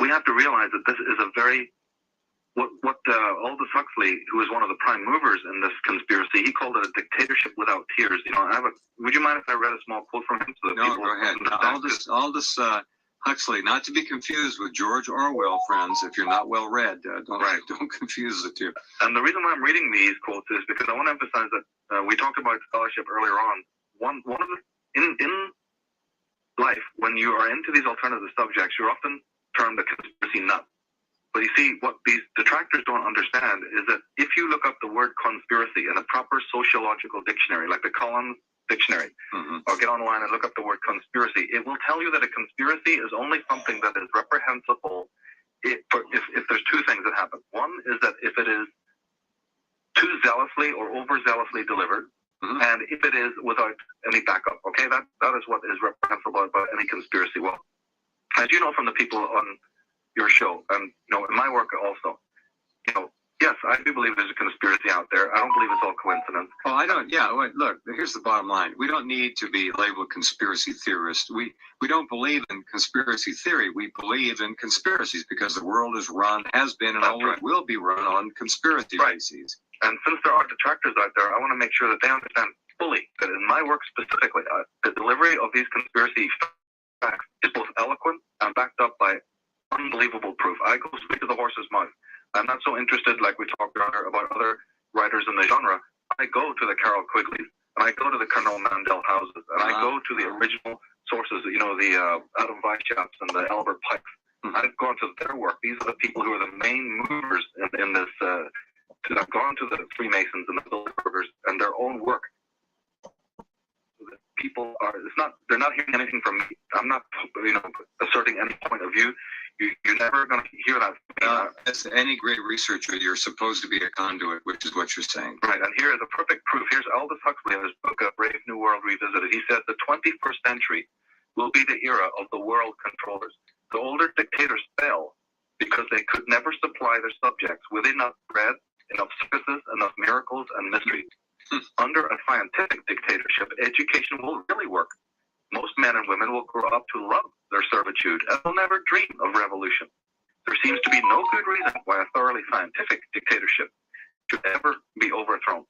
we have to realize that this is a very what Aldous Huxley, who is one of the prime movers in this conspiracy, he called it a dictatorship without tears. Would you mind if I read a small quote from him? So that no, go ahead. Aldous Huxley, not to be confused with George Orwell, friends. If you're not well read, don't confuse the two. And the reason why I'm reading these quotes is because I want to emphasize that we talked about scholarship earlier on. One of the in life, when you are into these alternative subjects, you're often termed a conspiracy nut. But you see, what these detractors don't understand is that if you look up the word conspiracy in a proper sociological dictionary, like the Collins Dictionary, or get online and look up the word conspiracy, it will tell you that a conspiracy is only something that is reprehensible if there's two things that happen. One is that if it is too zealously or overzealously delivered, and if it is without any backup. Okay, that is what is reprehensible about any conspiracy. Well, as you know from the people on your show, and in my work also, yes, I do believe there's a conspiracy out there. I don't believe it's all coincidence. Oh, I don't. Yeah, look, here's the bottom line. We don't need to be labeled conspiracy theorists. We don't believe in conspiracy theory. We believe in conspiracies because the world has been, and always will be run on conspiracy bases. And since there are detractors out there, I want to make sure that they understand fully that in my work specifically, the delivery of these conspiracy facts is both eloquent and backed up by unbelievable proof. I go straight to the horse's mouth. I'm not so interested, like we talked earlier, about other writers in the genre. I go to the Carol Quigleys, and I go to the Colonel Mandel houses, and I go to the original sources, the Adam Weishaps and the Albert Pikes. I've gone to their work. These are the people who are the main movers in this. I've gone to the Freemasons and the Bilderbergers and their own work. People they're not hearing anything from me. I'm not, asserting any point of view. You're never going to hear that from me. As any great researcher, you're supposed to be a conduit, which is what you're saying. Right, and here is a perfect proof. Here's Aldous Huxley in his book, A Brave New World Revisited. He says the 21st century will be the era of the world controllers. The older dictators fell because they could never supply their subjects with enough bread, enough services, enough miracles and mysteries. Under a scientific dictatorship, education will really work. Most men and women will grow up to love their servitude and will never dream of revolution. There seems to be no good reason why a thoroughly scientific dictatorship should ever be overthrown.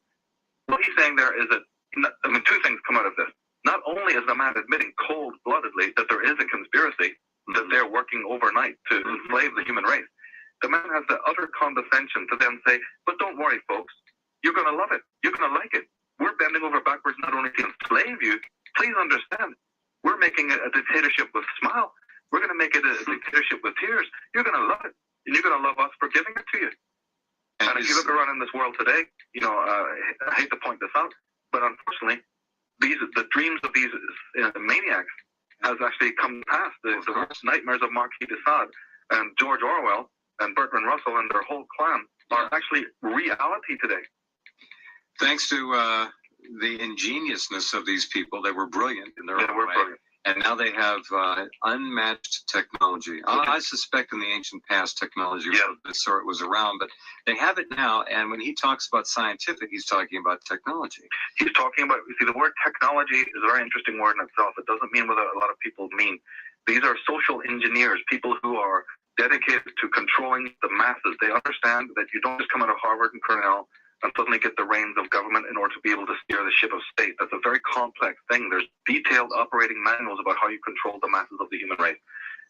What he's saying there is that, two things come out of this. Not only is the man admitting cold-bloodedly that there is a conspiracy, that they're working overnight to enslave the human race, the man has the utter condescension to then say, but don't worry, folks, you're going to love it. You're going to like it. We're bending over backwards not only to enslave you, please understand, we're making it a dictatorship with smile. We're going to make it a dictatorship with tears. You're going to love it. And you're going to love us for giving it to you. And if you look around in this world today, I hate to point this out, but unfortunately, the dreams of these maniacs has actually come to pass. The worst nightmares of Marquis de Sade and George Orwell and Bertrand Russell and their whole clan are actually reality today. Thanks to the ingeniousness of these people, they were brilliant in their own way. Brilliant. And now they have unmatched technology. I suspect in the ancient past technology of this sort was around, but they have it now. And when he talks about scientific, he's talking about technology. He's talking about, the word technology is a very interesting word in itself. It doesn't mean what a lot of people mean. These are social engineers, people who are dedicated to controlling the masses. They understand that you don't just come out of Harvard and Cornell and suddenly get the reins of government in order to be able to steer the ship of state. That's a very complex thing. There's detailed operating manuals about how you control the masses of the human race.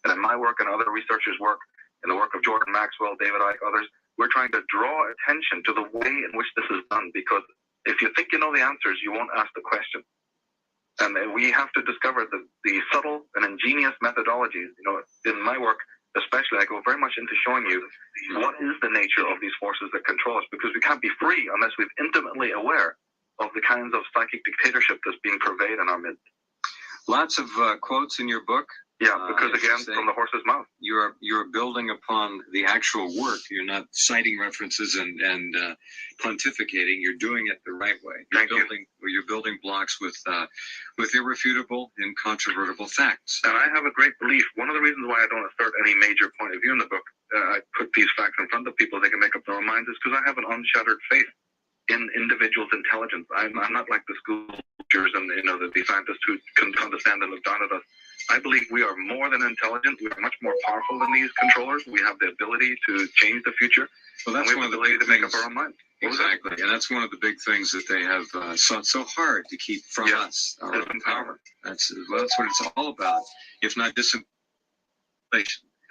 And in my work and other researchers' work, in the work of Jordan Maxwell, David Icke, others, we're trying to draw attention to the way in which this is done, because if you think you know the answers, you won't ask the question. And we have to discover the subtle and ingenious methodologies. In my work, especially, I go very much into showing you what is the nature of these forces that control us, because we can't be free unless we're intimately aware of the kinds of psychic dictatorship that's being purveyed in our midst. Lots of quotes in your book. Yeah, because again, from the horse's mouth. You're building upon the actual work. You're not citing references and pontificating. You're doing it the right way. You're building blocks with irrefutable, incontrovertible facts. And I have a great belief. One of the reasons why I don't assert any major point of view in the book, I put these facts in front of people, they can make up their own minds, is because I have an unshattered faith in individuals' intelligence. I'm not like the school teachers and the scientists who can understand and look down at us. I believe we are more than intelligent. We are much more powerful than these controllers. We have the ability to change the future. Well, that's one of the ability big to make things. up our own mind. Exactly, and that's one of the big things that they have sought so hard to keep from us, our own power. That's what it's all about, if not disinformation.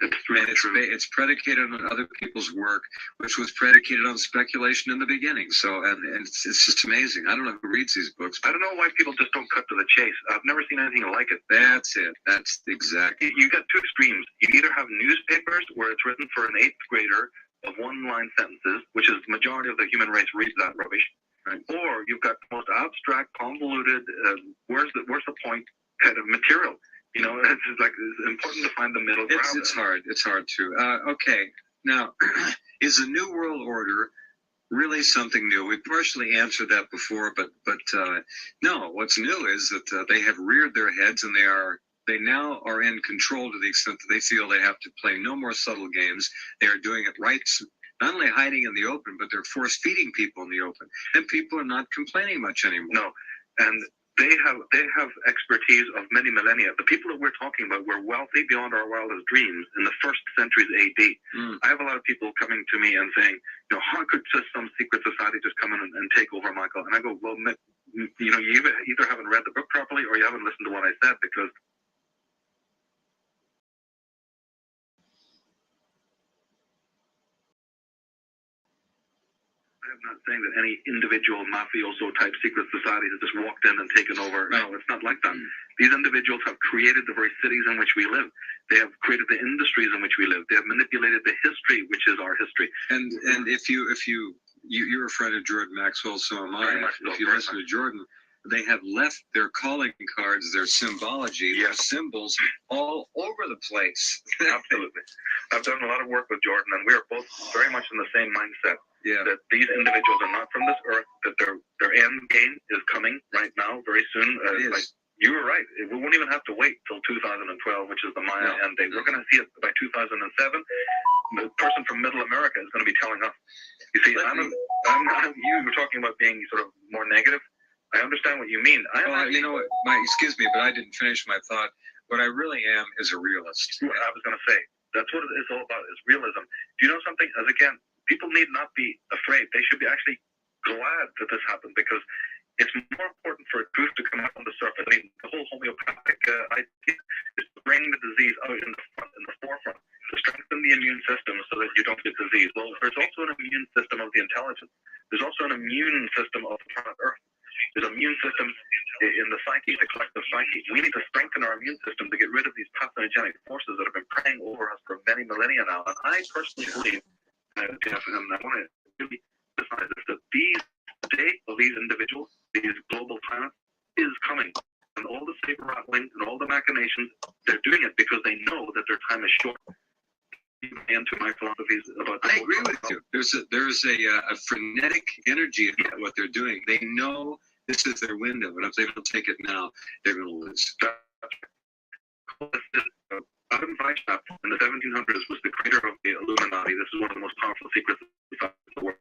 It's predicated on other people's work, which was predicated on speculation in the beginning. So, and it's just amazing. I don't know who reads these books. I don't know why people just don't cut to the chase. I've never seen anything like it. That's it. That's exactly. You got two extremes. You either have newspapers where it's written for an 8th grader of one-line sentences, which is the majority of the human race reads that rubbish, right? Or you've got the most abstract, convoluted, where's the point kind of material. You know, it's important to find the middle ground. It's hard. It's hard to. Okay, now, is the New World Order really something new? We partially answered that before, but no. What's new is that they have reared their heads, and they now are in control to the extent that they feel they have to play no more subtle games. They are doing it right. Not only hiding in the open, but they're force feeding people in the open, and people are not complaining much anymore. No, and they have expertise of many millennia. The people that we're talking about were wealthy beyond our wildest dreams in the first centuries AD. I have a lot of people coming to me and saying, how could just some secret society just come in and take over, Michael? And I go, well, you either haven't read the book properly or you haven't listened to what I said, because I'm not saying that any individual mafioso type secret society has just walked in and taken over. Right. No, it's not like that. These individuals have created the very cities in which we live. They have created the industries in which we live. They have manipulated the history, which is our history. And if you're a friend of Jordan Maxwell, so am I. If you listen to Jordan, they have left their calling cards, their symbology, their symbols all over the place. Absolutely. I've done a lot of work with Jordan, and we are both very much in the same mindset. Yeah. That these individuals are not from this earth, that their end game is coming right now, very soon. You were right. We won't even have to wait till 2012, which is the Maya end date. We're going to see it by 2007. The person from Middle America is going to be telling us. You see, you were talking about being sort of more negative. I understand what you mean. You know what? Excuse me, but I didn't finish my thought. What I really am is a realist. I was going to say, that's what it's all about, is realism. Do you know something? As again, people need not be afraid. They should be actually glad that this happened, because it's more important for truth to come out on the surface. I mean, the whole homeopathic idea is to bring the disease out in the forefront, to strengthen the immune system so that you don't get disease. Well, there's also an immune system of the intelligence. There's also an immune system of the planet Earth. There's immune systems in the psyche, the collective psyche. We need to strengthen our immune system to get rid of these pathogenic forces that have been preying over us for many millennia now. And I personally believe, Jeff, and I want to really emphasize this, that the day of these individuals, these global planets, is coming. And all the saber rattling and all the machinations, they're doing it because they know that their time is short. Into my philosophies about I agree with you. There's a frenetic energy about what they're doing. They know this is their window, and if they don't take it now, they're going to lose. Adam Weishaupt in the 1700s was the creator of the Illuminati. This is one of the most powerful secrets in the world.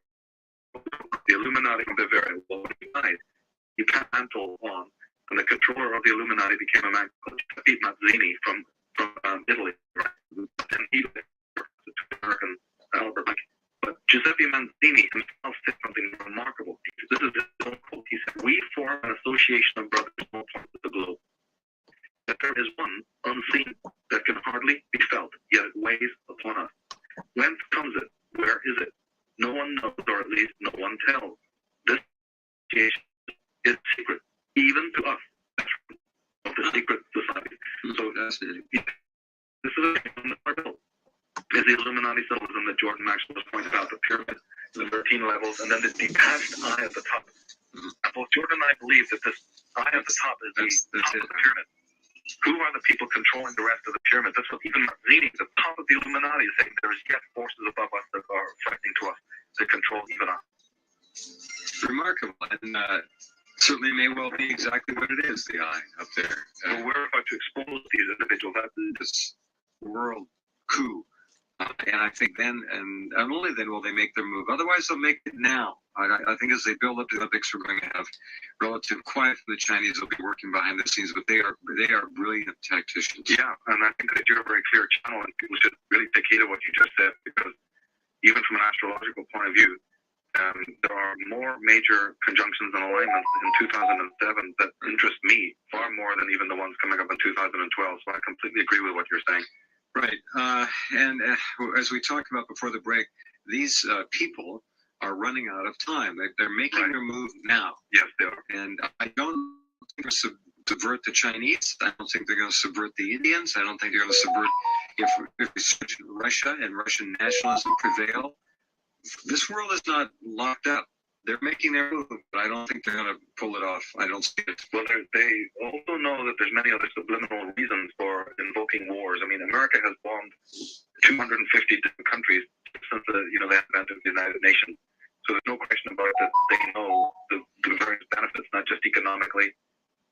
The Illuminati from Bavaria, well, when he died, he canceled on, and the controller of the Illuminati became a man called Giuseppe Mazzini from Italy. Right? And he was American Albert. But Giuseppe Mazzini himself said something remarkable. This is his own quote. He said, "We form an association of brothers from all parts of the globe. That there is one unseen that can hardly be felt, yet it weighs upon us. Whence comes it? Where is it? No one knows, or at least no one tells. This association is secret, even to us, of the secret society." So this is a bill. Is the Illuminati symbolism that Jordan Maxwell has pointed out, the pyramid, the 13 levels, and then the detached eye at the top. Both Jordan and I believe that this eye at the top is the top of the pyramid. Who are the people controlling the rest of the pyramid? That's what even Mazzini, the top of the Illuminati, is saying. There is yet forces above us that are threatening to us, that control even us. Remarkable, and certainly may well be exactly what it is, the eye up there. Well, we're about to expose these individuals. This world coup. And I think then, and only then will they make their move. Otherwise, they'll make it now. I think as they build up the Olympics, we're going to have relative quiet from the Chinese. They'll be working behind the scenes, but they are brilliant tacticians. Yeah, and I think that you're a very clear channel, and people should really take heed of what you just said, because even from an astrological point of view, there are more major conjunctions and alignments in 2007 that interest me far more than even the ones coming up in 2012. So I completely agree with what you're saying. Right. And as we talked about before the break, these people are running out of time. They're making their move now. Yes, they are. And I don't think they're subvert the Chinese. I don't think they're going to subvert the Indians. I don't think they're going to subvert if Russia and Russian nationalism prevail. This world is not locked up. They're making their move, but I don't think they're going to pull it off. I don't see it. Well, they also know that there's many other subliminal reasons for invoking wars. I mean, America has bombed 250 different countries since the advent of the United Nations. So there's no question about it that they know the various benefits, not just economically,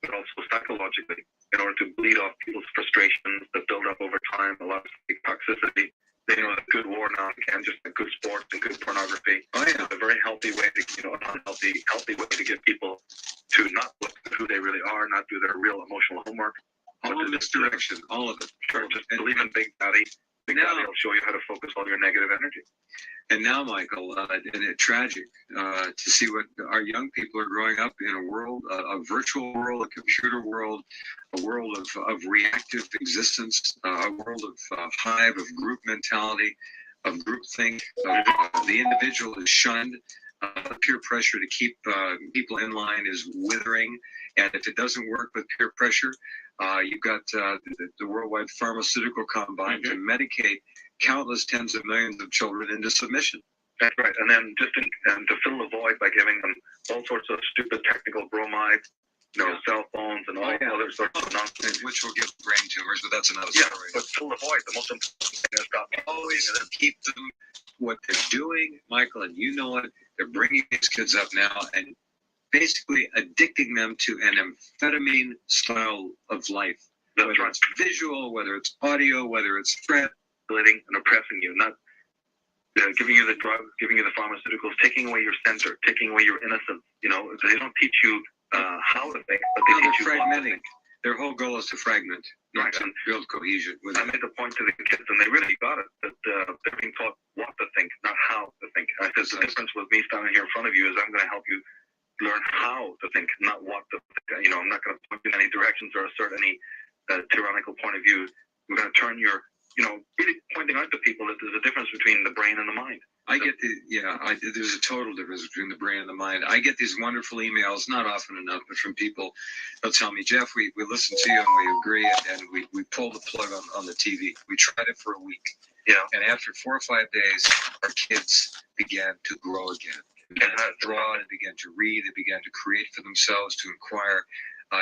but also psychologically, in order to bleed off people's frustrations that build up over time, a lot of toxicity. They know that good war now can just like good sports and good pornography. It's a very healthy way to, an healthy way to get people to not look at who they really are, not do their real emotional homework. All misdirection, all of it. Sure, just believe in Big Daddy. Big Daddy will show you how to focus all your negative energy. And now, Michael, and it's tragic to see what our young people are growing up in a world, a virtual world, a computer world, a world of reactive existence, a world of hive, of group mentality, of groupthink. The individual is shunned. Peer pressure to keep people in line is withering. And if it doesn't work with peer pressure, you've got the worldwide pharmaceutical combine to medicate countless tens of millions of children into submission. That's right. And then just to fill the void by giving them all sorts of stupid technical bromide, cell phones and all other sorts of nonsense. Which will give brain tumors, but that's another story. Yeah, but fill the void. The most important thing is stop always keep them what they're doing, Michael, and you know it. They're bringing these kids up now and basically addicting them to an amphetamine style of life. That's whether it's visual, whether it's audio, whether it's threat. And oppressing you, not giving you the drugs, giving you the pharmaceuticals, taking away your center, taking away your innocence. They don't teach you how to think, but they teach you fragmenting. Their whole goal is to fragment, right, and build cohesion. I made the point to the kids, and they really got it, that they're being taught what to think, not how to think. I said the difference with me standing here in front of you is I'm going to help you learn how to think, not what to think. I'm not going to point you in any directions or assert any tyrannical point of view. We're going to turn your really pointing out to people that there's a difference between the brain and the mind. There's a total difference between the brain and the mind. I get these wonderful emails, not often enough, but from people. They'll tell me, Jeff, we listen to you and we agree, and we pull the plug on the TV. We tried it for a week. Yeah. And after 4 or 5 days, our kids began to grow again. They began to draw, they began to read, they began to create for themselves, to inquire.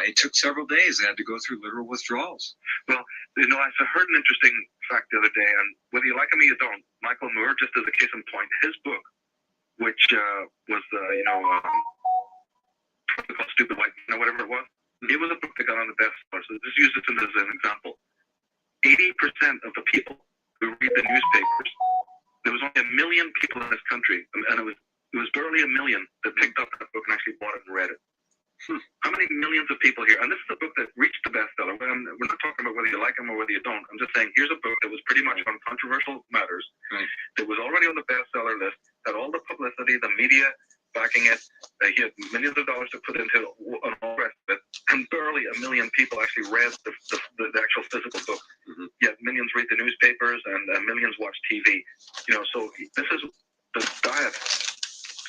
It took several days. They had to go through literal withdrawals. Well, I heard an interesting fact the other day, and whether you like him or you don't, Michael Moore, just as a case in point, his book, which was, Stupid White, whatever it was, it was a book that got on the bestseller. So just use this as an example. 80% of the people who read the newspapers, there was only 1 million people in this country, and it was barely 1 million that picked up that book and actually bought it and read it. How many millions of people here? And this is a book that reached the bestseller. We're not talking about whether you like him or whether you don't. I'm just saying, here's a book that was pretty much on controversial matters. Right. That was already on the bestseller list, had all the publicity, the media backing it. He had millions of dollars to put into it and all the rest of it. And barely 1 million people actually read the actual physical book. Yet millions read the newspapers and millions watch TV. So this is the diet,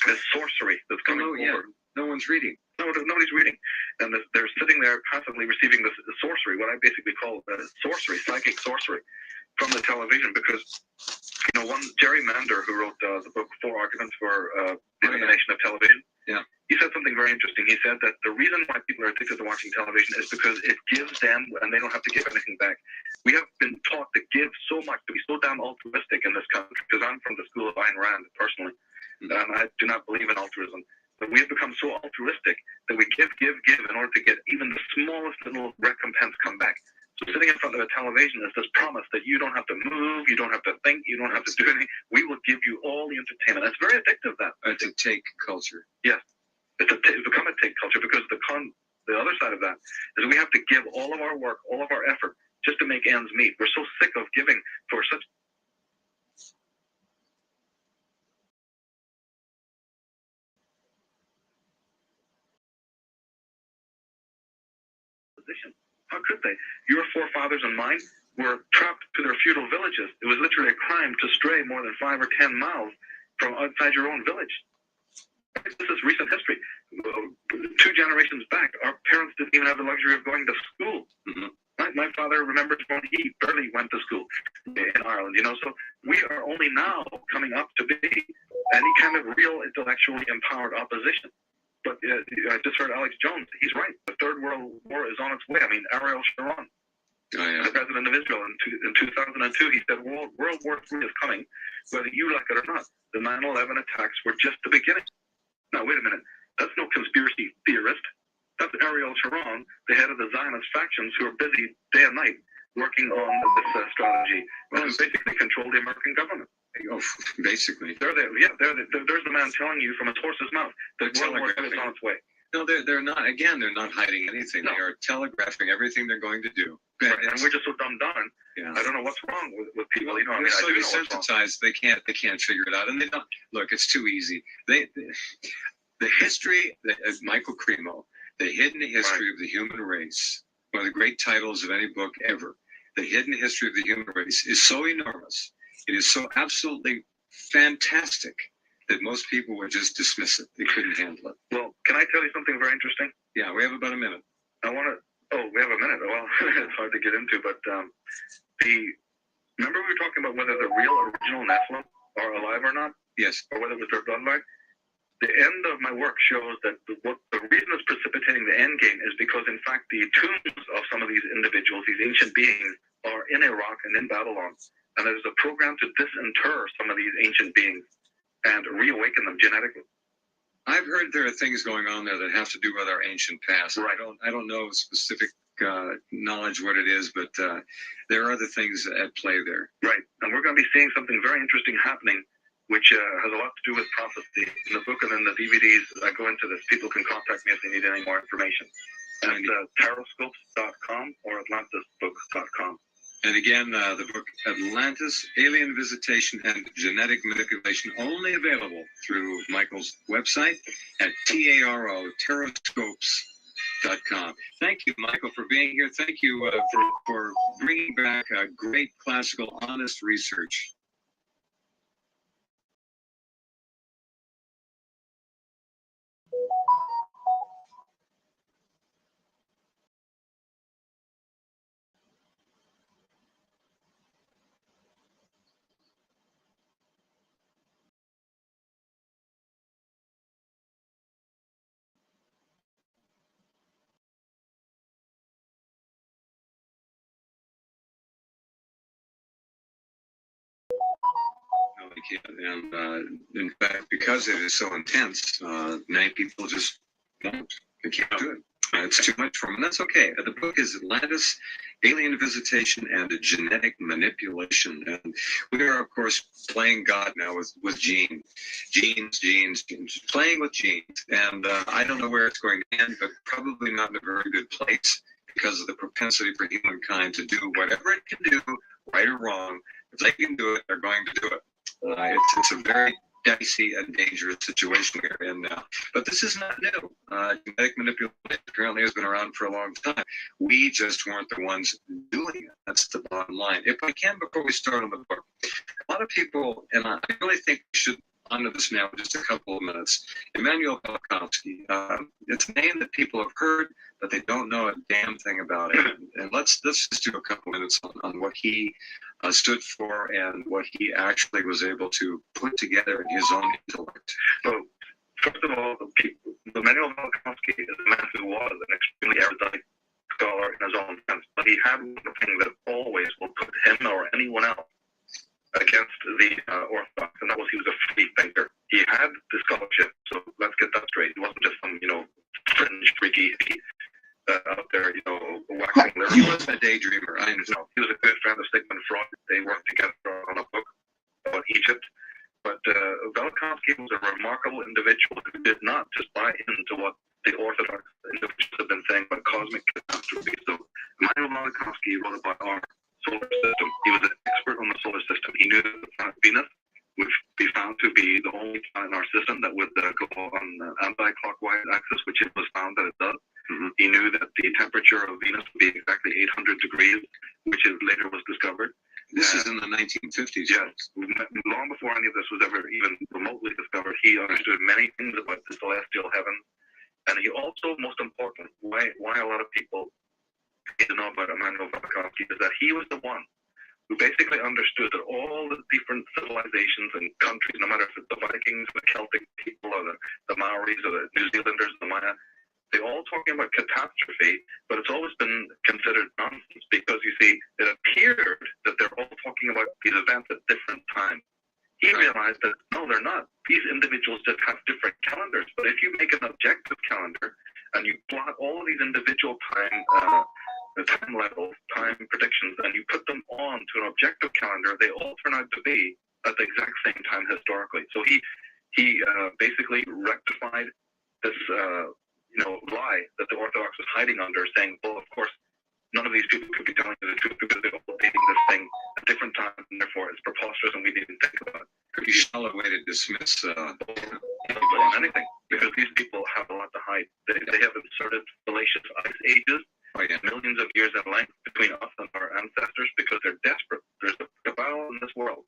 this sorcery that's coming over. No one's reading. No, nobody's reading. And they're sitting there constantly receiving this sorcery, what I basically call sorcery, psychic sorcery, from the television. Because, one Jerry Mander, who wrote the book 4 Arguments for the Elimination of Television, he said something very interesting. He said that the reason why people are addicted to watching television is because it gives them, and they don't have to give anything back. We have been taught to give so much, to be so damn altruistic in this country, because I'm from the school of Ayn Rand, personally, and I do not believe in altruism. But we have become so altruistic that we give in order to get even the smallest little recompense come back. So sitting in front of a television is this promise that you don't have to move, you don't have to think, you don't have to do anything. We will give you all the entertainment. It's very addictive, that. It's a take culture. Yes. It's become a take culture, because the other side of that is we have to give all of our work, all of our effort, just to make ends meet. We're so sick of giving for such position. How could they? Your forefathers and mine were trapped to their feudal villages. It was literally a crime to stray more than 5 or 10 miles from outside your own village. This is recent history. 2 generations back, our parents didn't even have the luxury of going to school. Mm-hmm. My father remembers when he barely went to school in Ireland, so we are only now coming up to be any kind of real intellectually empowered opposition. But I just heard Alex Jones. He's right. The Third World War is on its way. I mean, Ariel Sharon, the president of Israel, in 2002, he said World War III is coming, whether you like it or not. The 9/11 attacks were just the beginning. Now, wait a minute. That's no conspiracy theorist. That's Ariel Sharon, the head of the Zionist factions, who are busy day and night working on this strategy and basically control the American government. Oh, basically. There's the man telling you from his horse's mouth that World War II is on its way. No, they're not. Again, they're not hiding anything. No. They are telegraphing everything they're going to do. Right. And we're just so dumbed down. Yeah. I don't know what's wrong with people. They're so desensitized. They can't figure it out, and they don't. Look, it's too easy. The history of Michael Cremo, The Hidden History of the Human Race, one of the great titles of any book ever. The Hidden History of the Human Race is so enormous. It is so absolutely fantastic that most people would just dismiss it. They couldn't handle it. Well, can I tell you something very interesting? Yeah, we have about a minute. We have a minute. Well, it's hard to get into, but remember we were talking about whether the real original Nephilim are alive or not? Yes. Or whether it was their bloodline? The end of my work shows that the reason it's precipitating the end game is because, in fact, the tombs of some of these individuals, these ancient beings, are in Iraq and in Babylon. And there's a program to disinter some of these ancient beings and reawaken them genetically. I've heard there are things going on there that have to do with our ancient past. Right. I don't know specific knowledge what it is, but there are other things at play there. Right. And we're going to be seeing something very interesting happening, which has a lot to do with prophecy. In the book and in the DVDs, I go into this. People can contact me if they need any more information. At taroscopes.com or atlantisbooks.com. And again, the book Atlantis, Alien Visitation and Genetic Manipulation, only available through Michael's website at taroscopes.com. Thank you, Michael, for being here. Thank you for bringing back great classical, honest research. And in fact, because it is so intense, many people just won't. They can't do it. It's too much for them, and that's okay. The book is Atlantis, Alien Visitation and Genetic Manipulation. And we are, of course, playing God now with genes, playing with genes. And I don't know where it's going to end, but probably not in a very good place because of the propensity for humankind to do whatever it can do, right or wrong. If they can do it, they're going to do it. It's a very dicey and dangerous situation we're in now. But this is not new. Genetic manipulation apparently has been around for a long time. We just weren't the ones doing it. That's the bottom line. If I can, before we start on the book, a lot of people, and I really think we should honor this now in just a couple of minutes, Immanuel Velikovsky. It's a name that people have heard, but they don't know a damn thing about it. And let's just do a couple minutes on what he stood for and what he actually was able to put together in his own intellect. So, first of all, Immanuel Velikovsky is a man who was an extremely erudite scholar in his own sense, but he had one thing that always will put him or anyone else against the Orthodox, and that was he was a free thinker. He had the scholarship, so let's get that straight. He wasn't just some, fringe freaky out there, whack relaxing. He wasn't a daydreamer, I understand. No, he was a good friend of Sigmund Freud. They worked together on a book about Egypt. But Velikovsky was a remarkable individual who did not just buy into what the Orthodox individuals have been saying about cosmic catastrophe. So Immanuel Velikovsky wrote about our solar system. He was an expert on the solar system. He knew that the planet Venus would be found to be the only planet in our system that would go on an anti-clockwise axis, which it was found that it does. Mm-hmm. He knew that the temperature of Venus would be exactly 800 degrees, which later was discovered. This is in the 1950s. Yes. Long before any of this was ever even remotely discovered, he understood many things about the celestial heaven. And he also, most important, why a lot of people need to know about Immanuel Velikovsky is that he was the one who basically understood that all the different civilizations and countries, no matter if it's the Vikings, the Celtic people, or the Maoris, or the New Zealanders, the Maya, they're all talking about catastrophe, but it's always been considered nonsense because, you see, it appeared that they're all talking about these events at different times. He realized that, no, they're not. These individuals just have different calendars. But if you make an objective calendar and you plot all of these individual time levels, time predictions, and you put them on to an objective calendar, they all turn out to be at the exact same time historically. So he basically rectified this lie that the Orthodox was hiding under, saying, well, of course, none of these people could be telling you the truth because they're all dating this thing at different times, and therefore it's preposterous and we didn't think about it. Pretty shallow way to dismiss anything, because these people have a lot to hide. They have inserted fallacious ice ages, millions of years in length between us and our ancestors, because they're desperate. There's a cabal in this world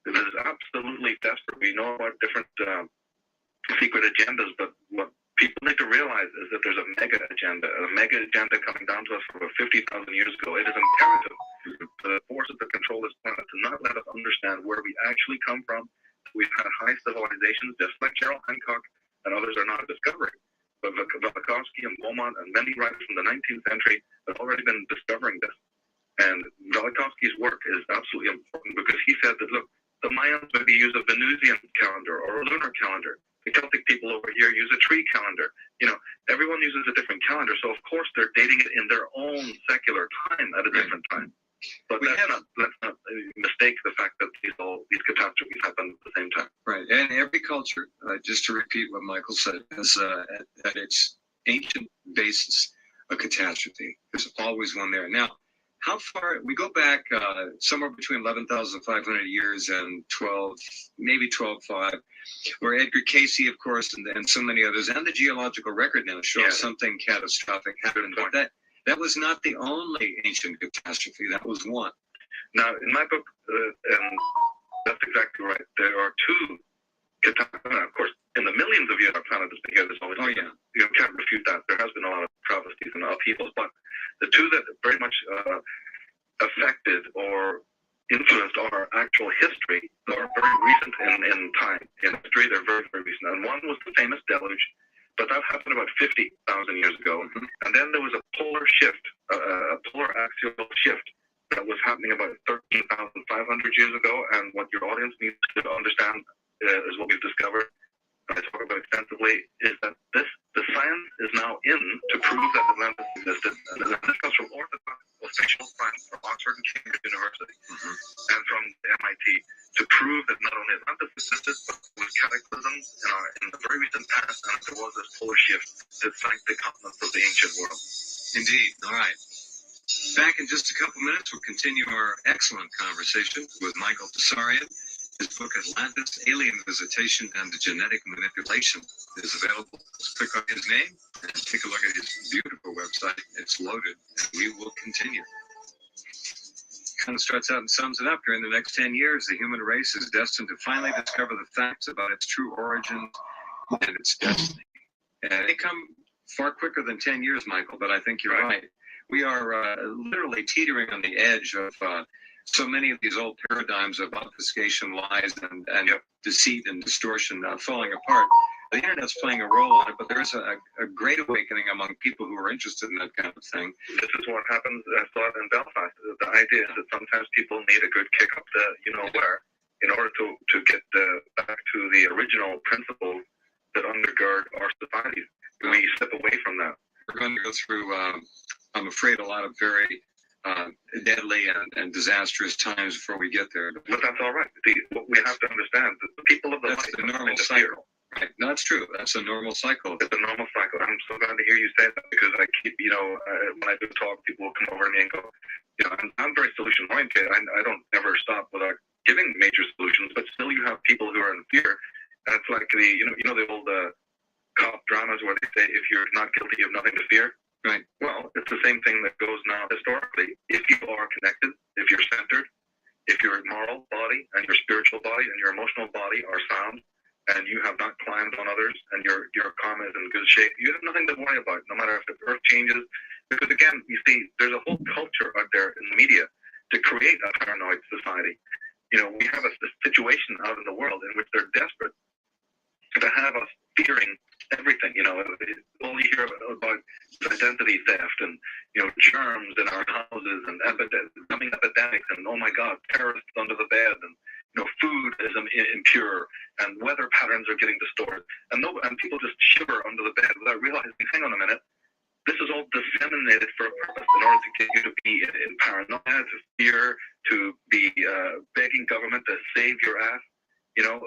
that is absolutely desperate. We know about different secret agendas, but what people need to realize is that there's a mega agenda coming down to us from about 50,000 years ago. It is imperative to the forces that control this planet to not let us understand where we actually come from. We've had high civilizations, just like Gerald Hancock and others are now discovering. But Velikovsky and Beaumont and many writers from the 19th century have already been discovering this. And Velikovsky's work is absolutely important because he said that, look, the Mayans maybe use a Venusian calendar or a lunar calendar. The Celtic people over here use a tree calendar. Everyone uses a different calendar, so of course they're dating it in their own secular time at a different time. But let's not mistake the fact that these catastrophes happen at the same time. Right, and every culture, just to repeat what Michael said, has at its ancient basis a catastrophe. There's always one there. Now, how far, we go back somewhere between 11,500 years and 12.5, where Edgar Casey, of course, and so many others, and the geological record now shows something catastrophic happened. But that was not the only ancient catastrophe. That was one. Now, in my book, and that's exactly right, there are two catastrophes. Of course, in the millions of years our planet has been here, there's always you can't refute that. There has been a lot of travesties and upheavals, but the two that very much affected or influenced our actual history are very recent in time. In history, they're very, very recent. And one was the famous deluge, but that happened about 50,000 years ago. Mm-hmm. And then there was a polar shift, a polar axial shift that was happening about 13,500 years ago. And what your audience needs to understand is what we've discovered, and I talk about extensively, is that the science is now in to prove that Atlantis existed. And Atlantis comes from Orthodox official science from Oxford and Cambridge University and from MIT to prove that not only Atlantis existed, but with cataclysms in the very recent past, and there was this polar shift that sank the continents of the ancient world. Indeed. All right. Back in just a couple minutes, we'll continue our excellent conversation with Michael Tsarian. His book, Atlantis, Alien Visitation and Genetic Manipulation, is available. Just click on his name and take a look at his beautiful website. It's loaded, and we will continue. Kind of starts out and sums it up. During the next 10 years, the human race is destined to finally discover the facts about its true origins and its destiny. And they come far quicker than 10 years, Michael, but I think you're right. We are literally teetering on the edge of so many of these old paradigms of obfuscation, lies, and deceit and distortion falling apart. The internet's playing a role in it, but there's a great awakening among people who are interested in that kind of thing. This is what happens, I saw it in Belfast. The idea is that sometimes people need a good kick up the you-know-where in order to get back to the original principles that undergird our societies. We step away from that. We're going to go through I'm afraid a lot of very deadly and disastrous times before we get there. But that's all right. See, what we have to understand that the people of the That's light the normal are the cycle. fear. Right. No, that's true. That's a normal cycle. It's a normal cycle. I'm so glad to hear you say that because I keep, when I do talk, people will come over to me and go, I'm very solution oriented. I don't ever stop without giving major solutions, but still you have people who are in fear. And it's like the old cop dramas where they say, if you're not guilty, you have nothing to fear. Right. Well, it's the same thing that goes now historically. If you are connected, if you're centered, if your moral body and your spiritual body and your emotional body are sound, and you have not climbed on others, and your karma is in good shape, you have nothing to worry about, no matter if the earth changes. Because again, you see, there's a whole culture out there in the media to create a paranoid society. We have a situation out in the world in which they're desperate to have us fearing everything. All you hear about identity theft and germs in our houses and coming epidemics and oh my God, terrorists under the bed and food is impure and weather patterns are getting distorted and people just shiver under the bed without realizing, hang on a minute, this is all disseminated for a purpose in order to get you to be in paranoia, to fear, to be begging government to save your ass.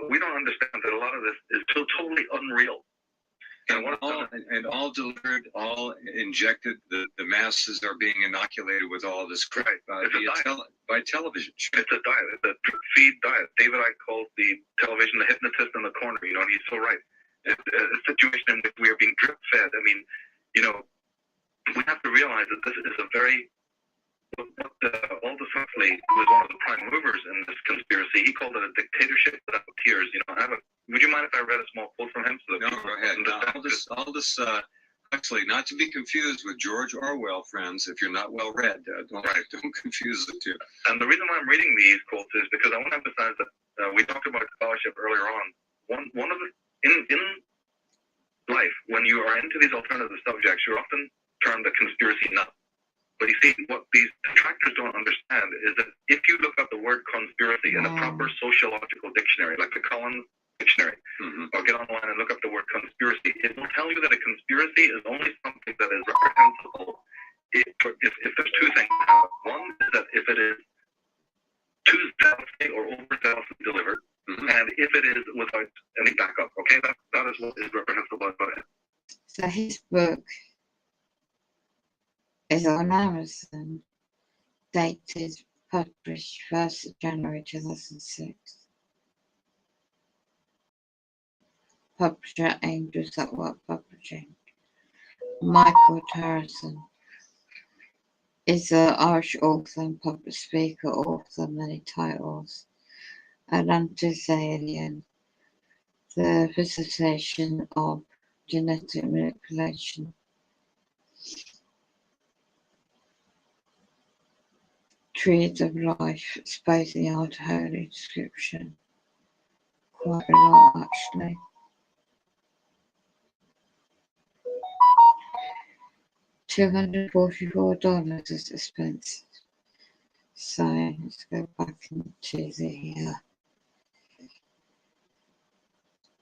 We don't understand that a lot of this is totally unreal. And all delivered, all injected. The masses are being inoculated with all this crap by television. It's a diet. It's a drip feed diet. David Icke calls the television the hypnotist in the corner. And he's so right. It's a situation in which we are being drip fed. I mean, we have to realize that this is a very Aldous Huxley, who was one of the prime movers in this conspiracy, he called it a dictatorship without tears. Would you mind if I read a small quote from him? No, go ahead. Aldous Huxley, not to be confused with George Orwell, friends. If you're not well read, don't confuse the two. And the reason why I'm reading these quotes is because I want to emphasize that we talked about scholarship earlier on. One of the in life, when you are into these alternative subjects, you're often termed a conspiracy nut. But you see, what these detractors don't understand is that if you look up the word conspiracy in a proper sociological dictionary, like the Collins Dictionary, or get online and look up the word conspiracy, it will tell you that a conspiracy is only something that is reprehensible if there's two things. One is that if it is too zealously or overzealously delivered, and if it is without any backup. Okay, that is what is reprehensible about it. So his book is on Amazon, dated, published 1st of January 2006. Publisher Angels at Work Publishing. Michael Harrison is an Irish author and public speaker, author of many titles. Atlantis Alien, The Visitation of Genetic Manipulation. Trees of Life, Spacing Out Holy Description. Quite a lot, actually. $244 is expensive. So let's go back into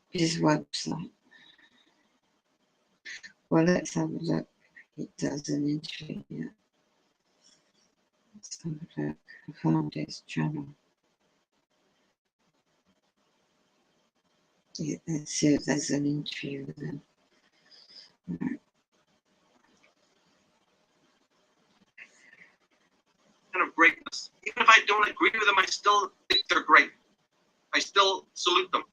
his website. Well, let's have a look. He does an interview here. Let's have a look. I found his channel. Yeah, let's see if there's an interview with him. Right. Of greatness. Even if I don't agree with them, I still think they're great. I still salute them.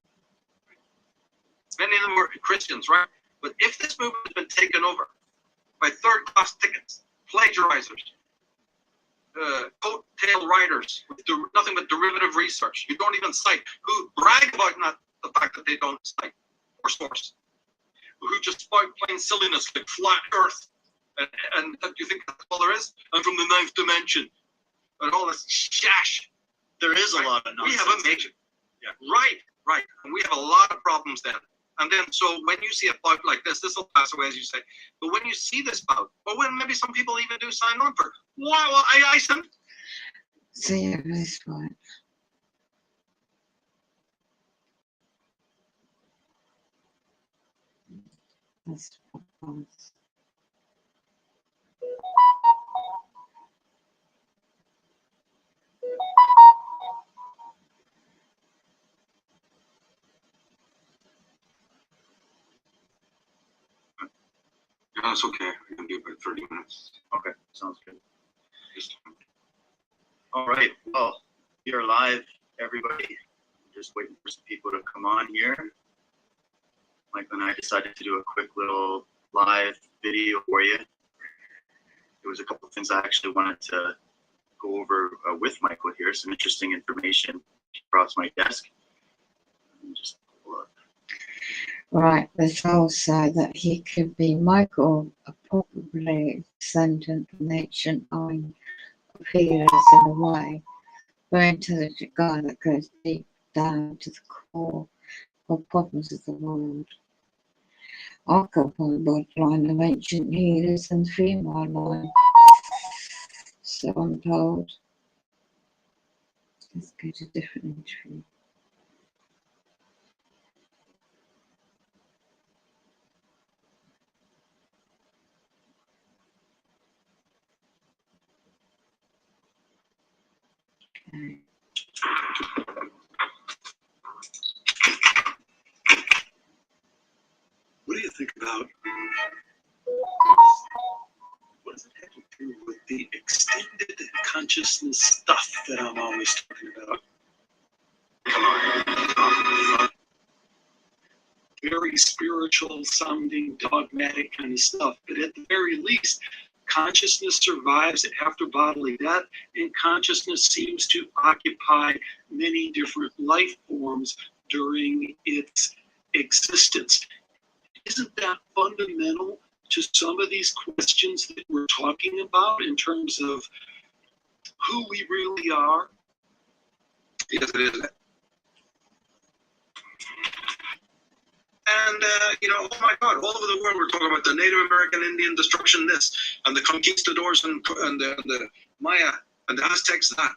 Many of them were Christians, right? But if this movement has been taken over by third-class tickets, plagiarizers, coat-tail writers with nothing but derivative research, you don't even cite, who brag about the fact that they don't cite or source, who just spout plain silliness like flat Earth, and do you think that's all there is? I'm from the ninth dimension. And all this shash. There is a lot of nonsense. We have a major, right. And we have a lot of problems then. And then, so when you see a bout like this will pass away, as you say. But when you see this bout, or when maybe some people even do sign on for, wow, I sent. See at this point. That's That's okay. We can do about 30 minutes. Okay, sounds good. All right, well, you're live, everybody. I'm just waiting for some people to come on here. Michael and I decided to do a quick little live video for you. There was a couple of things I actually wanted to go over with Michael here, some interesting information across my desk. Just pull up. Right, there's also that he could be Michael, a probably descendant from the ancient line of healers in a way. Very intelligent guy that goes deep down to the core of problems of the world. I'll go by the bloodline of ancient healers and female line. So I'm told. Let's go to different entry. Okay. What do you think about what does it have to do with the extended consciousness stuff that I'm always talking about? Very spiritual sounding, dogmatic kind of stuff, but at the very least, consciousness survives after bodily death, and consciousness seems to occupy many different life forms during its existence. Isn't that fundamental to some of these questions that we're talking about in terms of who we really are? Yes, it is. And, oh my God, all over the world we're talking about the Native American Indian destruction this, and the conquistadors and the Maya and the Aztecs that,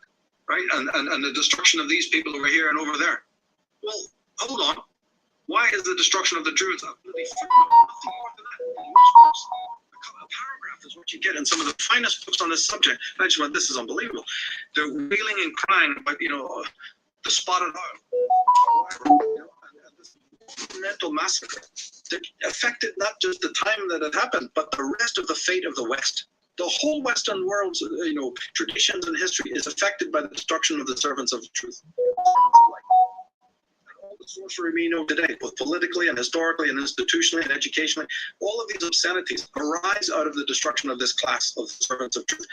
right? And the destruction of these people over here and over there. Well, hold on. Why is the destruction of the Druids nothing more than that? A paragraph is what you get in some of the finest books on this subject. And I just went, this is unbelievable. They're wailing and crying about, the spotted owl. Mental massacre that affected not just the time that it happened, but the rest of the fate of the West. The whole Western world's, traditions and history is affected by the destruction of the servants of truth. All the sorcery we know today, both politically and historically and institutionally and educationally, all of these obscenities arise out of the destruction of this class of servants of truth.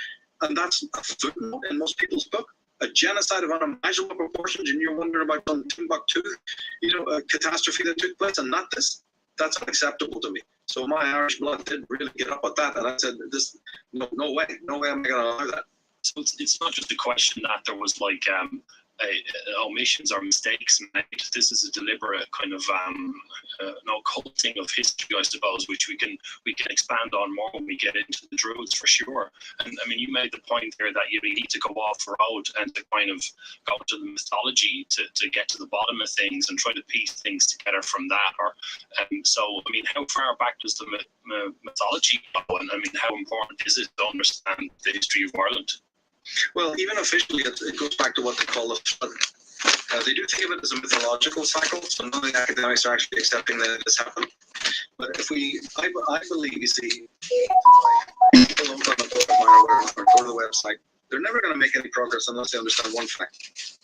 And that's a footnote in most people's book. A genocide of unimaginable proportions, and you're wondering about some Timbuktu, a catastrophe that took place, and not this. That's unacceptable to me. So my Irish blood did really get up with that, and I said, no way am I going to allow that. So it's not just a question that there was omissions or mistakes made. This is a deliberate kind of culting of history, I suppose, which we can expand on more when we get into the Druids for sure. And I mean, you made the point there that you need to go off road and to kind of go to the mythology to get to the bottom of things and try to piece things together from that. So I mean, how far back does the mythology go? And I mean, how important is it to understand the history of Ireland? Well, even officially, it goes back to what they call the flood. They do think of it as a mythological cycle, so none of the academics are actually accepting that this happened. But I believe, you see, people don't go to the website, they're never going to make any progress unless they understand one fact.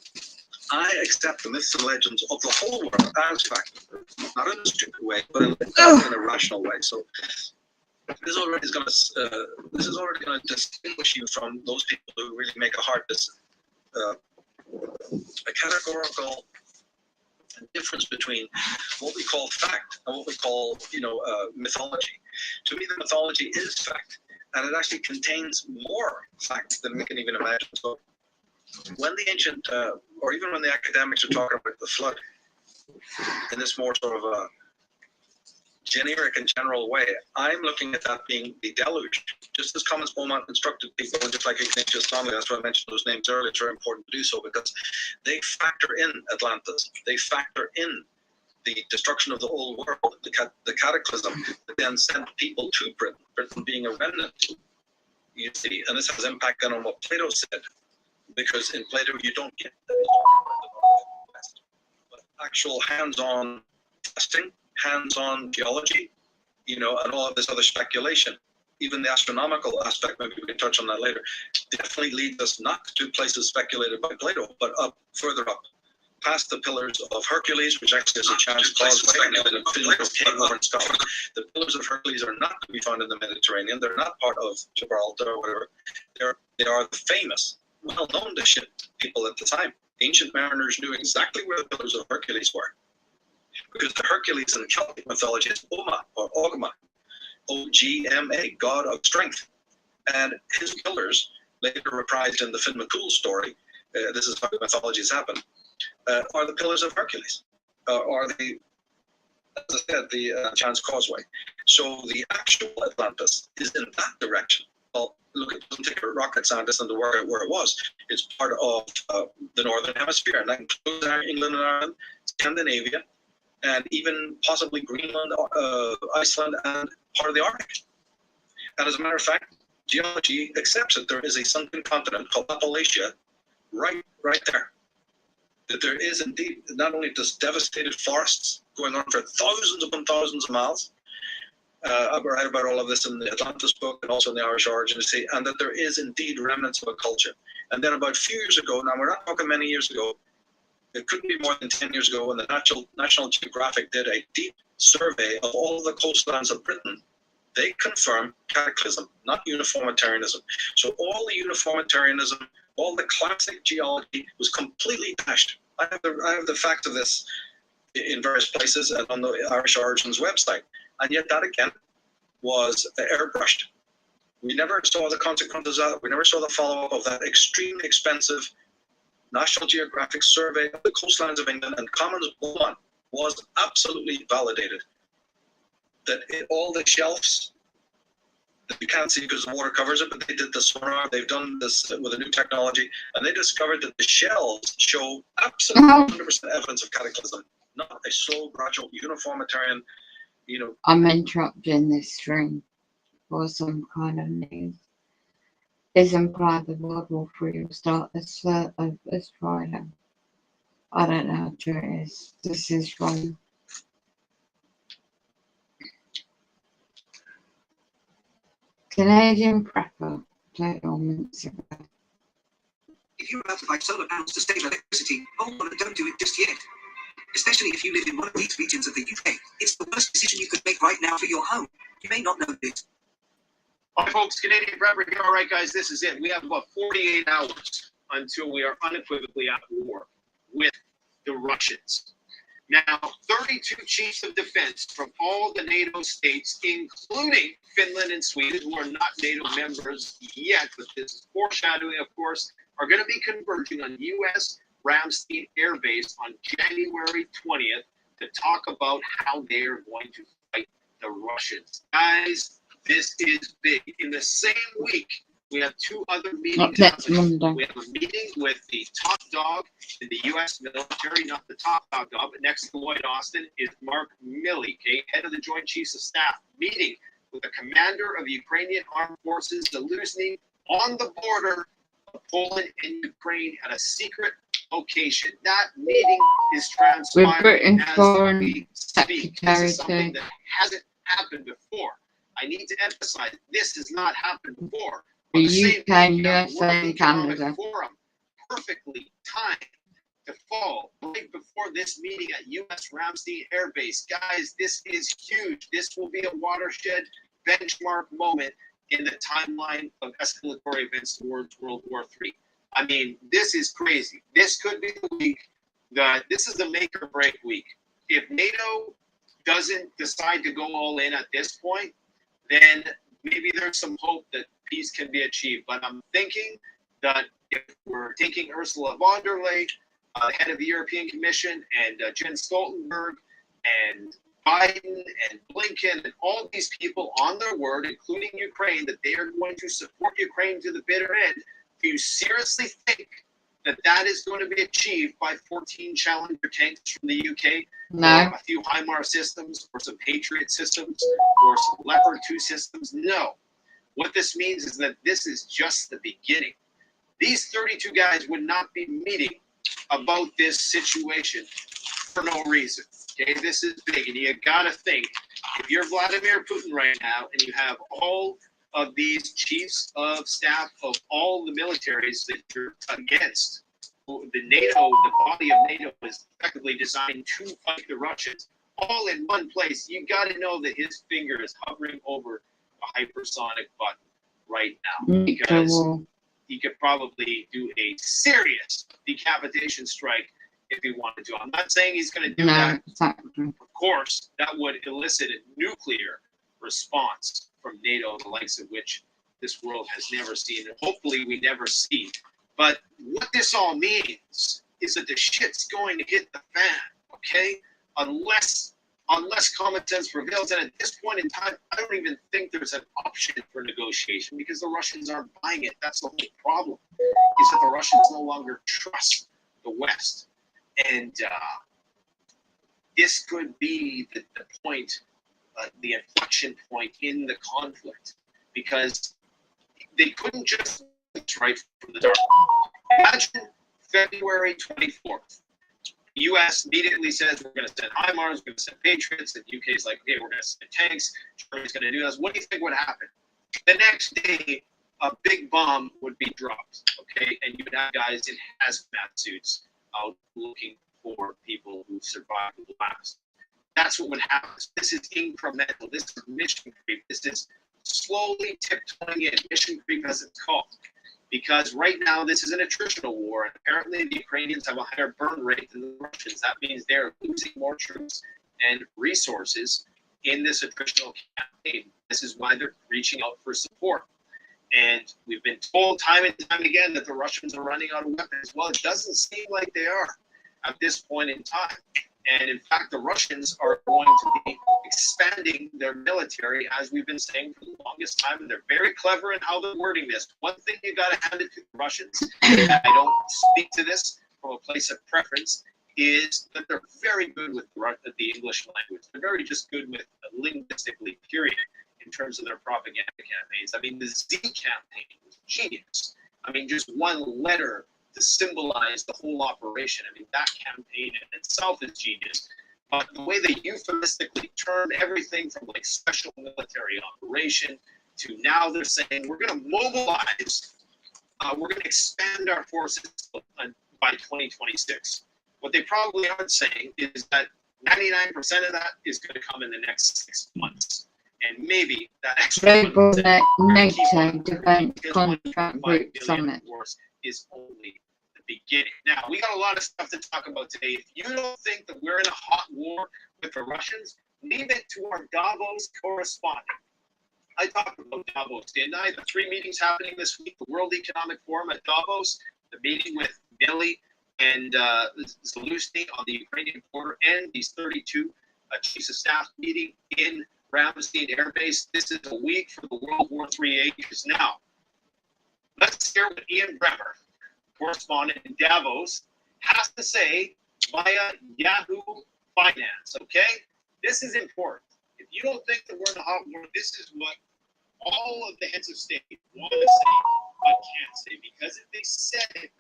I accept the myths and legends of the whole world as fact, not in a stupid way, but in a rational way. So this is already going to distinguish you from those people who really make a categorical difference between what we call fact and what we call mythology. To me, the mythology is fact, and it actually contains more fact than we can even imagine. So when the ancient or even when the academics are talking about the flood in this more sort of a generic and general way, I'm looking at that being the deluge. Just as Thomas Beaumont instructed people, and just like Ignatius Donnelly, that's why I mentioned those names earlier, it's very important to do so because they factor in Atlantis. They factor in the destruction of the old world, the cataclysm that then sent people to Britain, Britain being a remnant, you see. And this has impact then on what Plato said, because in Plato you don't get the West, but actual hands-on testing, hands-on geology, you know, and all of this other speculation, even the astronomical aspect, maybe we can touch on that later, definitely leads us not to places speculated by Plato, but up, further up, past the Pillars of Hercules, which actually is a chance causeway, and the Pillars of Cave over in Scotland. The Pillars of Hercules are not to be found in the Mediterranean. They're not part of Gibraltar or whatever. They are the famous, well-known to ship people at the time. Ancient mariners knew exactly where the Pillars of Hercules were, because the Hercules in Celtic mythology is Oma or Ogma, O-G-M-A, god of strength. And his pillars, later reprised in the Finn McCool story, this is how mythologies happen, are the Pillars of Hercules, are the, as I said, the Chance Causeway. So the actual Atlantis is in that direction. Well, look, it doesn't take a rocket scientist to work out where it was. It's part of the Northern Hemisphere, and that includes England and Ireland, Scandinavia, and even possibly Greenland, Iceland, and part of the Arctic. And as a matter of fact, geology accepts that there is a sunken continent called Appalachia right there. That there is indeed not only just devastated forests going on for thousands upon thousands of miles. I write about all of this in the Atlantis book and also in the Irish Origin of the Sea, and that there is indeed remnants of a culture. And then about a few years ago, now we're not talking many years ago, it couldn't be more than 10 years ago, when the National Geographic did a deep survey of all the coastlines of Britain. They confirmed cataclysm, not uniformitarianism. So all the uniformitarianism, all the classic geology was completely dashed. I have the facts of this in various places and on the Irish Origins website. And yet that again was airbrushed. We never saw the consequences of it. We never saw the follow-up of that extremely expensive National Geographic survey of the coastlines of England, and Commons 1 was absolutely validated. That all the shelves that you can't see because the water covers it, but they did the sonar, they've done this with a new technology, and they discovered that the shelves show absolutely 100% evidence of cataclysm, not a slow, gradual, uniformitarian, you know. I'm interrupting this stream for some kind of news. It's implied that World War III will start this Friday. I don't know how true it is. This is from Canadian prepper, total minutes ago. If you're about to buy solar panels to save electricity, hold on and don't do it just yet. Especially if you live in one of these regions of the UK. It's the worst decision you could make right now for your home. You may not know this. All right, folks, Canadian Prepper here. All right, guys, this is it. We have about 48 hours until we are unequivocally at war with the Russians. Now, 32 chiefs of defense from all the NATO states, including Finland and Sweden, who are not NATO members yet, but this is foreshadowing, of course, are going to be converging on U.S. Ramstein Air Base on January 20th to talk about how they are going to fight the Russians. Guys, this is big. In the same week, we have two other meetings. We have a meeting with the top dog in the U.S. military, not the top dog, but next to Lloyd Austin is Mark Milley, okay, head of the Joint Chiefs of Staff, meeting with the commander of the Ukrainian Armed Forces, Zaluzny, on the border of Poland and Ukraine at a secret location. That meeting is transpiring as we speak. This is something that hasn't happened before. I need to emphasize, this has not happened before. The UK, USA, and Canada. Forum, perfectly timed to fall right before this meeting at U.S. Ramstein Air Base. Guys, this is huge. This will be a watershed benchmark moment in the timeline of escalatory events towards World War III. I mean, this is crazy. This could be the week that this is the make or break week. If NATO doesn't decide to go all in at this point, then maybe there's some hope that peace can be achieved. But I'm thinking that if we're taking Ursula von der Leyen, head of the European Commission, and Jens Stoltenberg, and Biden, and Blinken, and all these people on their word, including Ukraine, that they are going to support Ukraine to the bitter end, do you seriously think that that is going to be achieved by 14 Challenger tanks from the UK? No. Or a few HIMARS systems, or some Patriot systems, or some Leopard 2 systems? No. What this means is that this is just the beginning. These 32 guys would not be meeting about this situation for no reason. Okay, this is big, and you got to think if you're Vladimir Putin right now and you have all of these chiefs of staff of all the militaries that you're against, the NATO, the body of NATO is effectively designed to fight the Russians, all in one place, you got to know that his finger is hovering over a hypersonic button right now, because he could probably do a serious decapitation strike if he wanted to. I'm not saying he's going to do that. Exactly. Of course, that would elicit a nuclear response from NATO, the likes of which this world has never seen, and hopefully we never see. But what this all means is that the shit's going to hit the fan, okay? Unless common sense prevails. And at this point in time, I don't even think there's an option for negotiation because the Russians aren't buying it. That's the whole problem, is that the Russians no longer trust the West. And this could be the point, the inflection point in the conflict, because they couldn't just right from the dark. Imagine February 24th. The U.S. immediately says we're going to send HIMARS, we're going to send Patriots, and the UK is like, okay, we're going to send tanks, Germany's going to do this. What do you think would happen? The next day, a big bomb would be dropped, okay, and you would have guys in hazmat suits out looking for people who survived the blast. That's what would happen. This is incremental. This is mission creep. This is slowly tiptoeing in, mission creep as it's called. Because right now this is an attritional war, and apparently the Ukrainians have a higher burn rate than the Russians. That means they're losing more troops and resources in this attritional campaign. This is why they're reaching out for support. And we've been told time and time again that the Russians are running out of weapons. Well, it doesn't seem like they are at this point in time. And in fact, the Russians are going to be expanding their military, as we've been saying for the longest time. And they're very clever in how they're wording this. One thing you got to hand it to the Russians, and I don't speak to this from a place of preference, is that they're very good with the English language. They're very just good with linguistically, period, in terms of their propaganda campaigns. I mean, the Z campaign was genius. I mean, just one letter to symbolize the whole operation. I mean, that campaign in itself is genius. But the way they euphemistically turned everything from like special military operation to now they're saying we're going to mobilize, we're going to expand our forces by 2026. What they probably aren't saying is that 99% of that is going to come in the next 6 months. And maybe that extra Global NATO Defence Contract Group Summit is only the beginning. Now, we got a lot of stuff to talk about today. If you don't think that we're in a hot war with the Russians, leave it to our Davos correspondent. I talked about Davos, didn't I? The 3 meetings happening this week, the World Economic Forum at Davos, the meeting with Milley and Zaluzny on the Ukrainian border, and these 32 chiefs of staff meeting in Ramstein Air Base. This is a week for the World War III ages. Now, let's hear what Ian Bremmer, correspondent in Davos, has to say via Yahoo Finance, okay? This is important. If you don't think that we're in a hot war, this is what all of the heads of state want to say but can't say, because if they said it,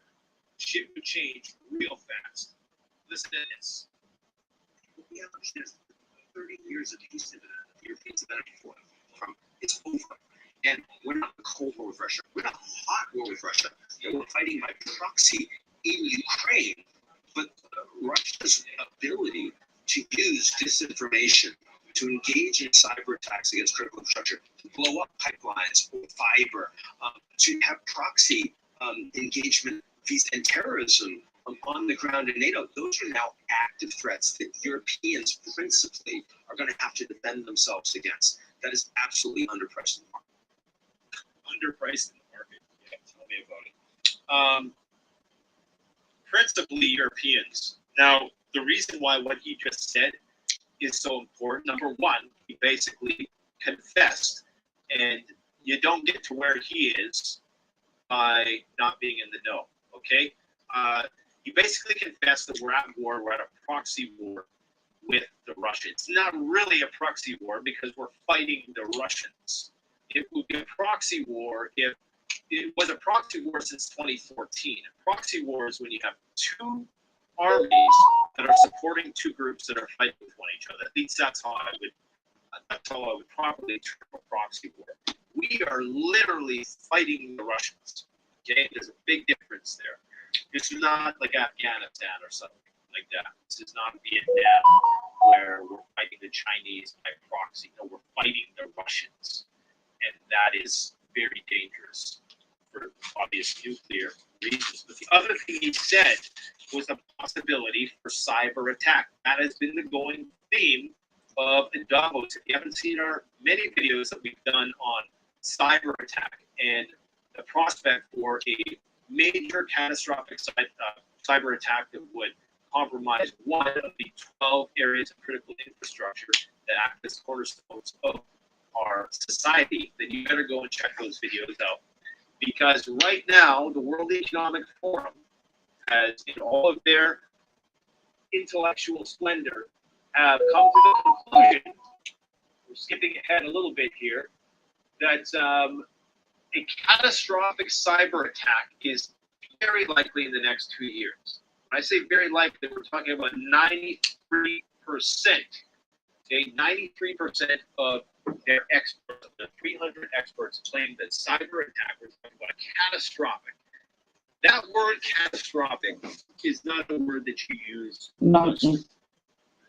shit would change real fast. Listen to this. What we have to understand is 30 years of peace in the Europeans have been from it's over. And we're not in a Cold War with Russia. We're not a hot war with Russia. We're fighting by proxy in Ukraine. But Russia's ability to use disinformation, to engage in cyber attacks against critical infrastructure, to blow up pipelines or fiber, to have proxy engagement and terrorism on the ground in NATO, those are now active threats that Europeans principally are going to have to defend themselves against. That is absolutely underpriced in the market. Underpriced in the market. Yeah, tell me about it. Principally Europeans. Now, the reason why what he just said is so important, number one, he basically confessed, and you don't get to where he is by not being in the know, okay? He basically confessed that we're at war, we're at a proxy war with the Russians. It's not really a proxy war because we're fighting the Russians. It would be a proxy war if it was a proxy war since 2014. A proxy war is when you have 2 armies that are supporting 2 groups that are fighting with one each other. At least that's how I would That's how I would properly term a proxy war. We are literally fighting the Russians. Okay, there's a big difference there. This is not like Afghanistan or something like that. This is not Vietnam where we're fighting the Chinese by proxy. No, we're fighting the Russians, and that is very dangerous for obvious nuclear reasons. But the other thing he said was the possibility for cyber attack. That has been the going theme of Davos. If you haven't seen our many videos that we've done on cyber attack and the prospect for a major catastrophic cyber attack that would compromise one of the 12 areas of critical infrastructure that act as cornerstones of our society, then you better go and check those videos out. Because right now, the World Economic Forum has, in all of their intellectual splendor, have come to the conclusion, we're skipping ahead a little bit here, that a catastrophic cyber attack is very likely in the next 2 years. When I say very likely, we're talking about 93%. Okay, 93% of their experts, the 300 experts, claim that cyber attack, we're talking about a catastrophic. That word catastrophic is not a word that you use. Nothing.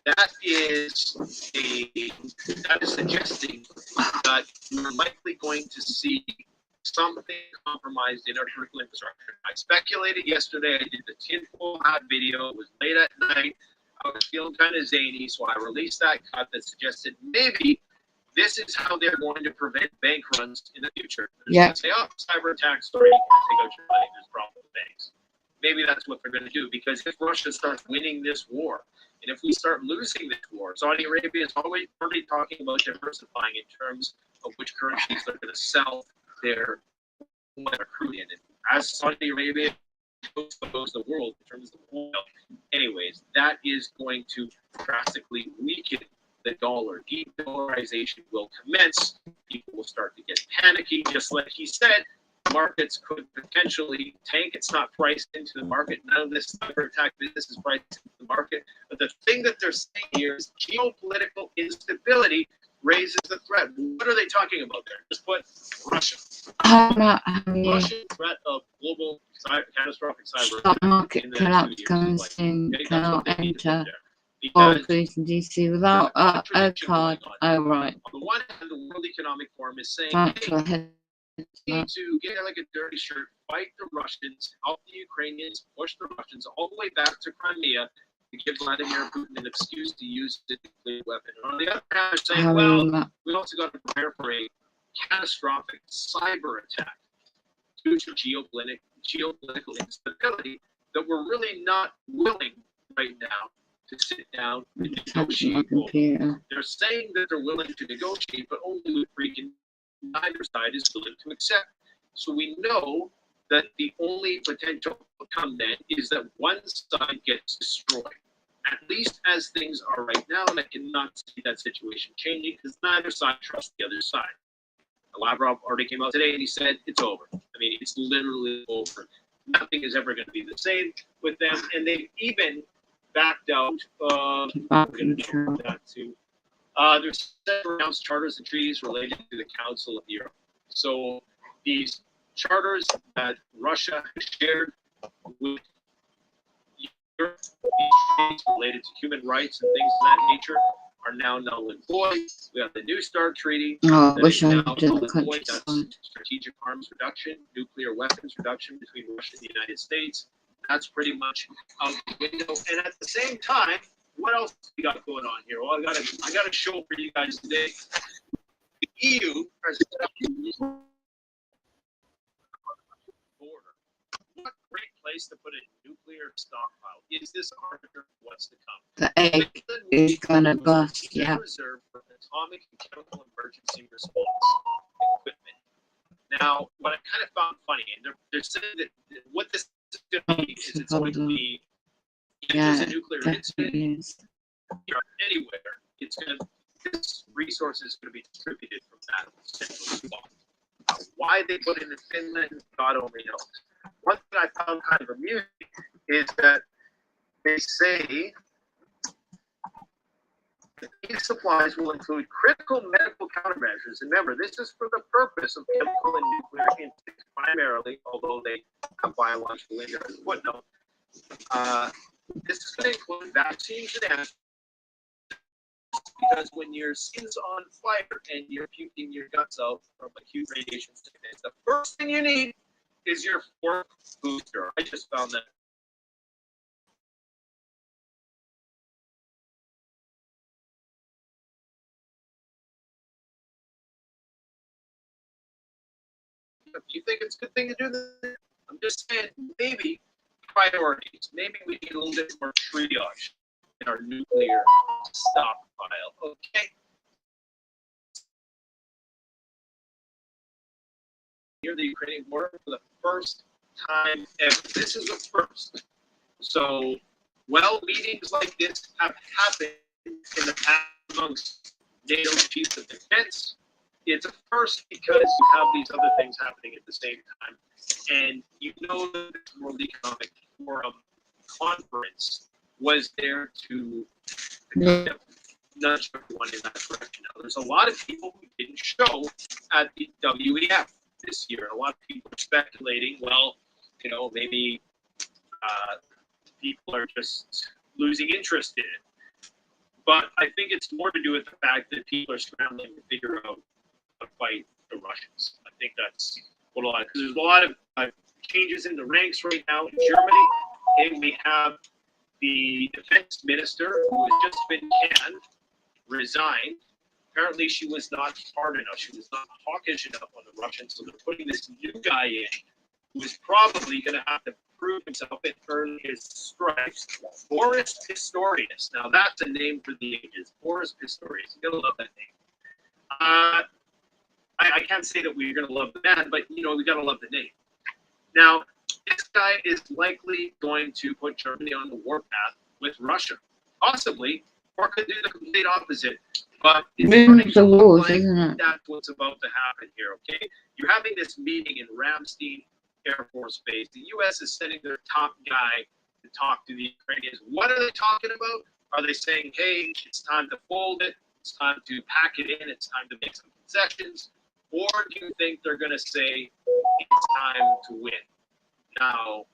That is suggesting that we're likely going to see something compromised in our critical infrastructure. I speculated yesterday. I did the tinfoil hat video. It was late at night. I was feeling kind of zany, so I released that cut that suggested maybe this is how they're going to prevent bank runs in the future. They're going to say, oh, cyber attacks, sorry, you can't take out your money. There's problems with banks. Maybe that's what they're going to do, because if Russia starts winning this war, and if we start losing this war, Saudi Arabia is already talking about diversifying in terms of which currencies they're going to sell their crude in. And as Saudi Arabia goes the world in terms of oil, anyways, that is going to drastically weaken the dollar. De-dollarization will commence. People will start to get panicky, just like he said. Markets could potentially tank. It's not priced into the market. None of this cyber attack business is priced into the market. But the thing that they're saying here is geopolitical instability raises the threat. What are they talking about there? Just put Russia. Russian threat of global catastrophic cyber stock market collapse comes in, cannot enter Washington DC without a card. Oh, right. On the one hand, the World Economic Forum is saying, Hey, need to get like a dirty shirt, fight the Russians, help the Ukrainians, push the Russians all the way back to Crimea to give Vladimir Putin an excuse to use the nuclear weapon. And on the other hand, they're saying, well, we also got to prepare for a catastrophic cyber attack due to geopolitical instability that we're really not willing right now to sit down and negotiate. They're saying that they're willing to negotiate, but only with freaking neither side is willing to accept. So we know that the only potential outcome then is that one side gets destroyed. At least as things are right now, and I cannot see that situation changing because neither side trusts the other side. Lavrov already came out today and he said it's over. I mean, it's literally over. Nothing is ever going to be the same with them, and they've even backed out. We're going to do that too. There's several announced charters and treaties related to the Council of Europe. So these charters that Russia has shared with Europe, these treaties related to human rights and things of that nature, are now null and void. We have the New START Treaty. Oh, I wish I did the countryside. That's strategic arms reduction, nuclear weapons reduction between Russia and the United States. That's pretty much out the window. And at the same time, what else we got going on here? Well, I got a show for you guys today. The EU has set up a border. What great place to put a nuclear stockpile. Is this arbiter of what's to come? The egg is gonna bust, yeah. Reserved for atomic and chemical emergency response equipment. Now, what I kind of found funny, and they're saying that what this is going to be is it's going to be if there's a nuclear incident anywhere, it's going to this resource is going to be distributed from that central spot. Why they put it in Finland, God only knows. One thing I found kind of amusing is that they say These supplies will include critical medical countermeasures. And remember, this is for the purpose of chemical and nuclear instincts primarily, although they have biological in there as a footnote. This is going to include vaccines and antivirals, because when your skin's on fire and you're puking your guts out from acute radiation sickness, the first thing you need is your fourth booster. I just found that. Do you think it's a good thing to do this? I'm just saying, maybe priorities. Maybe we need a little bit more triage in our nuclear stockpile. Okay. Near the Ukrainian border for the first time ever. This is the first. So, well, meetings like this have happened in the past amongst NATO chiefs of defense. It's a first because you have these other things happening at the same time. And you know that the World Economic Forum conference was there to kind of nudge everyone in that direction. Now, there's a lot of people who didn't show at the WEF this year. A lot of people are speculating, well, you know, maybe people are just losing interest in it. But I think it's more to do with the fact that people are scrambling to figure out how to fight the Russians. I think that's what a lot, because there's a lot of changes in the ranks right now in Germany, and we have the defense minister who has just been canned, resigned. Apparently she was not hard enough. She was not hawkish enough on the Russians, so they're putting this new guy in who is probably going to have to prove himself and earn his stripes. Boris Pistorius. Now that's a name for the ages. Boris Pistorius. You're going to love that name. I can't say that we're going to love the man, but, you know, we got to love the name. Now, this guy is likely going to put Germany on the warpath with Russia, possibly, or could do the complete opposite. But it's starting to look like that's what's about to happen here, okay? You're having this meeting in Ramstein Air Force Base. The U.S. is sending their top guy to talk to the Ukrainians. What are they talking about? Are they saying, hey, it's time to fold it, it's time to pack it in, it's time to make some concessions? Or do you think they're going to say it's time to win? Now,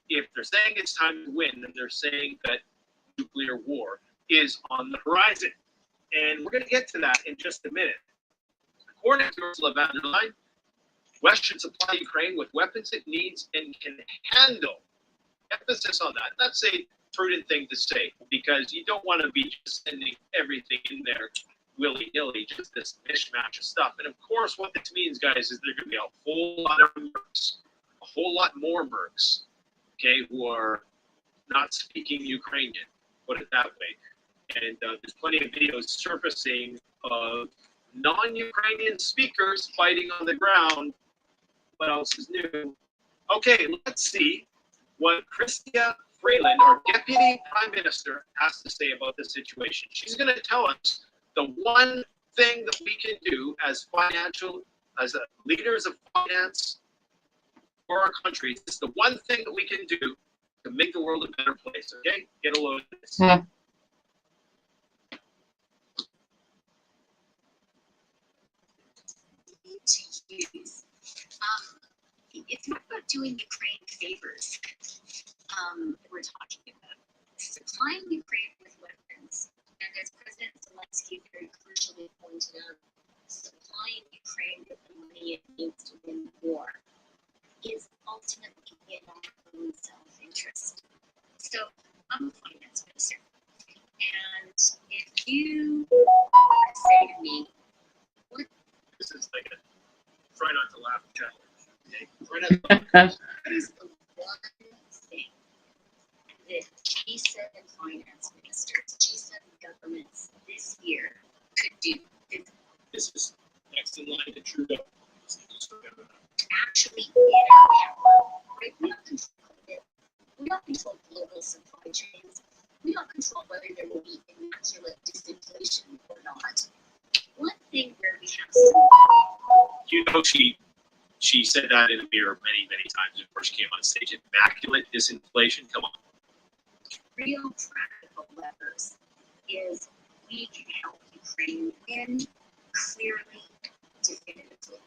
if they're saying it's time to win, then they're saying that nuclear war is on the horizon. And we're going to get to that in just a minute. According to Ursula von der Leyen, West should supply Ukraine with weapons it needs and can handle. Emphasis on that. That's a prudent thing to say, because you don't want to be just sending everything in there willy-nilly, just this mishmash of stuff. And of course, what this means, guys, is there's going to be a whole lot of mercs, a whole lot more mercs, okay, who are not speaking Ukrainian, put it that way. And there's plenty of videos surfacing of non-Ukrainian speakers fighting on the ground. What else is new? Okay, let's see what Chrystia Freeland, our Deputy Prime Minister, has to say about the situation. She's going to tell us the one thing that we can do as leaders of finance for our country. It's the one thing that we can do to make the world a better place. Okay, get a load of this. Yeah. It's not about doing Ukraine favors we're talking about. Supplying Ukraine with weapons, and as President Zelensky very crucially pointed out, supplying Ukraine with the money it needs to win the war is ultimately in our own self-interest. So I'm a finance minister, and if you say to me, what? This is like a try not to laugh challenge. Okay? Try not to laugh. What is the one thing that G7 finance ministers, G7 governments this year could do? This is next in line to Trudeau. Actually get our power. Right? We don't control it. We don't control global supply chains. We don't control whether there will be immaculate disinflation or not. One thing where we have some. You know, she said that in a mirror many, many times before she came on stage. Immaculate disinflation. Come on. Real practical levers is we can help Ukraine win clearly, definitively.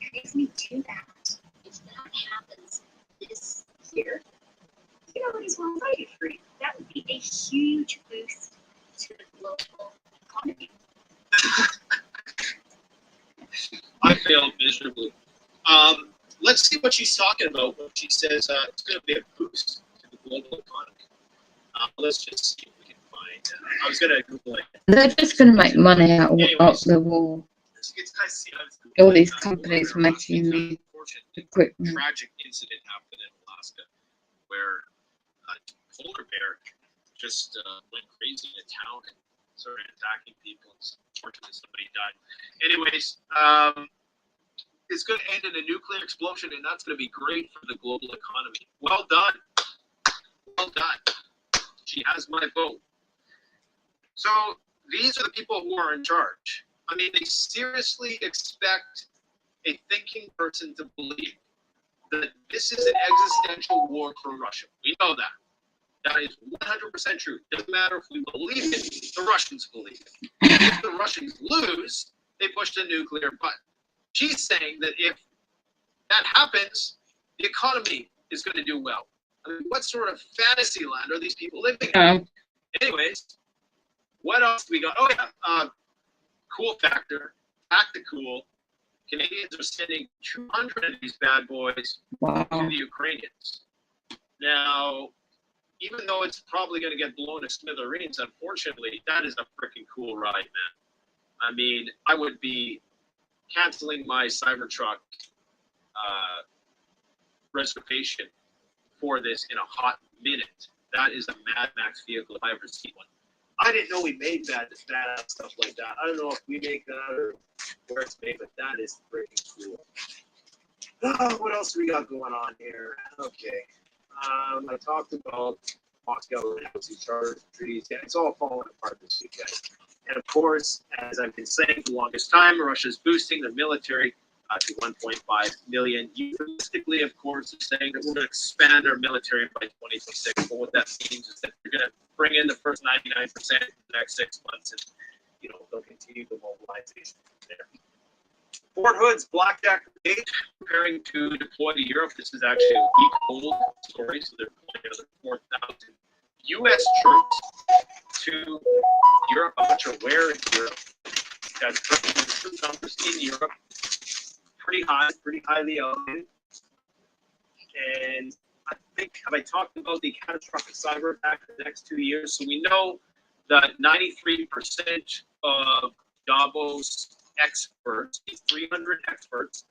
And if we do that, if that happens this year, nobody's well invited for you. That would be a huge boost to the global economy. I failed miserably. Let's see what she's talking about when she says it's going to be a boost to the global economy. Let's just see if we can find. I was going to Google it. They're just going to make money out of Anyways, the war. All these companies making the equipment. Tragic incident happened in Alaska where a polar bear just went crazy in a town and started attacking people. Unfortunately, somebody died. Anyways, it's going to end in a nuclear explosion, and that's going to be great for the global economy. Well done. Well done. She has my vote. So these are the people who are in charge. I mean, they seriously expect a thinking person to believe that this is an existential war for Russia. We know that. That is 100% true. Doesn't matter if we believe it, the Russians believe it. If the Russians lose, they push the nuclear button. She's saying that if that happens, the economy is going to do well. I mean, what sort of fantasy land are these people living in? Anyways, what else do we got? Oh, yeah. Cool factor. Tactical. Canadians are sending 200 of these bad boys to the Ukrainians. Now, even though it's probably going to get blown to smithereens, unfortunately, that is a freaking cool ride, man. I mean, I would be canceling my Cybertruck reservation for this in a hot minute. That is a Mad Max vehicle if I ever see one. I didn't know we made bad stuff like that. I don't know if we make that or where it's made, but that is freaking cool. Oh, what else we got going on here? Okay. I talked about Moscow and housing charter treaties. Yeah, it's all falling apart this week, guys. And of course, as I've been saying for the longest time, Russia's boosting their military to 1.5 million. Euphemistically, of course, they're saying that we're going to expand our military by 2026. But what that means is that they're going to bring in the first 99% in the next 6 months, and they'll continue the mobilization there. Fort Hood's Blackjack Brigade preparing to deploy to Europe. This is actually a week-old story, so they're deploying another 4,000 U.S. troops to Europe. I'm not sure where in Europe. That's troop numbers in Europe. Pretty highly elevated. And I think, have I talked about the catastrophic cyber attack in the next 2 years? So we know that 93% of Davos experts, these 300 experts,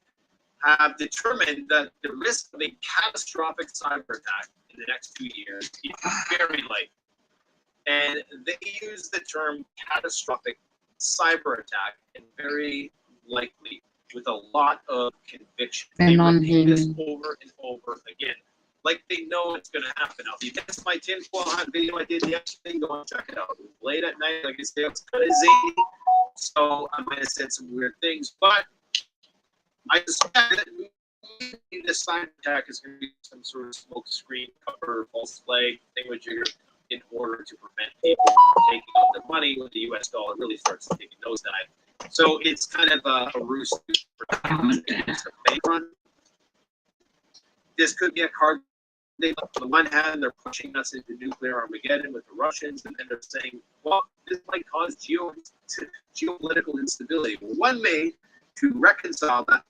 have determined that the risk of a catastrophic cyber attack in the next 2 years is very likely. And they use the term catastrophic cyber attack and very likely with a lot of conviction. They repeat this over and over again, like they know it's going to happen. Now, if you missed my tinfoil hat video I did yesterday, go and check it out. It was late at night, like I say, it's kind of zany, so I might have said some weird things, but I suspect that maybe this cyber attack is going to be some sort of smoke screen cover, false flag, thingamajigger, in order to prevent people from taking out their money when the U.S. dollar really starts taking nosedive. So it's kind of a ruse for the bank run. This could be a card. On the one hand, they're pushing us into nuclear Armageddon with the Russians, and then they're saying, well, this might cause geopolitical instability. One way to reconcile that.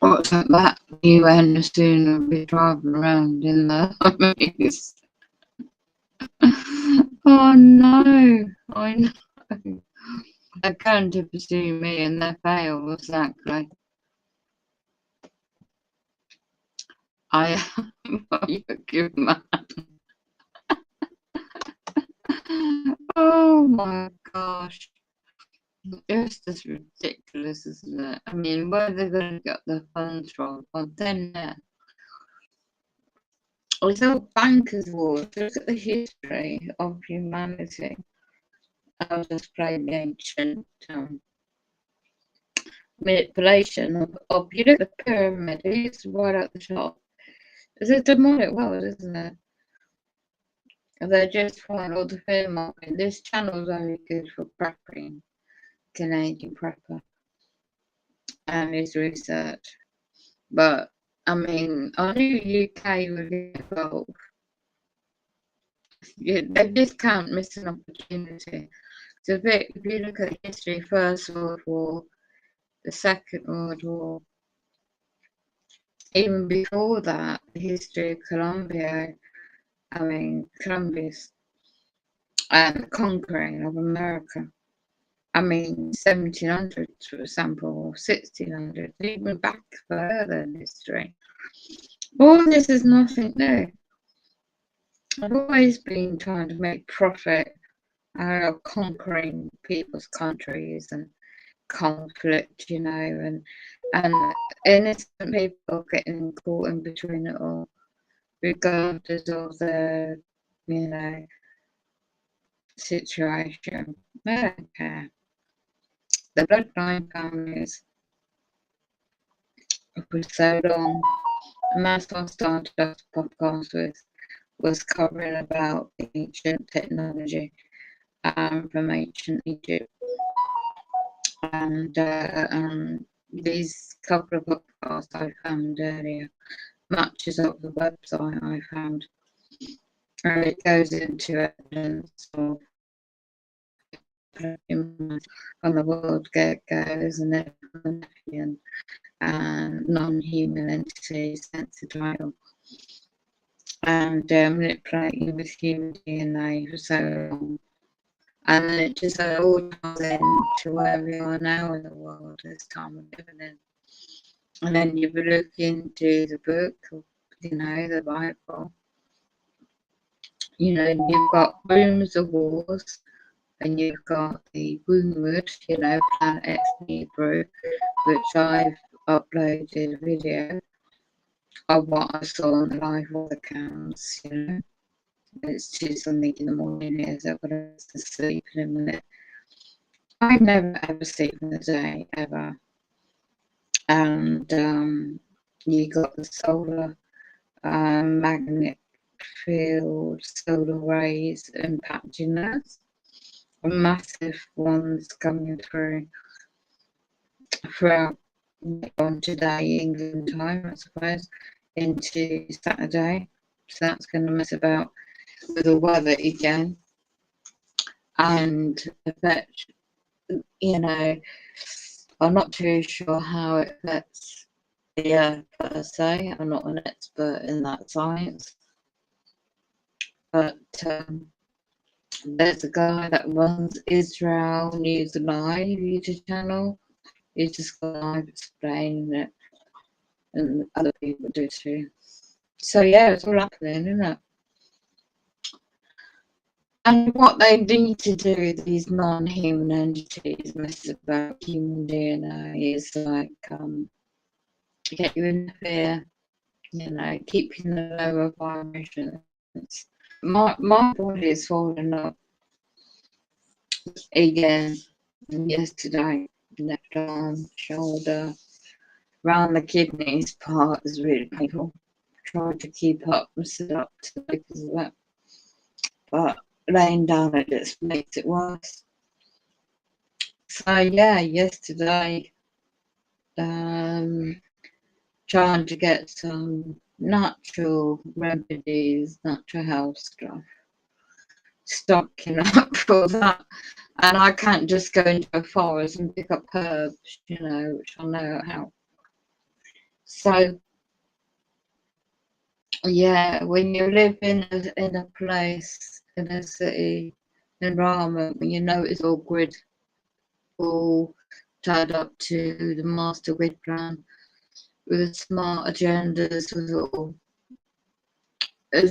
What's that? UN soon will be driving around in the Humvees. Oh no, I know. They're going to pursue me and they fail exactly. I am a good man. Oh my gosh. It's just ridiculous, isn't it? I mean, where are they going to get the funds from? Well, then, it's all bankers' wars. Look at the history of humanity. Of this great ancient manipulation of you look at the pyramid, it's right at the top. It's a demonic world, isn't it? They just want all the film on it. This channel's very good for prepping, Canadian prepper, and his research. But I mean, I knew UK would get involved. Yeah, they just can't miss an opportunity. So if you look at history, First World War, the Second World War, even before that, the history of Colombia, Columbia's and the conquering of America. 1700s, for example, or 1600s, even back further in history. All this is nothing new. I've always been trying to make profit out of conquering people's countries and conflict, and innocent people getting caught in between it all, regardless of their, situation. I don't care. The bloodline families for so long, and that's what I started this podcast with, was covering about ancient technology from ancient Egypt. And these couple of podcasts I found earlier matches up the website I found, and it goes into evidence of from the world get-goes and non-human entities sensitive and manipulating with human DNA for so long. And then it just all ties into where we are now in the world, this time we're living in. And then you look into the book, the Bible, you've got Rooms of Wars, and you've got the Woundwood, Planet X Hebrew, which I've uploaded a video of what I saw on the live accounts, It's 2 something in the morning here, so I've got to sleep in a minute. I never ever sleep in the day, ever. And you got the solar magnetic field, solar rays impacting us. Massive ones coming through throughout on today, England time, I suppose, into Saturday. So that's going to mess about with the weather again and affect, I'm not too sure how it affects the earth per se. I'm not an expert in that science, but there's a guy that runs Israel News Live YouTube channel. He's just got live explaining it, and other people do too. So yeah, it's all happening, isn't it? And what they need to do, these non-human entities, mess about human DNA, is like get you in fear, keeping the lower vibrations. My body is falling up again yesterday. Left arm, shoulder, round the kidneys part is really painful. Trying to keep up and sit up because of that. But laying down it just makes it worse. So yeah, yesterday, trying to get some natural remedies, natural health stuff, stocking up for that. And I can't just go into a forest and pick up herbs, which I know how. So yeah, when you live in a place, in a city environment, when it's all grid, all tied up to the master grid plan with smart agendas, with all. I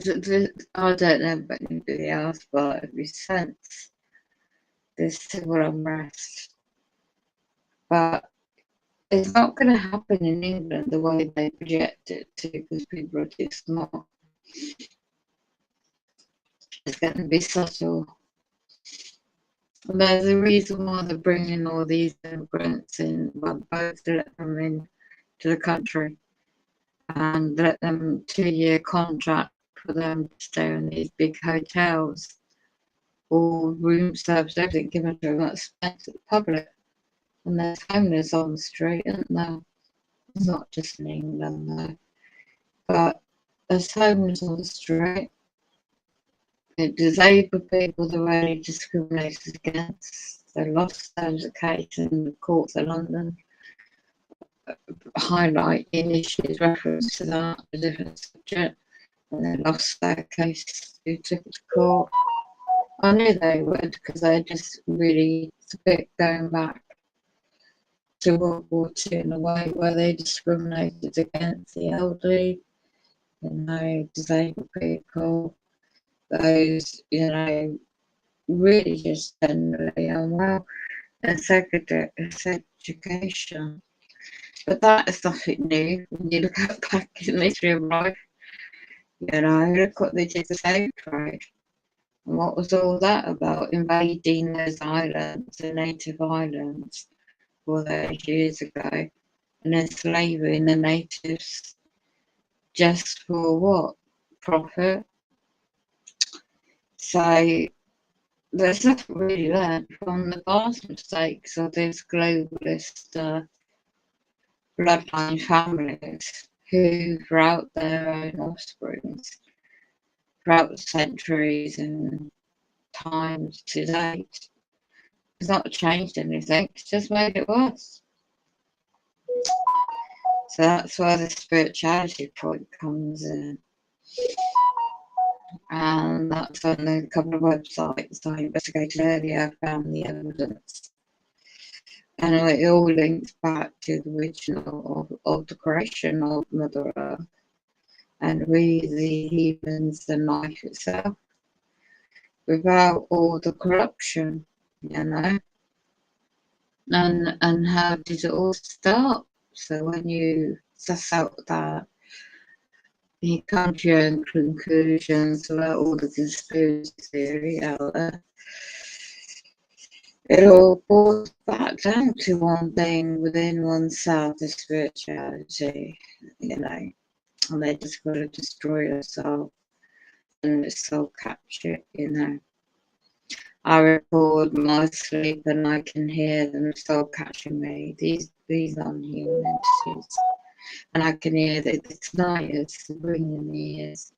don't know about anybody else, but if you sense this civil unrest, but it's not going to happen in England the way they project it to, because people are too smart. It's going to be subtle. And there's a reason why they're bringing all these immigrants in, both to let them in to the country and let them 2-year contract for them to stay in these big hotels or room service, everything given to them at expense of the public. And there's homeless on the street, isn't there? It's not just in England though, but there's homeless on the street. Disabled people are already discriminated against. They lost those cases in the courts of London, highlighting issues reference to that, a different subject, and they lost their case who took it to court. I knew they would because they just really, it's a bit going back to World War II in a way where they discriminated against the elderly, disabled people, those, really just generally unwell, and segregation. But that is nothing new when you look at back in history of life. Look what they did to slave trade. And what was all that about? Invading those islands, the native islands, all those years ago, and enslaving the natives just for what? Profit. So there's nothing really learned from the past mistakes of these globalist bloodline families who, throughout their own offsprings, throughout the centuries and times to date, has not changed anything, it's just made it worse. So that's where the spirituality point comes in. And that's on a couple of websites I investigated earlier, found the evidence. And it all links back to the original of the creation of Mother Earth. And we, the heathens, the life itself, without all the corruption, And how did it all start? So when you suss out that, you come to your own conclusions about all the conspiracy theory out there. It all boils back down to one thing within oneself, the spirituality, and they just got to destroy yourself and it's soul capture, I record my sleep and I can hear them soul catching me, these unhuman entities. And I can hear that tonight is ringing the ears.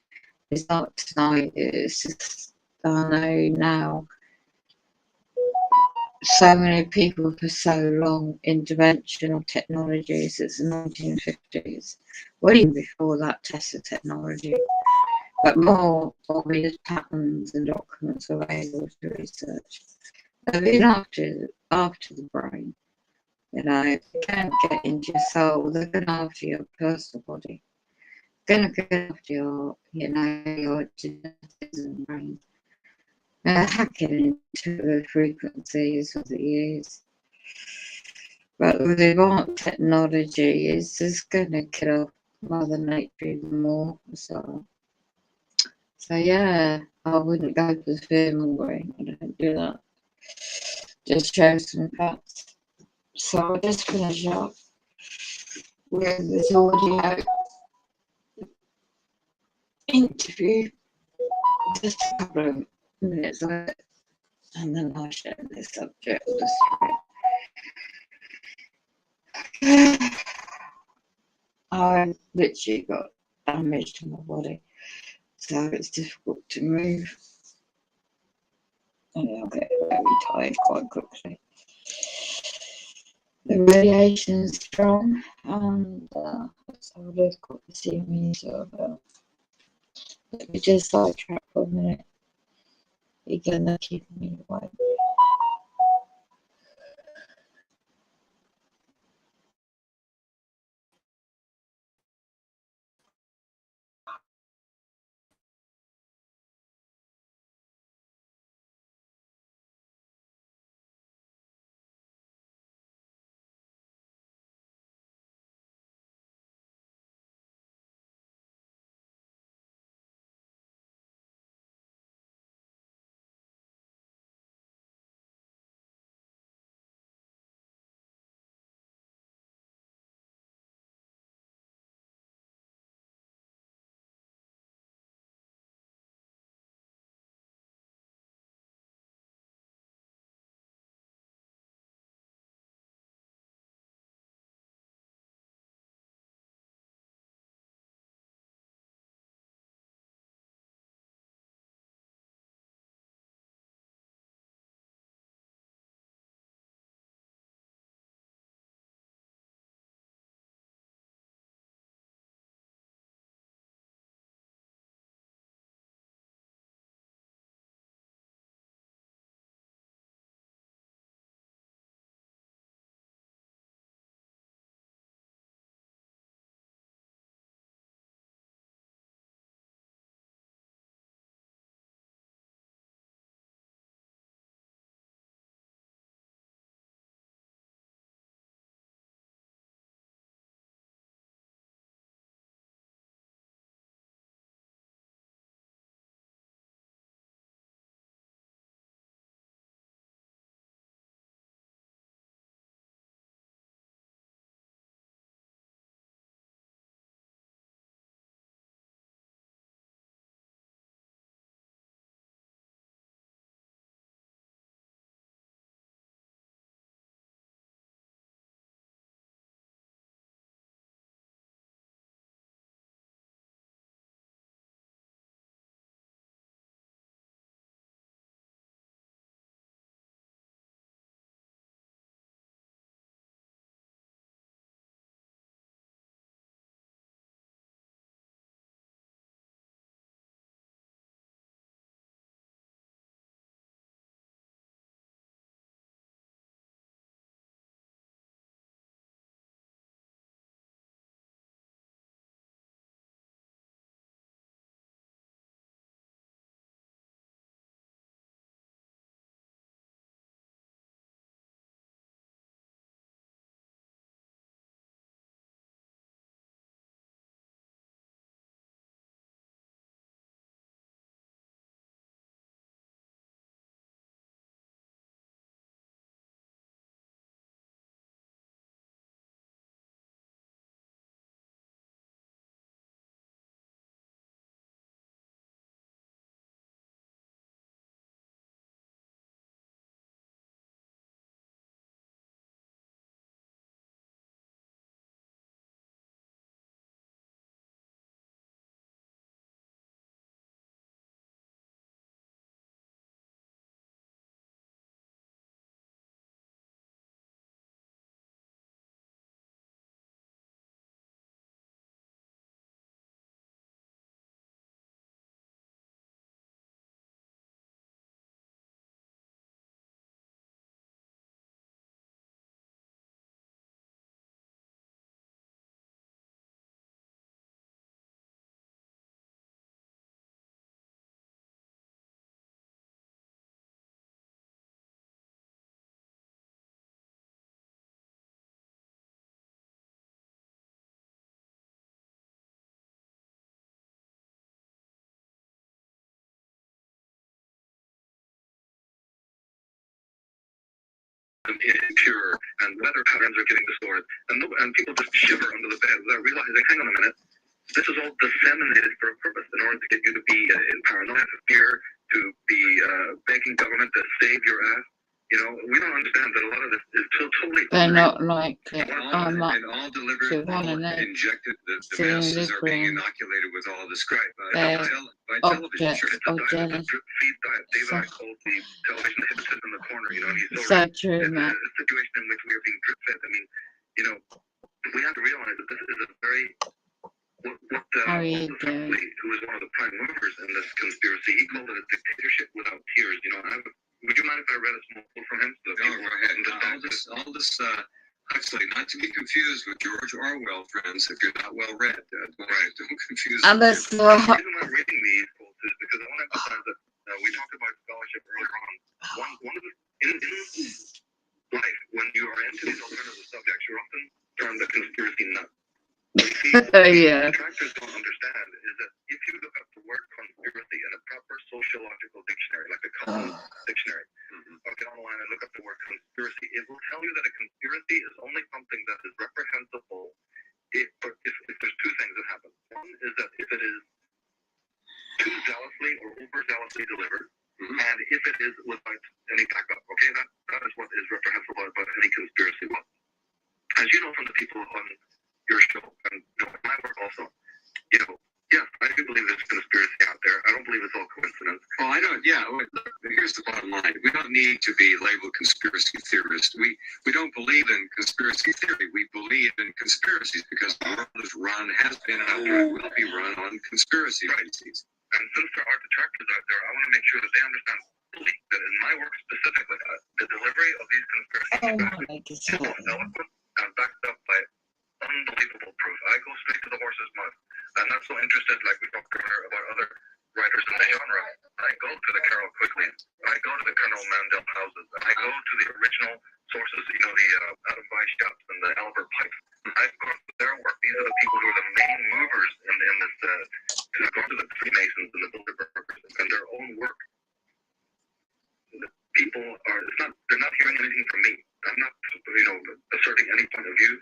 It's not tonight, it's just, I know now. So many people for so long, interventional technologies, it's the 1950s, well even before that, Tesla technology, but more obvious patterns and documents available to research. They've been after the brain. If they can't get into your soul, they're going after your personal body. They're going to get after your, your genetics and brain. They're hacking into the frequencies of the ears. But with advanced technology, it's just going to kill off Mother Nature even more. So yeah, I wouldn't go for the fear mongering. I don't do that. Just show some facts. So I'll just finish up with this audio interview, just a couple of minutes of it, and then I'll share this subject with the spirit. I literally got damage to my body, so it's difficult to move, and I'll get very tired quite quickly. The radiation is strong, and so they've got to see me, so let me just sidetrack for a minute. You're gonna keep me awake. impure, and weather patterns are getting distorted, and people just shiver under the bed without realizing, hang on a minute, this is all disseminated for a purpose in order to get you to be in paranoia, fear, to be begging government to save your ass. You know, we don't understand that a lot of this is totally. They're not like it. And all delivered, to run all an injected. The masses are being delivering inoculated with all this crap their by television. object Sure. of It's a jealousy. drip feed diet. David I called the television hypnotist in the corner. You know, and he's so So right. true, It's Matt. a situation in which we are being drip fed. I mean, you know, we have to realize that this is a very How are you Aldous doing? Huxley, who was one of the prime movers in this conspiracy, he called it a dictatorship without tears. You know, would you mind if I read a small quote from him? So that No, people go ahead. understand? Aldous Huxley, not to be confused with George Orwell, friends. If you're not well read, don't confuse And them. that's The what reason why I'm reading these quotes is because I want to emphasize that we talked about scholarship earlier on. One of the in life, when you are into these alternative subjects, you're often termed a conspiracy nut. What you see, yeah. detractors don't understand is that if you look up the word conspiracy in a proper sociological dictionary, like the Common Dictionary, or get online and look up the word conspiracy, it will tell you that a conspiracy is only something that is reprehensible if there's two things that happen. One is that if it is too zealously or overzealously delivered, and if it is without any backup. Okay, that is what is reprehensible about any conspiracy. Well, as you know from the people on your show and my work also, you know, yes, I do believe there's conspiracy out there. I don't believe it's all coincidence. Well, I don't. Yeah. Look, here's the bottom line. We don't need to be labeled conspiracy theorists. We don't believe in conspiracy theory. We believe in conspiracies because the world is run, has been, and will be run on conspiracy theories. And since there are detractors out there, I want to make sure that they understand fully that in my work specifically, the delivery of these conspiracy theories is both eloquent and backed up by unbelievable proof. I go straight to the horse's mouth. I'm not so interested, like we talked earlier, about other writers in the genre. I go to the Carol Quigleys. I go to the Colonel Mandel houses. I go to the original sources, you know, the Adam Weiss Shops and the Albert Pike. I've gone to their work. These are the people who are the main movers in this. I've gone to the Freemasons and the Bilderbergers and their own work. The people they're not hearing anything from me. I'm not, you know, asserting any point of view.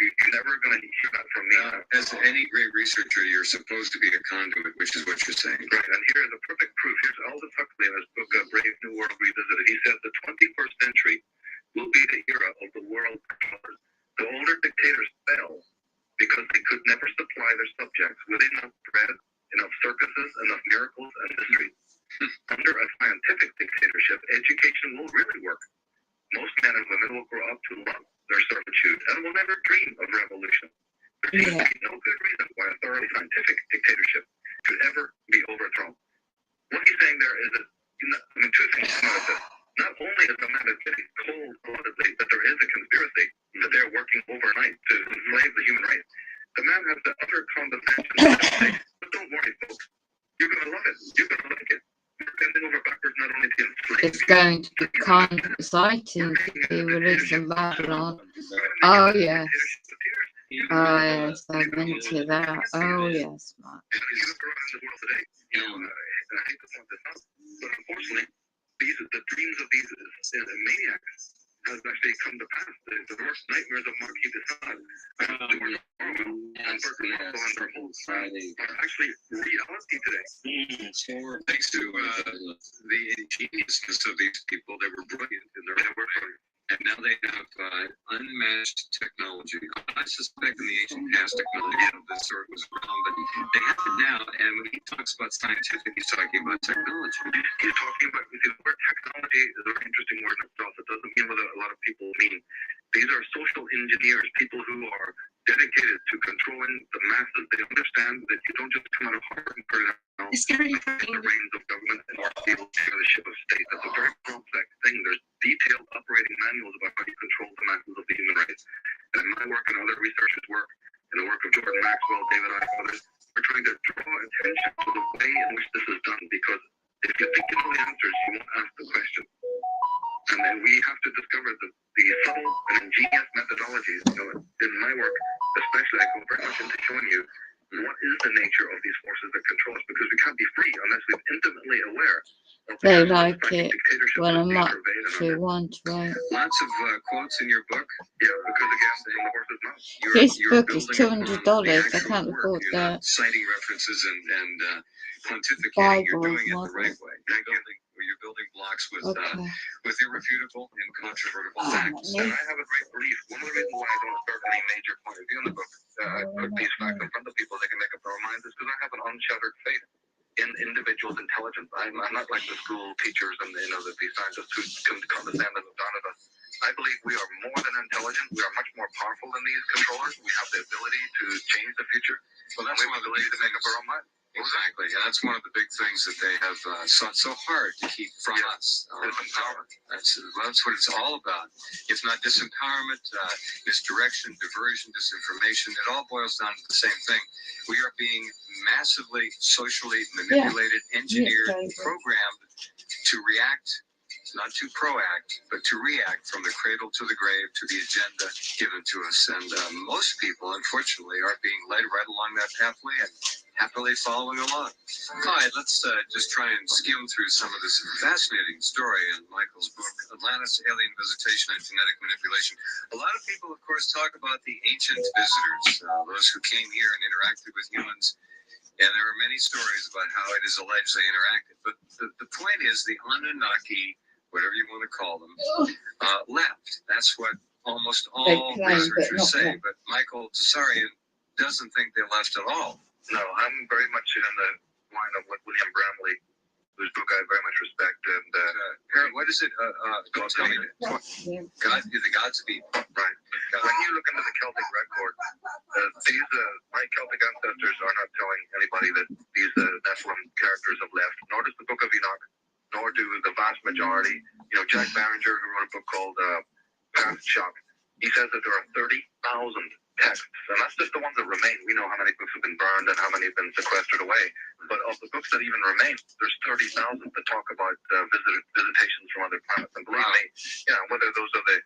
You're never going to hear that from me. As any great researcher, you're supposed to be a conduit, which is what you're saying. Right, and here's a perfect proof. Here's Aldous Huxley in his book, Brave New World Revisited. He said the 21st century will be the era of the world controllers. The older dictators fell because they could never supply their subjects with enough bread, enough circuses, enough miracles, and mysteries. Under a scientific dictatorship, education will really work. Most men and women will grow up to love their servitude and will never dream of revolution. There seems to be no good reason why a thoroughly scientific dictatorship should ever be overthrown. What he's saying there is that, I mean, two things come out of this. Not only is the man admitting cold-bloodedly that there is a conspiracy, that they're working overnight to enslave the human race, the man has the utter condescension to say, but don't worry, folks, you're going to love it. You're going to like it. We're bending over backwards not only to enslave It's going to be kind of exciting to be released from Babylon. Oh, yes. Oh, yes, I've been to that. Oh, yes, Mark. And if you look around the world today, you know, and I hate to point this out, but unfortunately, the dreams of these maniacs has actually come to pass. The worst nightmares of Marquis de Sade and Bertrand and their whole Friday are actually reality today. Thanks to the ingeniousness of these people, they were brilliant in their work. And now they have unmatched technology. I suspect in the ancient past, technology of this sort was wrong, but they have it now. And when he talks about scientific, he's talking about technology. He's talking about, you see, the word technology is a very interesting word in itself. It doesn't mean what a lot of people mean. These are social engineers, people who are dedicated to controlling the masses. They understand that you don't just come out of Harvard and put it out the reins of government and be able to steer the ship of state. That's a very complex thing. There's detailed operating manuals about how you control the masses of the human race. And in my work and other researchers' work, in the work of Jordan Maxwell, David I, and others, we're trying to draw attention to the way in which this is done, because if you think you know the answers, you won't ask the question. And then we have to discover the subtle and ingenious methodologies. You know, in my work, especially, I go very much into showing you What is the nature of these forces that control us? Because we can't be free unless we're intimately aware of the They charismatic like it dictatorship when that's I'm being up purveyed and to under. one to eight. Lots of quotes in your book. Yeah, because again, from the horse's mouth. This You're book is building upon $200. the I actual can't work. afford You're that. not citing references and pontificating. You're Bible doing it model. the right way. You're building blocks with Okay. with irrefutable, incontrovertible Oh, facts. And I have a great belief. One of the reasons why I don't assert any major point of view in the book, I put these facts in front of people, they can make up their own minds, is because I have an unshattered faith in individuals' intelligence. I'm not like the school teachers and these scientists who can condescend and look down at us. I believe we are more than intelligent. We are much more powerful than these controllers. We have the ability to change the future. Well, And that's we have one of the the ability big to make up things. our own mind. Exactly, and that's one of the big things that they have sought so hard to keep from us. Disempowerment. That's what it's all about. If not disempowerment, misdirection, diversion, disinformation, it all boils down to the same thing. We are being massively socially manipulated, engineered, David. programmed to react, not to proact, but to react from the cradle to the grave to the agenda given to us. And most people, unfortunately, are being led right along that pathway and happily following along. All right, let's just try and skim through some of this fascinating story in Michael's book, Atlantis, Alien Visitation and Genetic Manipulation. A lot of people, of course, talk about the ancient visitors, those who came here and interacted with humans. And there are many stories about how it is alleged they interacted. But the point is the Anunnaki, whatever you want to call them, left. That's what almost all claim, but researchers not say. left. But Michael Tsarian doesn't think they left at all. No, I'm very much in the line of what William Bramley, whose book I very much respect, and Harold, what is it? Tell me. Yeah. God, the gods of Eden. right. When you look into the Celtic record, these my Celtic ancestors are not telling anybody that these Nephilim characters have left, nor does the Book of Enoch, nor do the vast majority. Jack Barringer, who wrote a book called Past Shock, he says that there are 30,000 texts, and that's just the ones that remain. We know how many books have been burned and how many have been sequestered away, but of the books that even remain, there's 30,000 that talk about visitations from other planets. And believe me, whether those are the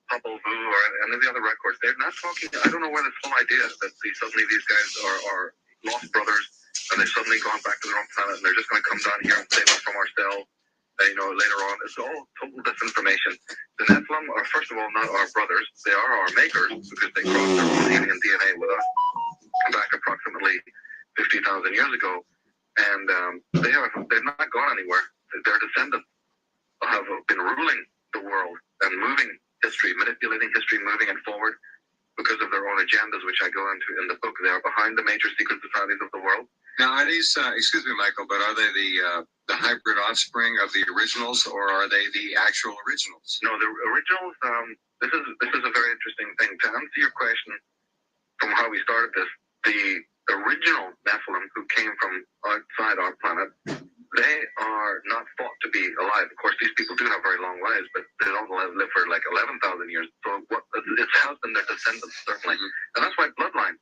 Hubble, Vu, or any of the other records, they're not talking. I don't know where this whole idea that suddenly these guys are lost brothers and they've suddenly gone back to their own planet and they're just going to come down here and save us from ourselves. Later on, it's all total disinformation. The Nephilim are, first of all, not our brothers. They are our makers because they crossed their own alien DNA with us back approximately 50,000 years ago, and they've not gone anywhere. Their descendants have been ruling the world and moving history, manipulating history, moving it forward because of their own agendas, which I go into in the book. They are behind the major secret societies of the world. Now, are these? Excuse me, Michael, but are they the hybrid offspring of the originals, or are they the actual originals? No, the originals. This is a very interesting thing. To answer your question, from how we started this, the original Nephilim who came from outside our planet, they are not thought to be alive. Of course, these people do have very long lives, but they don't live for like 11,000 years. So it has been their descendants, certainly. And that's why bloodline.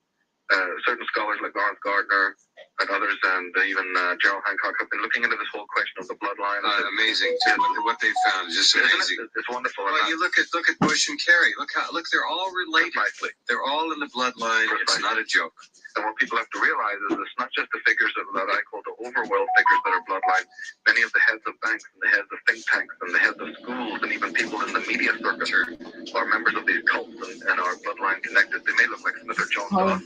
Certain scholars like Lawrence Gardner and others, and even Gerald Hancock, have been looking into this whole question of the bloodline. Amazing too. What they found is just amazing. It's wonderful. Well, you look at Bush and Kerry. Look, they're all related. Precisely. They're all in the bloodline. It's not a joke. And what people have to realize is it's not just the figures that I call the overworld figures that are bloodline. Many of the heads of banks and the heads of think tanks and the heads of schools and even people in the media circuit are members of these cults and are bloodline connected. They may look like Smith or Jones to us,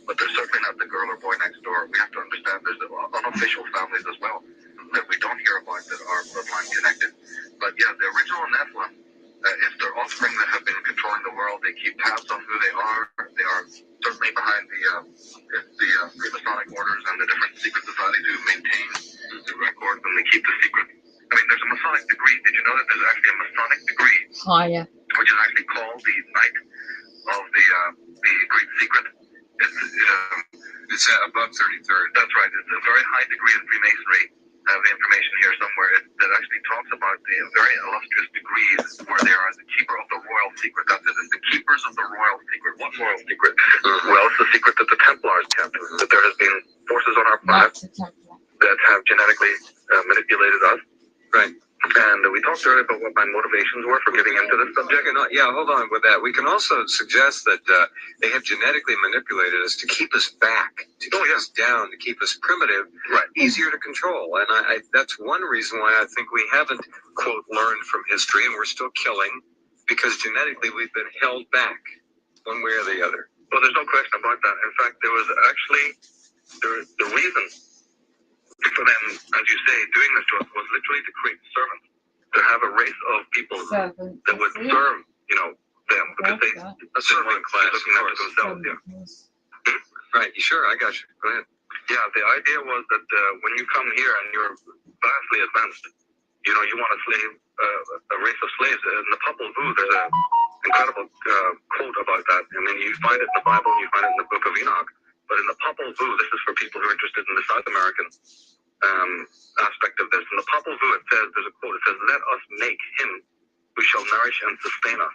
but they're certainly not the girl or boy next door. We have to understand there's unofficial families as well that we don't hear about that are bloodline connected. But yeah, the original Nephilim, if they're offspring that have been controlling the world, they keep tabs on who they are. They are certainly behind the Freemasonic orders and the different secret societies who maintain the records, and they keep the secret. I mean, there's a Masonic degree. Did you know that there's actually a Masonic degree? Higher. Which is actually called the Knight of the Great Secret. It's above 33rd. That's right. It's a very high degree in Freemasonry. I have the information here somewhere that actually talks about the very illustrious degrees where they are the keeper of the royal secret. That's it. It's the keepers of the royal secret. What royal secret? Well, it's the secret that the Templars kept. That there has been forces on our planet that have genetically manipulated us. Right. And we talked earlier about what my motivations were for getting into this subject. Yeah, hold on with that. We can also suggest that they have genetically manipulated us to keep us back, to keep us down, to keep us primitive, Right. easier to control. And I that's one reason why I think we haven't, quote, learned from history, and we're still killing, because genetically we've been held back one way or the other. Well, there's no question about that. In fact, there was actually, the reason for them, as you say, doing this to us was literally to create servants, to have a race of people that would serve, them, because they A serving class, looking of after course. themselves. Yeah. Right, sure, I got you. Go ahead. Yeah, the idea was that when you come here and you're vastly advanced, you want to slave a race of slaves. In the Popol Vuh, there's an incredible quote about that. I mean, you find it in the Bible and you find it in the Book of Enoch. But in the Popol Vuh, this is for people who are interested in the South American aspect of this. In the Popol Vuh, there's a quote. It says, "Let us make him who shall nourish and sustain us.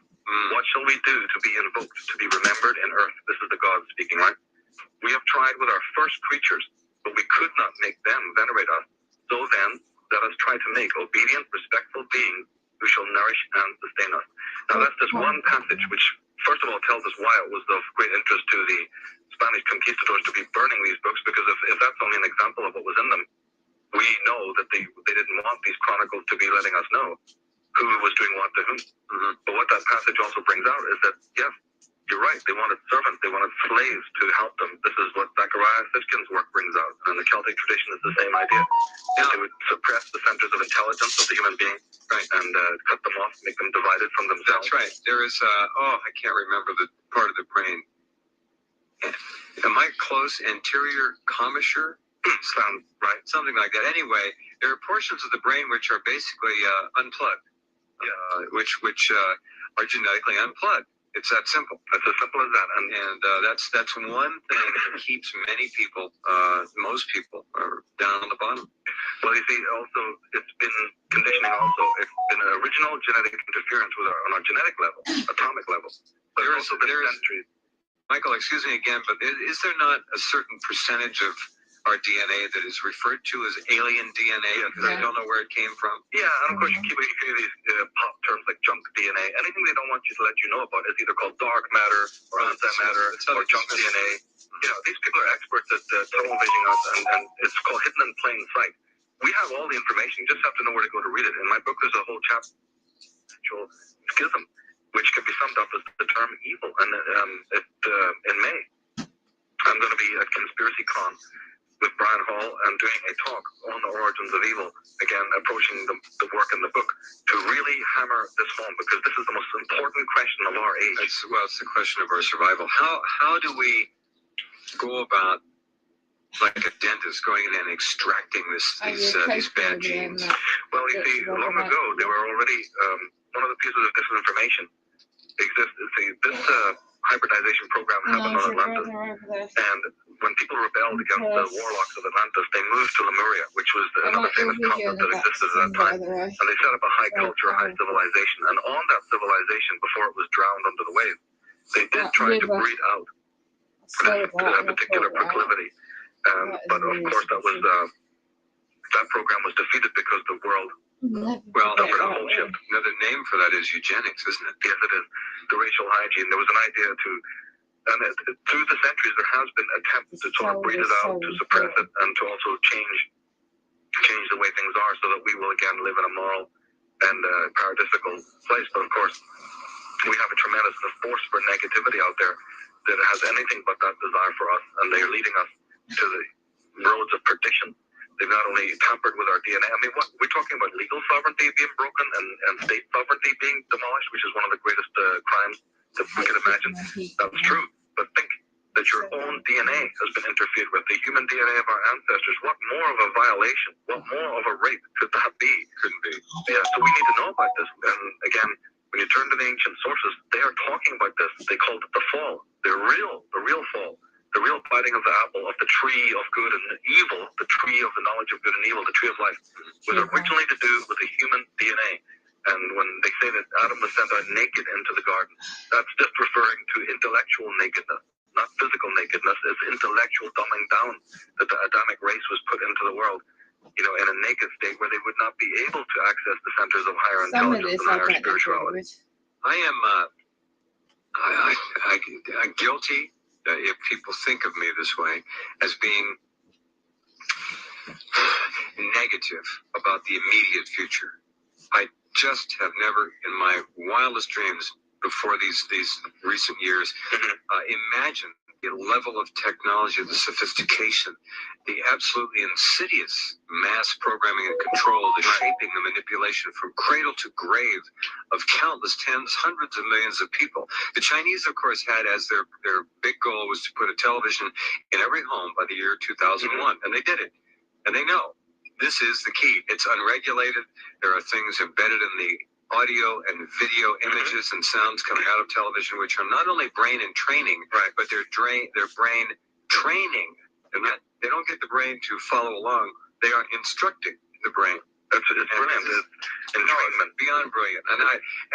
What shall we do to be invoked, to be remembered in earth?" This is the God speaking, right? "We have tried with our first creatures, but we could not make them venerate us. So then, let us try to make obedient, respectful beings who shall nourish and sustain us." Now, that's just one passage, which, first of all, tells us why it was of great interest to the Spanish conquistadors to be burning these books, because if that's only an example of what was in them, we know that they didn't want these chronicles to be letting us know who was doing what to whom. Mm-hmm. But what that passage also brings out is that, yes, you're right, they wanted servants, they wanted slaves to help them. This is what Zachariah Sitchin's work brings out. And the Celtic tradition is the same idea. Yeah. They would suppress the centers of intelligence of the human being, right, and cut them off, make them divided from themselves. That's right. There is, I can't remember the part of the brain. Am I close anterior commissure? Sounds right. Something like that. Anyway, there are portions of the brain which are basically unplugged, which are genetically unplugged. It's that simple. It's as simple as that. And that's one thing that keeps many people, most people, are down on the bottom. Well, you see, also, it's been conditioning also. It's been an original genetic interference on our genetic level, atomic level. But there is centuries. Michael, excuse me again, but is there not a certain percentage of our DNA that is referred to as alien DNA, because I don't know where it came from? Yeah, and of course you hear these pop terms like junk DNA. Anything they don't want you to let you know about is either called dark matter or antimatter or junk DNA. These people are experts at tunnel visioning us, and it's called hidden in plain sight. We have all the information. You just have to know where to go to read it. In my book, there's a whole chapter, actual schism, which can be summed up as the term evil. And in May, I'm going to be at Conspiracy Con with Brian Hall and doing a talk on the origins of evil, again, approaching the work in the book to really hammer this home, because this is the most important question of our age. It's the question of our survival. How do we go about, like a dentist, going in and extracting these bad genes? Well, you see, long ago, they were already, one of the pieces of disinformation exists. See, this hybridization program happened on Atlantis, and when people rebelled against the warlocks of Atlantis, they moved to Lemuria, which was another famous continent that existed at that time, and they set up a high culture, high civilization, and on that civilization, before it was drowned under the waves, they did try to breed out a particular proclivity, but of course that program was defeated because the world suffered a whole shift. Another name for that is eugenics, isn't it? Yes, it is. The racial hygiene. There was an idea to, and through the centuries, there has been attempts to sort of breed it out, to suppress it, and to also change the way things are, so that we will again live in a moral and paradisical place. But of course, we have a tremendous force for negativity out there that has anything but that desire for us, and they are leading us to the roads of perdition. They've not only tampered with our DNA. I mean, we're talking about legal sovereignty being broken and state sovereignty being demolished, which is one of the greatest crimes that we can imagine. That's true. But think that your own DNA has been interfered with, the human DNA of our ancestors. What more of a violation, what more of a rape could that be? Couldn't be. Yeah, so we need to know about this. And again, when you turn to the ancient sources, they are talking about this. They called it the fall. The real fall. The real biting of the apple of the tree of good and evil, the tree of the knowledge of good and evil, the tree of life, was originally to do with the human DNA. And when they say that Adam was sent out naked into the garden, that's just referring to intellectual nakedness, not physical nakedness. It's intellectual dumbing down that the Adamic race was put into the world. in a naked state where they would not be able to access the centers of higher Some of intelligence this and I higher can't agree spirituality. with. I am I'm guilty if people think of me this way as being negative about the immediate future. I just have never, in my wildest dreams before these recent years, imagined the level of technology, the sophistication, the absolutely insidious mass programming and control, the shaping, the manipulation from cradle to grave of countless tens, hundreds of millions of people. The Chinese, of course, had as their big goal was to put a television in every home by the year 2001, and they did it. And they know this is the key. It's unregulated. There are things embedded in the audio and video images and sounds coming out of television, which are not only brain and training, but they're brain training. And that they don't get the brain to follow along. They are instructing the brain. It's brilliant. It's enjoyment. Beyond brilliant. And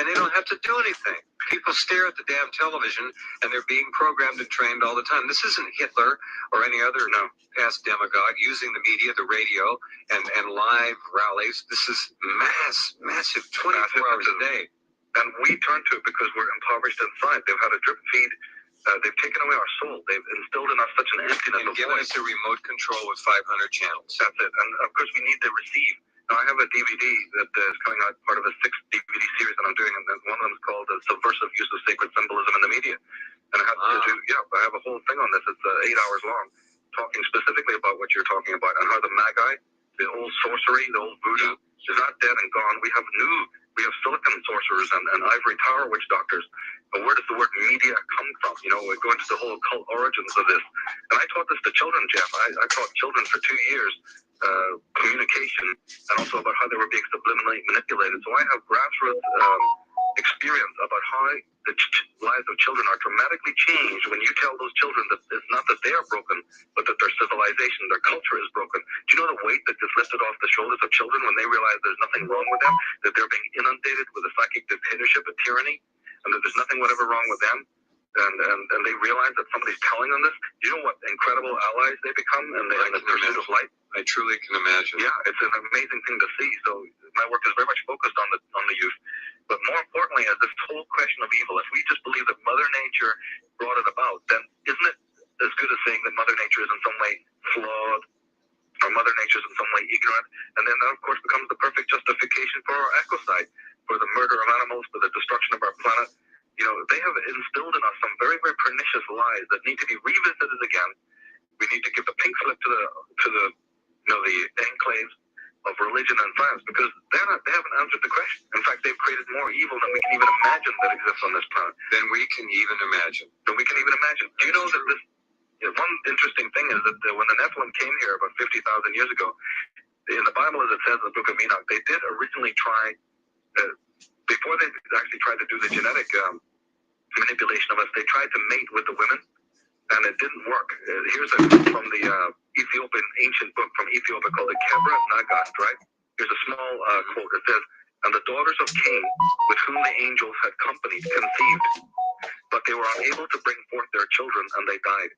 they don't have to do anything. People stare at the damn television and they're being programmed and trained all the time. This isn't Hitler or any other past demagogue using the media, the radio, and live rallies. This is massive, 24 hours a day. And we turn to it because we're impoverished inside. They've had a drip feed. They've taken away our soul. They've instilled in us such an emptiness And of given voice. us a remote control with 500 channels. That's it. And of course, we need to receive. Now, I have a DVD that is coming out, part of a 6-DVD series that I'm doing, and one of them is called The Subversive Use of Sacred Symbolism in the Media. And I have to do, I have a whole thing on this. It's 8 hours long, talking specifically about what you're talking about and how the Magi, the old sorcery, the old voodoo, is not dead and gone. We have silicon sorcerers and ivory tower witch doctors. And where does the word media come from? We're going to the whole occult origins of this. And I taught this to children, Jeff. I taught children for 2 years communication and also about how they were being subliminally manipulated. So I have grassroots experience about how the lives of children are dramatically changed when you tell those children that it's not that they are broken, but that their civilization, their culture is broken. Do you know the weight that gets lifted off the shoulders of children when they realize there's nothing wrong with them, that they're being inundated with a psychic dictatorship, a tyranny, and that there's nothing whatever wrong with them? And they realize that somebody's telling them this. Do you know what incredible allies they become in the pursuit of light? I truly can imagine. Yeah, it's an amazing thing to see. So my work is very much focused on the youth. But more importantly, is this whole question of evil. If we just believe that Mother Nature brought it about, then isn't it as good as saying that Mother Nature is in some way flawed, or Mother Nature is in some way ignorant? And then that, of course, becomes the perfect justification for our ecocide, for the murder of animals, for the destruction of our planet. They have instilled in us some very, very pernicious lies that need to be revisited again. We need to give the pink slip to the enclaves of religion and science, because they haven't answered the question. In fact, they've created more evil than we can even imagine that exists on this planet. Do you know that this? One interesting thing is that when the Nephilim came here about 50,000 years ago, in the Bible, as it says in the Book of Enoch, they did originally try, before they actually tried to do the genetic manipulation of us, they tried to mate with the women, and it didn't work. Here's from the Ethiopian ancient book from Ethiopia called the Kebra Nagat, right? Here's a small quote. It says, "And the daughters of Cain, with whom the angels had companied, conceived, but they were unable to bring forth their children, and they died.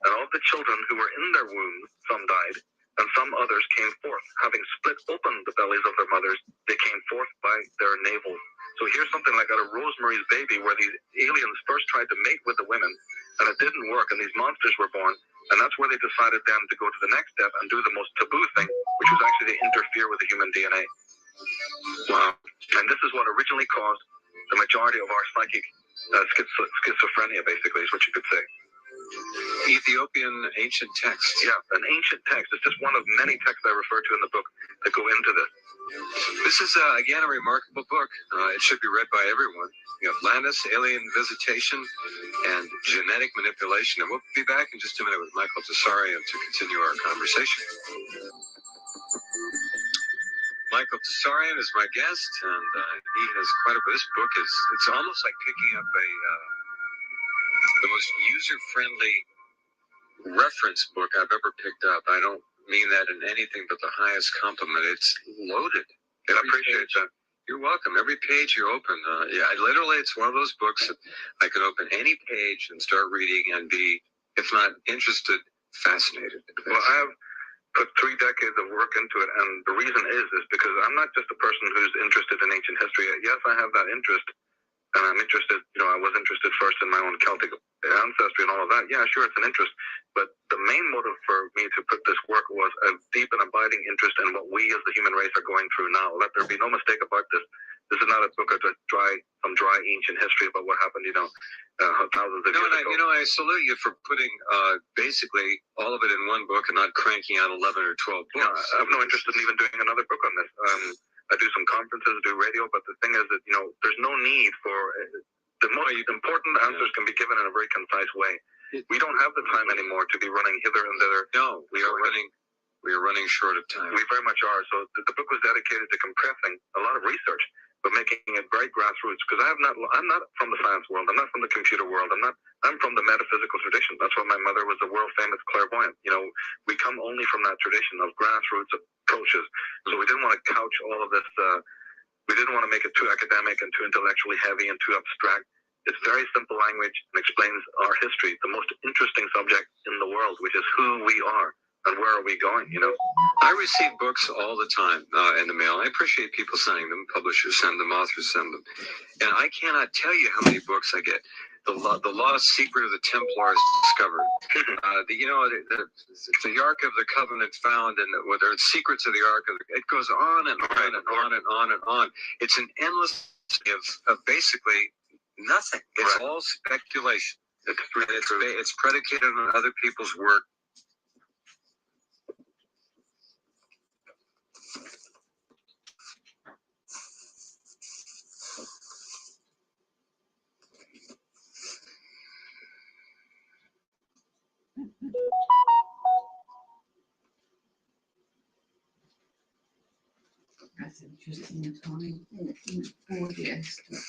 And of the children who were in their wombs, some died, and some others came forth, having split open the bellies of their mothers, they came forth by their navels." So here's something like out of Rosemary's Baby, where these aliens first tried to mate with the women, and it didn't work, and these monsters were born. And that's where they decided then to go to the next step and do the most taboo thing, which was actually to interfere with the human DNA. Wow. And this is what originally caused the majority of our psychic schizophrenia, basically, is what you could say. Ethiopian ancient text. Yeah, an ancient text. It's just one of many texts I refer to in the book that go into this. This is, again, a remarkable book. It should be read by everyone. Atlantis, alien visitation, and genetic manipulation. And we'll be back in just a minute with Michael Tessarian to continue our conversation. Michael Tessarian is my guest, and he has quite a bit. This book it's almost like picking up the most user-friendly reference book I've ever picked up. I don't mean that in anything but the highest compliment. It's loaded. I appreciate that. You're welcome. Every page you open, literally, it's one of those books that I could open any page and start reading and be, if not interested, fascinated. Well, put 3 decades of work into it, and the reason is because I'm not just a person who's interested in ancient history. Yes, I have that interest, and I'm interested, I was interested first in my own Celtic ancestry and all of that. Yeah, sure, it's an interest, but the main motive for me to put this work was a deep and abiding interest in what we as the human race are going through now. Let there be no mistake about this. This is not a book of just some dry ancient history about what happened, thousands of years ago. I salute you for putting basically all of it in one book and not cranking out 11 or 12 books. Yeah, I have no interest in even doing another book on this. I do some conferences, do radio, but the thing is that, there's no need for the most important answers can be given in a very concise way. We don't have the time anymore to be running hither and thither. No, we are running short of time. We very much are. So the book was dedicated to compressing a lot of research, but making it very grassroots. Because I'm not from the science world. I'm not from the computer world. I'm from the metaphysical tradition. That's why my mother was a world famous clairvoyant. We come only from that tradition of grassroots approaches. So we didn't want to couch all of this. We didn't want to make it too academic and too intellectually heavy and too abstract. It's very simple language and explains our history, the most interesting subject in the world, which is who we are and where are we going, I receive books all the time in the mail. I appreciate people sending them. Publishers send them, authors send them. And I cannot tell you how many books I get. The Lost Secret of the Templars discovered. The Ark of the Covenant found, and whether it's Secrets of the Ark, it goes on and on and on and on and on. It's an endless of basically nothing. It's all speculation. It's predicated on other people's work. That's interesting time. Audio stuff.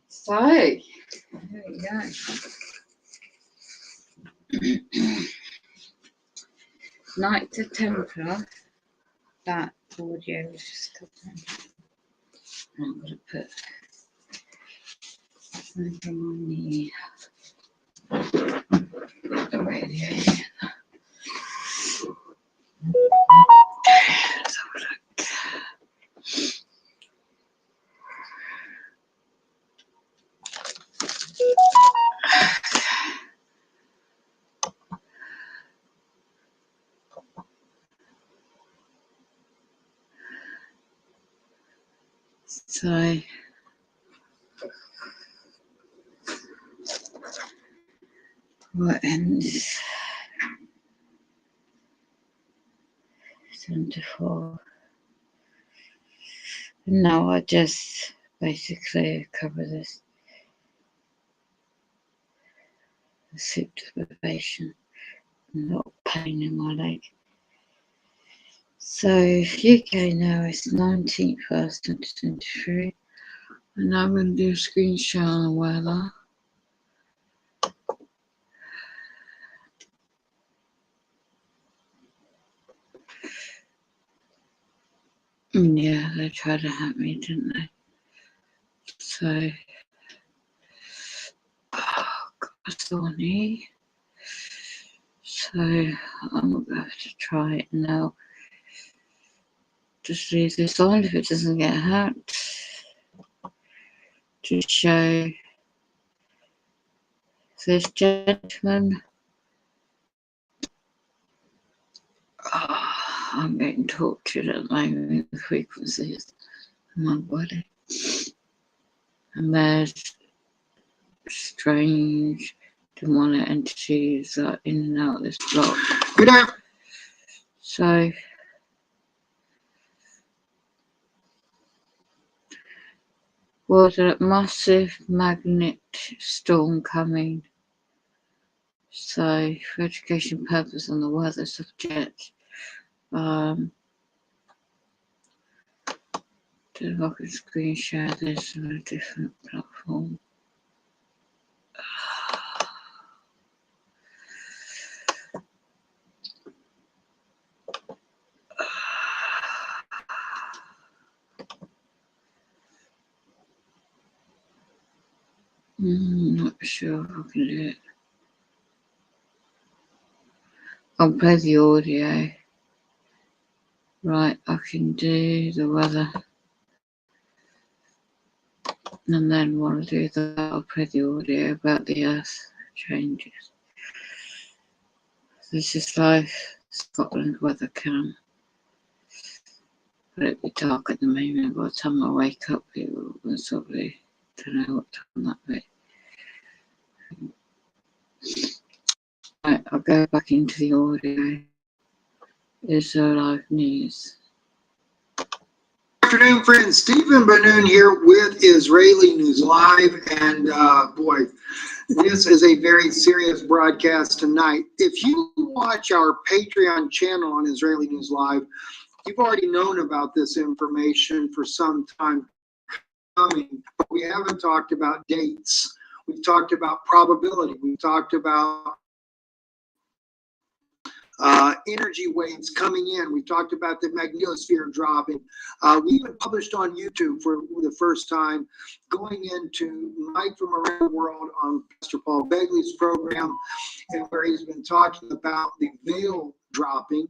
So, there we go. Knight to Templar, that audio is just covering. I'm going to put over my knee. The radio. Let's have a look. So, what ends 74. Now I just basically cover this deprivation, not pain in my leg. So UK now is 19th 1st 2023, and I'm going to do a screenshot on the weather. Yeah, they tried to hack me, didn't they? So, Sony. So I'm going to have to try it now. Just leave this on if it doesn't get hacked. To show this gentleman. I'm getting tortured at the moment with frequencies in my body. And there's strange demonic entities that are in and out of this block. So was a massive magnetic storm coming. So for education purpose on the weather subject, if I can screen share this on a different platform. Not sure if I can do it. I'll play the audio. Right, I can do the weather. And then while I do that, I'll play the audio about the earth changes. This is live Scotland weather cam. But it'll be dark at the moment. By the time I wake up, it will probably, don't know what time that will be. Right, I'll go back into the audio. Israel Live News. Good afternoon, friends. Stephen Benoon here with Israeli News Live. And boy, this is a very serious broadcast tonight. If you watch our Patreon channel on Israeli News Live, you've already known about this information for some time coming, but we haven't talked about dates. We've talked about probability. We've talked about energy waves coming in. We talked about the magnetosphere dropping. We even published on YouTube for the first time, going into Mike from Around the World on Pastor Paul Begley's program, and where he's been talking about the veil dropping,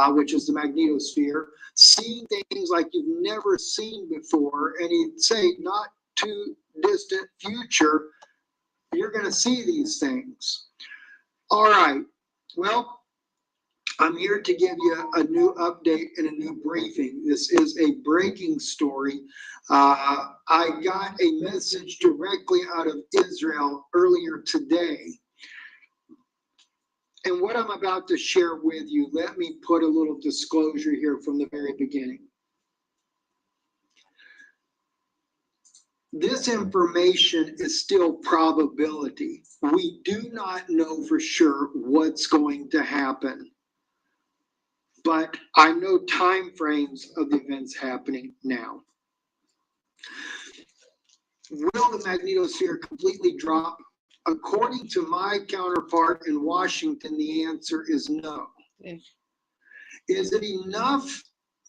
which is the magnetosphere, seeing things like you've never seen before, and he'd say, not too distant future, you're going to see these things. All right. Well, I'm here to give you a new update and a new briefing. This is a breaking story. I got a message directly out of Israel earlier today. And what I'm about to share with you, let me put a little disclosure here from the very beginning. This information is still probability. We do not know for sure what's going to happen. But I know time frames of the events happening now. Will the magnetosphere completely drop? According to my counterpart in Washington, the answer is no. Yes. Is it enough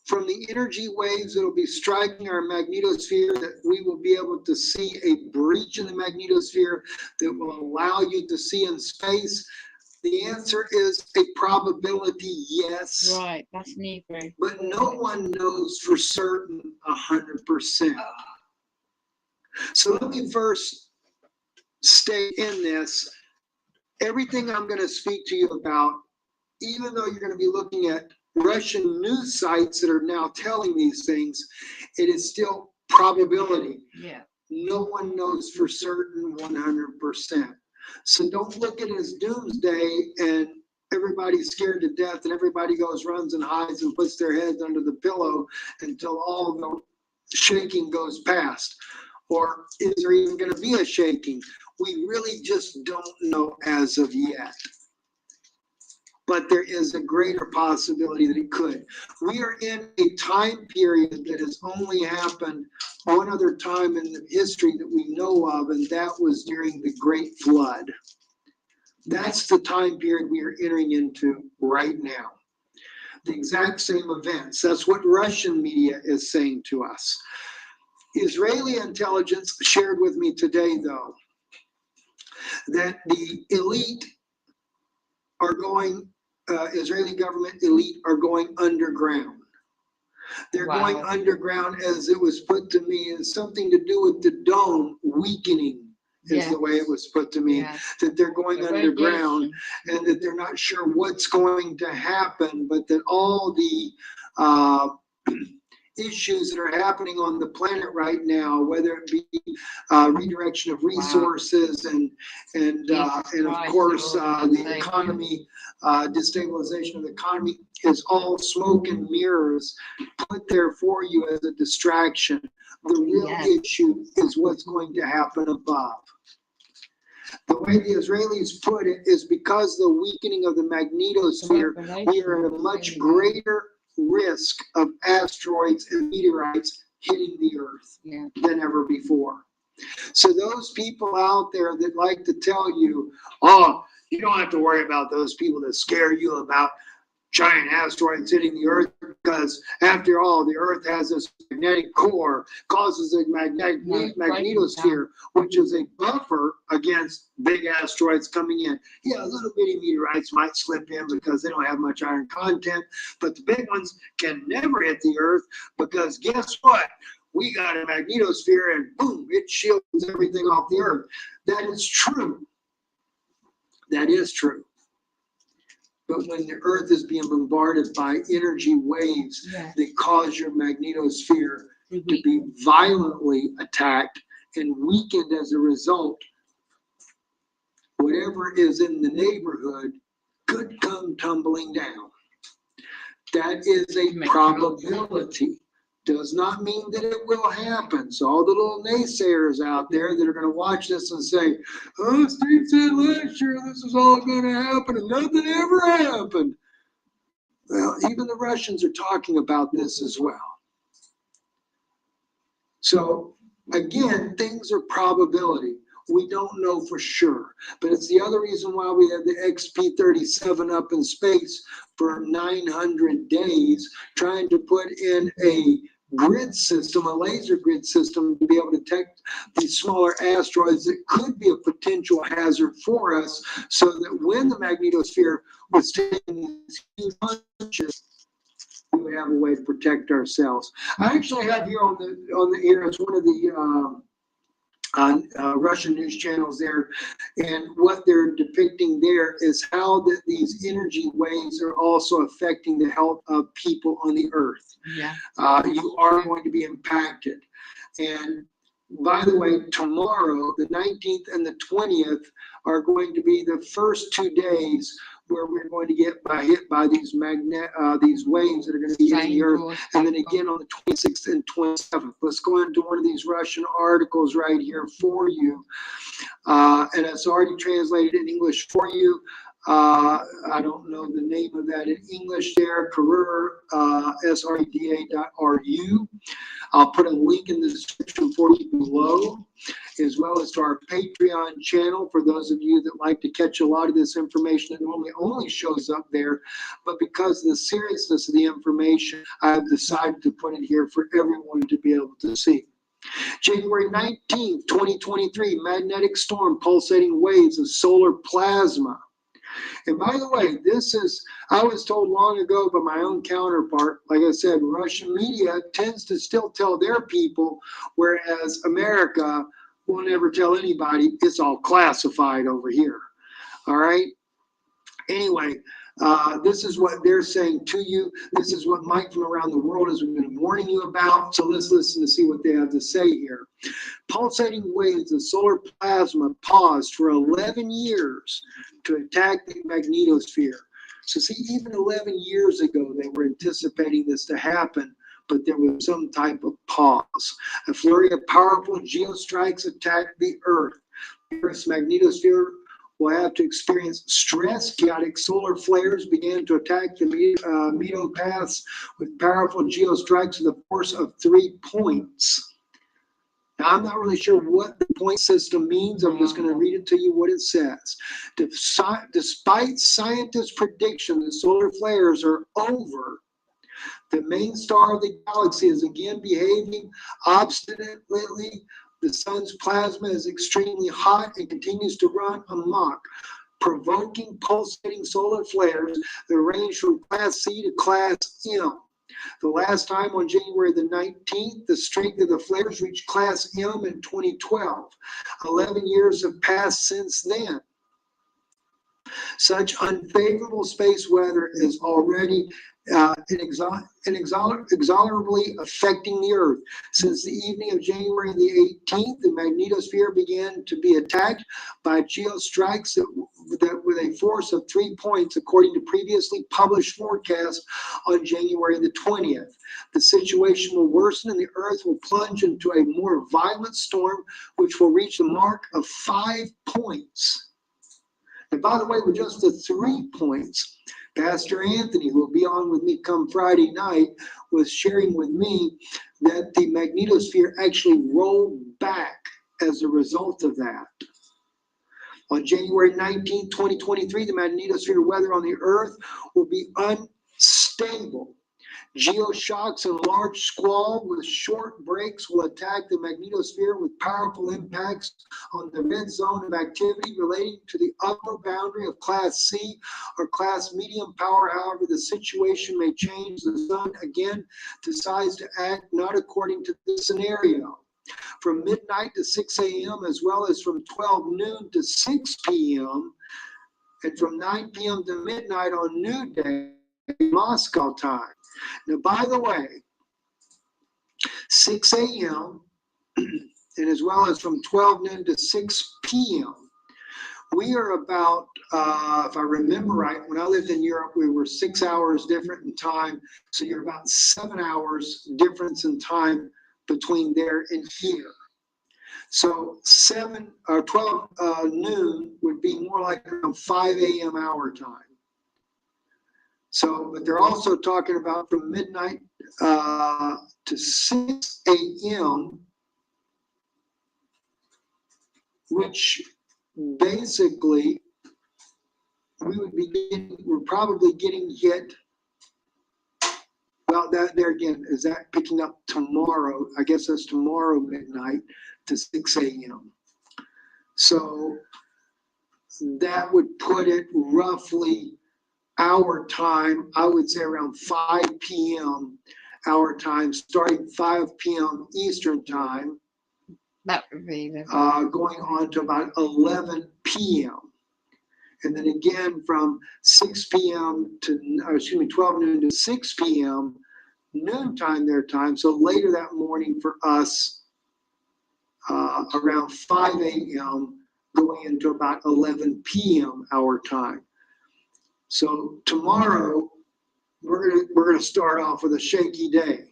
from the energy waves that will be striking our magnetosphere that we will be able to see a breach in the magnetosphere that will allow you to see in space? The answer is a probability yes. Right, that's Negro. But no one knows for certain 100%. So let me first stay in this. Everything I'm going to speak to you about, even though you're going to be looking at Russian news sites that are now telling these things, it is still probability. Yeah. No one knows for certain 100%. So don't look at it as doomsday and everybody's scared to death and everybody runs and hides and puts their heads under the pillow until all of the shaking goes past. Or is there even going to be a shaking? We really just don't know as of yet. But there is a greater possibility that it could. We are in a time period that has only happened one other time in the history that we know of, and that was during the Great Flood. That's the time period we are entering into right now. The exact same events. That's what Russian media is saying to us. Israeli intelligence shared with me today, though, that the elite are going, Israeli government elite are going underground. They're going underground, as it was put to me, as something to do with the dome weakening, is the way it was put to me, that they're going underground and that they're not sure what's going to happen, but that all the issues that are happening on the planet right now, whether it be redirection of resources and of course the economy, destabilization of the economy, is all smoke and mirrors put there for you as a distraction. The real issue is what's going to happen above. The way the Israelis put it is because the weakening of the magnetosphere, we are at a much greater risk of asteroids and meteorites hitting the Earth than ever before. So those people out there that like to tell you, oh, you don't have to worry about those people that scare you about giant asteroids hitting the Earth, because after all, the Earth has this magnetic core, causes a magnetosphere, which is a buffer against big asteroids coming in. Yeah, little bitty meteorites might slip in because they don't have much iron content, but the big ones can never hit the Earth, because guess what? We got a magnetosphere and boom, it shields everything off the Earth. That is true. That is true. But when the Earth is being bombarded by energy waves that cause your magnetosphere to be violently attacked and weakened as a result, whatever is in the neighborhood could come tumbling down. That is a probability. Does not mean that it will happen. So all the little naysayers out there that are going to watch this and say, oh, Steve said last year this is all going to happen and nothing ever happened. Well, even the Russians are talking about this as well. So again, things are probability. We don't know for sure, but it's the other reason why we had the XP-37 up in space for 900 days, trying to put in a grid system, a laser grid system, to be able to detect these smaller asteroids that could be a potential hazard for us, so that when the magnetosphere was taking these huge punches, we would have a way to protect ourselves. I actually have here on the air, it's one of the Russian news channels there, and what they're depicting there is how that these energy waves are also affecting the health of people on the Earth. Yeah. You are going to be impacted. And by the way, tomorrow, the 19th and the 20th, are going to be the first 2 days where we're going to get hit by these waves that are going to be hitting the Earth, and then again on the 26th and 27th. Let's go into one of these Russian articles right here for you, and it's already translated in English for you. I don't know the name of that in English there, Career, sreda.ru. I'll put a link in the description for you below, as well as to our Patreon channel for those of you that like to catch a lot of this information. It normally only shows up there, but because of the seriousness of the information, I've decided to put it here for everyone to be able to see. January 19th, 2023, magnetic storm, pulsating waves of solar plasma. And by the way, I was told long ago by my own counterpart, like I said, Russian media tends to still tell their people, whereas America will never tell anybody. It's all classified over here. All right? Anyway, this is what they're saying to you. This is what Mike from around the world has been warning you about. So let's listen to see what they have to say here. Pulsating waves of solar plasma paused for 11 years to attack the magnetosphere. So see, even 11 years ago, they were anticipating this to happen, but there was some type of pause. A flurry of powerful geostrikes attacked the Earth. The Earth's magnetosphere will have to experience stress. Chaotic solar flares began to attack the mesopaths with powerful geostrikes with a force of 3 points. Now, I'm not really sure what the point system means. I'm just going to read it to you what it says. Despite scientists' prediction that solar flares are over, the main star of the galaxy is again behaving obstinately. The sun's plasma is extremely hot and continues to run amok, provoking pulsating solar flares that range from Class C to Class M. The last time on January the 19th, the strength of the flares reached Class M in 2012. 11 years have passed since then. Such unfavorable space weather is already inexorably affecting the Earth. Since the evening of January the 18th, the magnetosphere began to be attacked by geostrikes that with a force of 3 points, according to previously published forecasts on January the 20th. The situation will worsen and the Earth will plunge into a more violent storm, which will reach the mark of 5 points. And by the way, with just the 3 points, Pastor Anthony, who will be on with me come Friday night, was sharing with me that the magnetosphere actually rolled back as a result of that. On January 19, 2023, the magnetosphere weather on the Earth will be stable. Geoshocks and large squall with short breaks will attack the magnetosphere with powerful impacts on the red zone of activity relating to the upper boundary of Class C or Class medium power. However, the situation may change. The sun again decides to act not according to the scenario. From midnight to 6 a.m., as well as from 12 noon to 6 p.m., and from 9 p.m. to midnight on New Day, Moscow time. Now, by the way, 6 a.m. and as well as from 12 noon to 6 p.m., we are about, if I remember right, when I lived in Europe, we were 6 hours different in time. So you're about 7 hours difference in time between there and here. So 7 or 12 noon would be more like around 5 a.m. our time. So, but they're also talking about from midnight to 6 a.m., which basically we're probably getting hit. Well, that there again, is that picking up tomorrow? I guess that's tomorrow midnight to 6 a.m. So that would put it roughly our time, I would say around 5 p.m. our time, starting 5 p.m. Eastern time. That would be the going on to about 11 p.m. And then again from 6 p.m. to, 12 noon to 6 p.m. noontime their time. So later that morning for us, around 5 a.m. going into about 11 p.m. our time. So tomorrow we're gonna start off with a shaky day.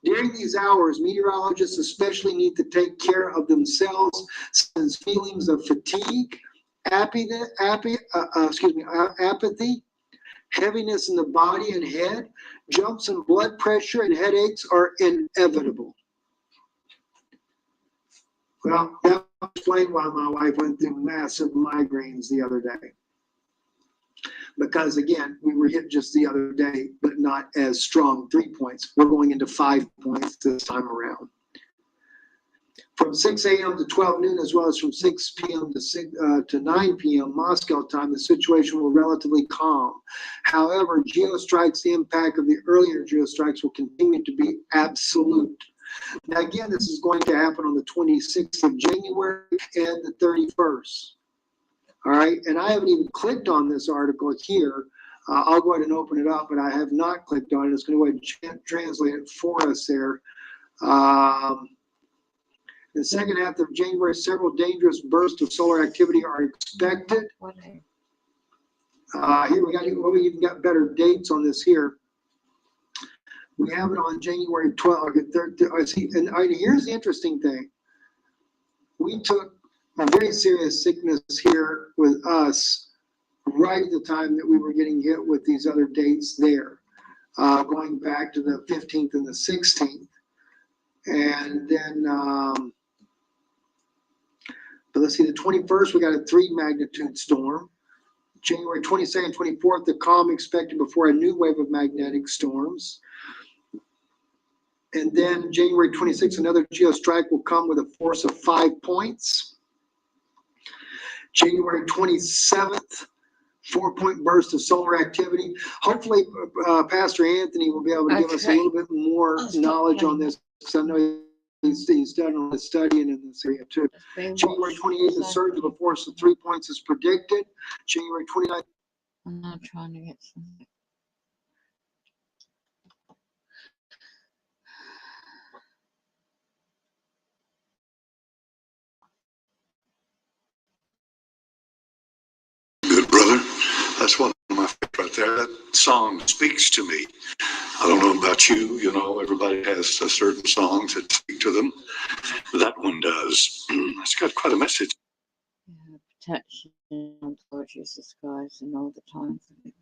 During these hours, meteorologists especially need to take care of themselves since feelings of fatigue, apathy, heaviness in the body and head, jumps in blood pressure, and headaches are inevitable. Well, that explained why my wife went through massive migraines the other day. Because again, we were hit just the other day, but not as strong 3 points. We're going into 5 points this time around. From 6 a.m. to 12 noon, as well as from 6 p.m. to 9 p.m. Moscow time, the situation will relatively calm. However, geostrikes, the impact of the earlier geostrikes will continue to be absolute. Now, again, this is going to happen on the 26th of January and the 31st. All right, and I haven't even clicked on this article here. I'll go ahead and open it up, but I have not clicked on it. It's going to go ahead and translate it for us there. The second half of January, several dangerous bursts of solar activity are expected. Here we even got better dates on this here. We have it on January 12th. I see, and here's the interesting thing. We took a very serious sickness here with us right at the time that we were getting hit with these other dates there, going back to the 15th and the 16th. And then, but let's see, the 21st, we got a 3 magnitude storm. January 22nd, 24th, the calm expected before a new wave of magnetic storms. And then January 26th, another geostrike will come with a force of 5 points. January 27th, 4-point burst of solar activity. Hopefully, Pastor Anthony will be able to give us a little bit more knowledge on this, because I know he's done a lot of studying in this area too. January 28th, a surge of a force of 3 points is predicted. January 29th. I'm not trying to get something. Good brother. That's one of my favorites right there. That song speaks to me. I don't know about you. You know, everybody has a certain songs that speak to them. That one does. It's got quite a message. Yeah, protection, Lord Jesus Christ, and all the times of it.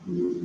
Mm-hmm.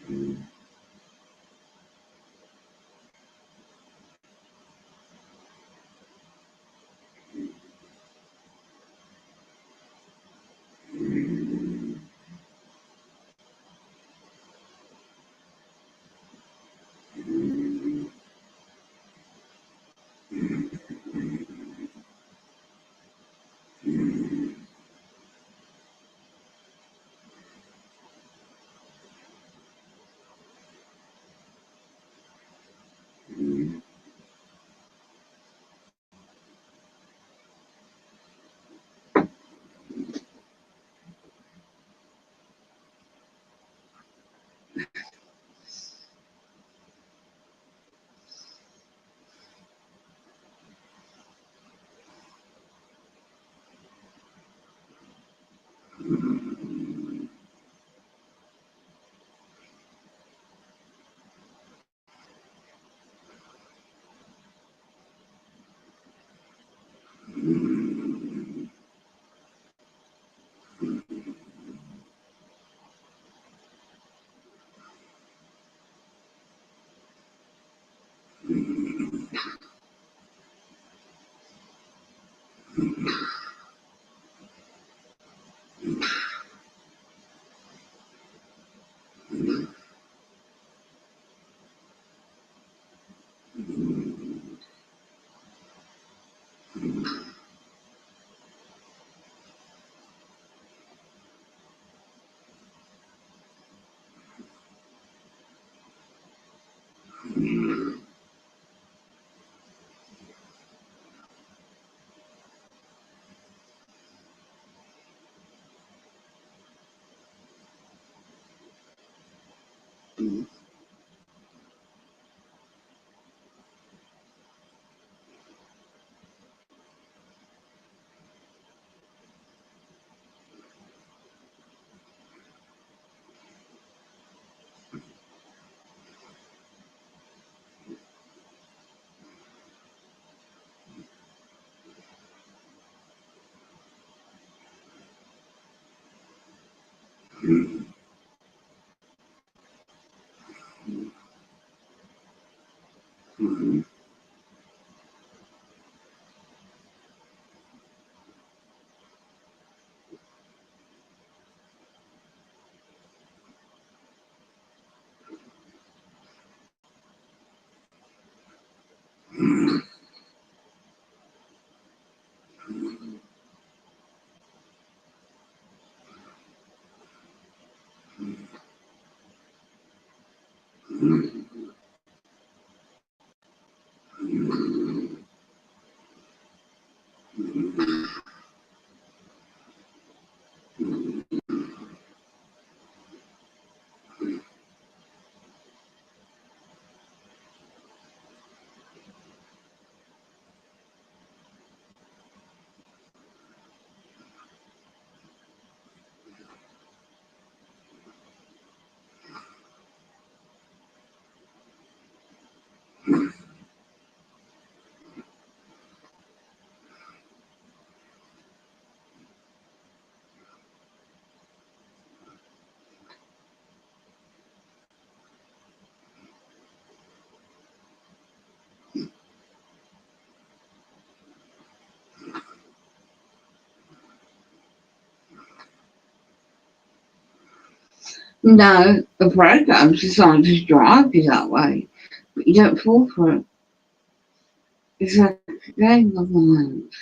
No, the program's designed to drive you that way, but you don't fall for it. It's like a game of mind.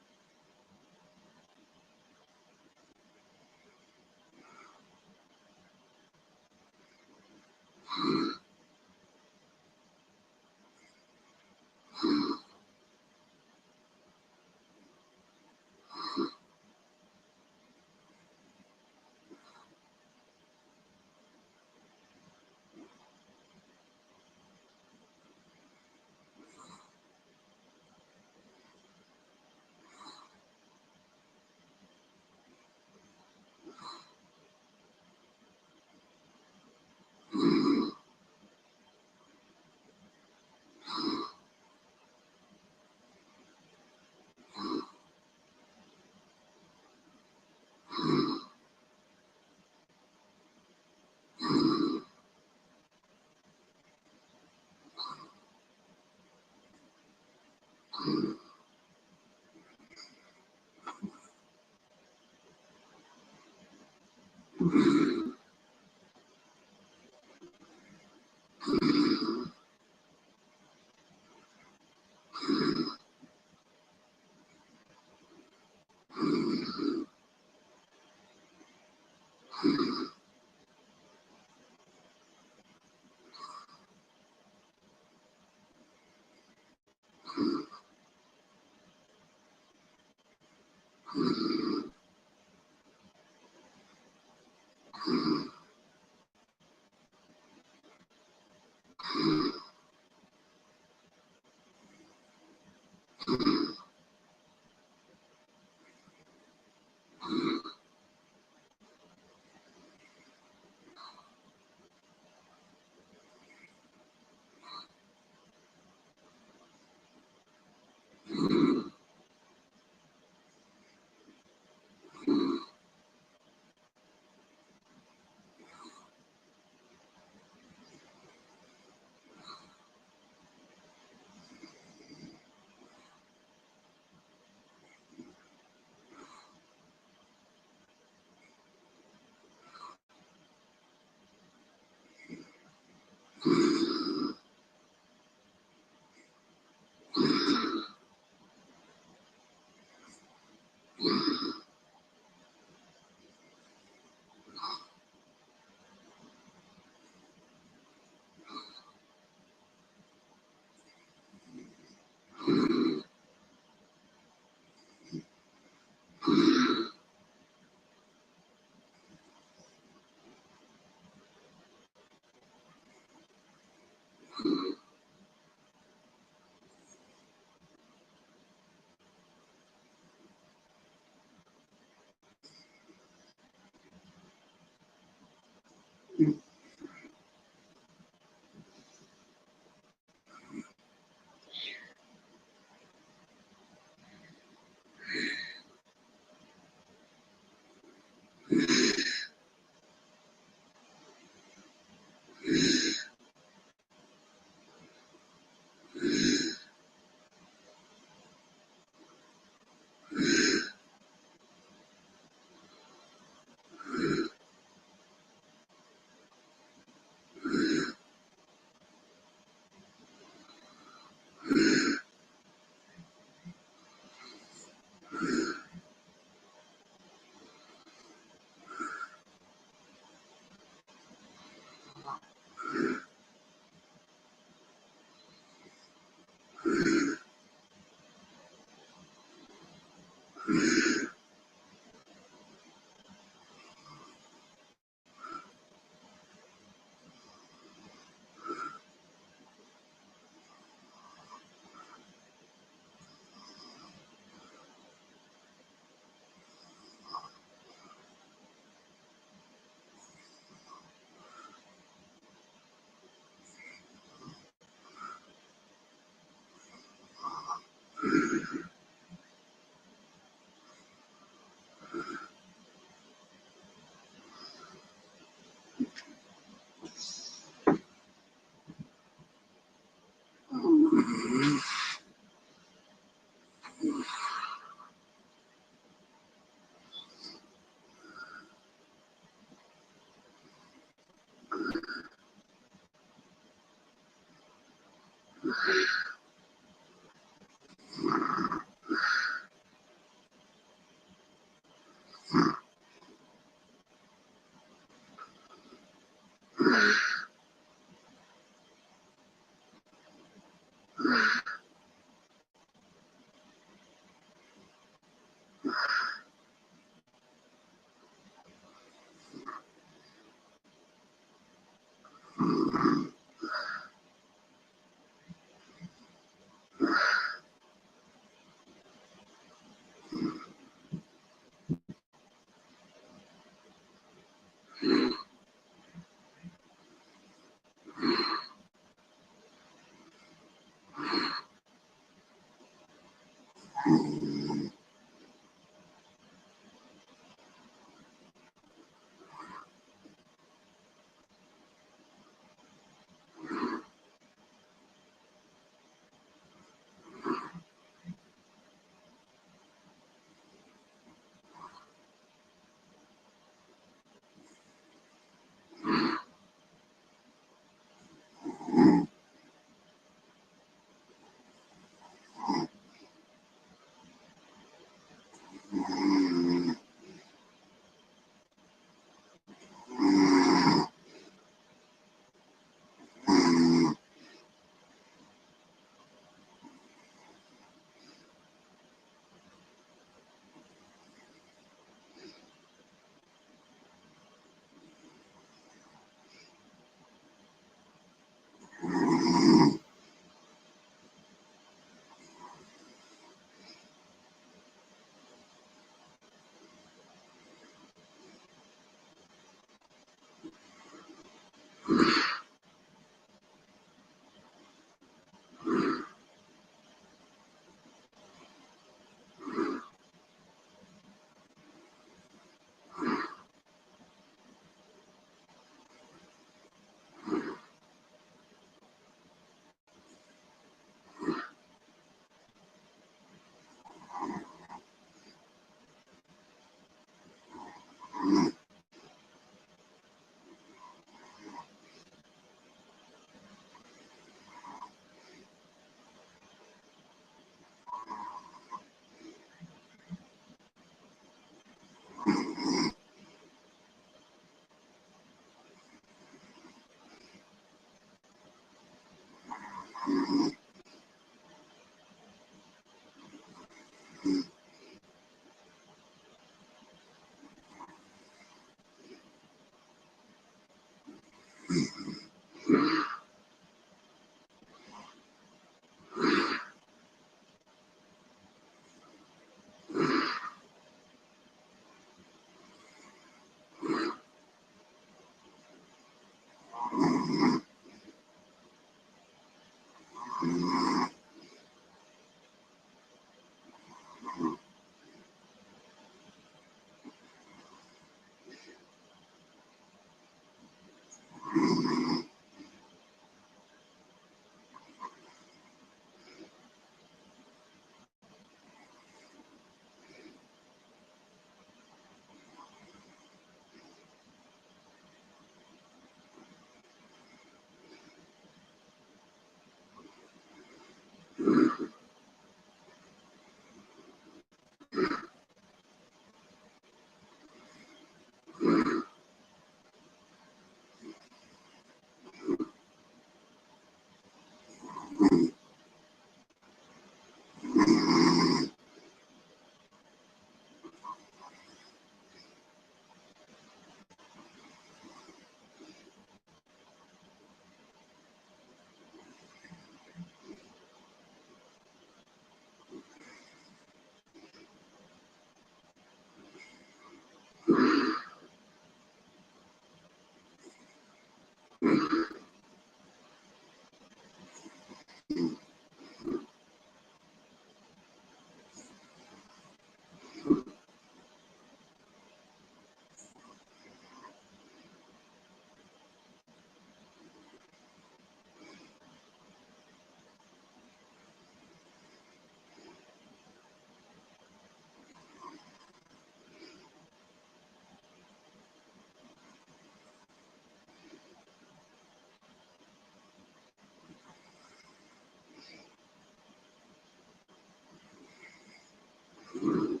Mm.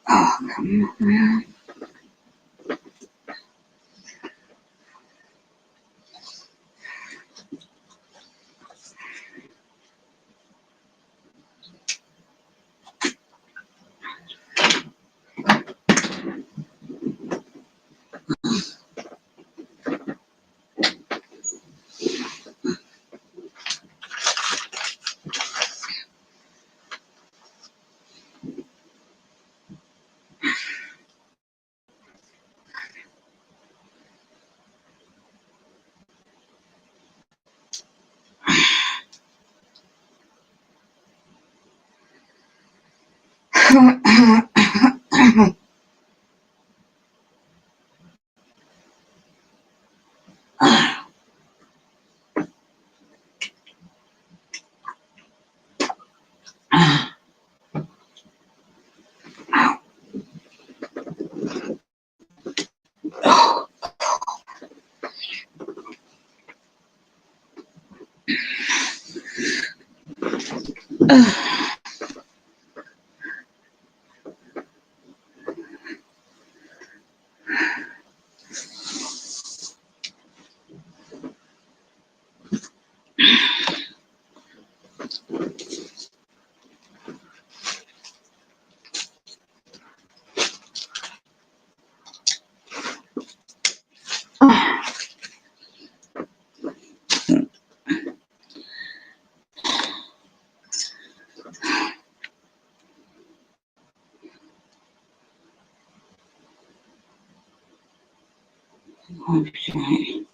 Oh, come on, man. Okay.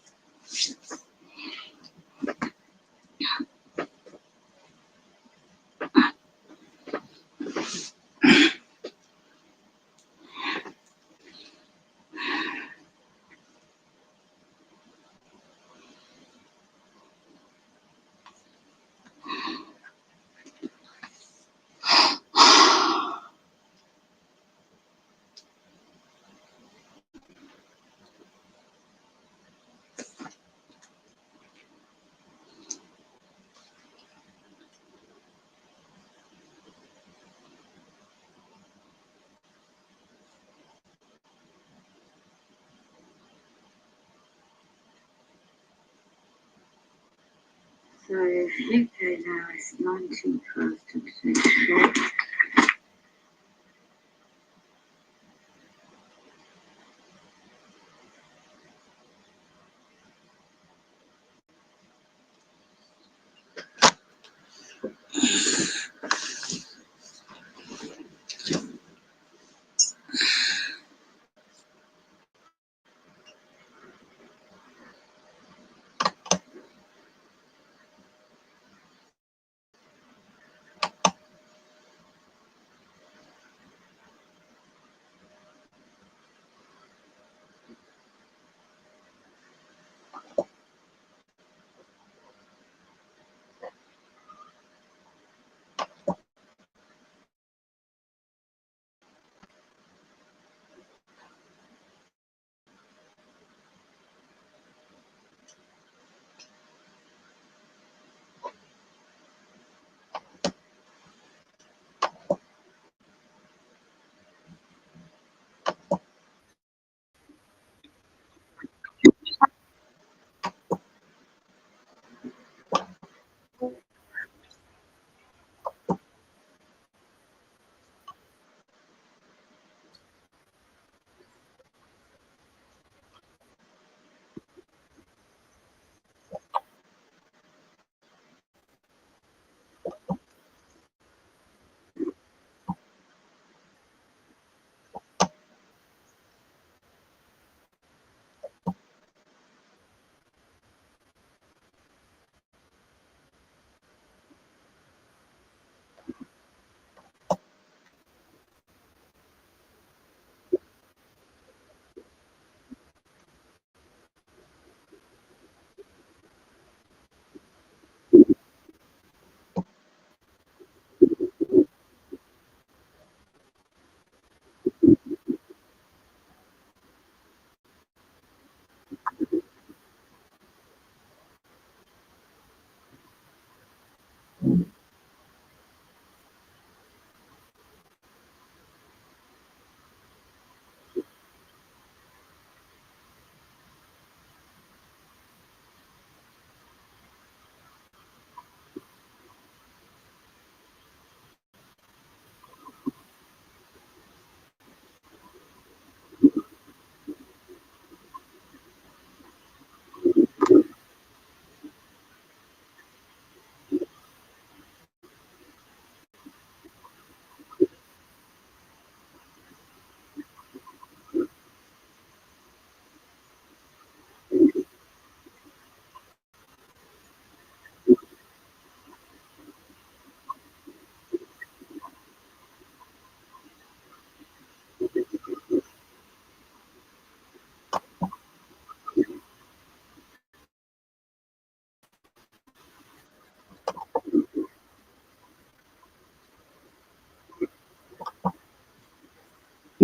So UK now is 19th century.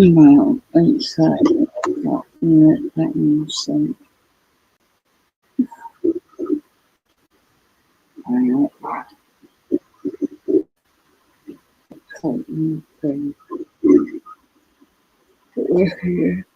Well, it's like that means something here.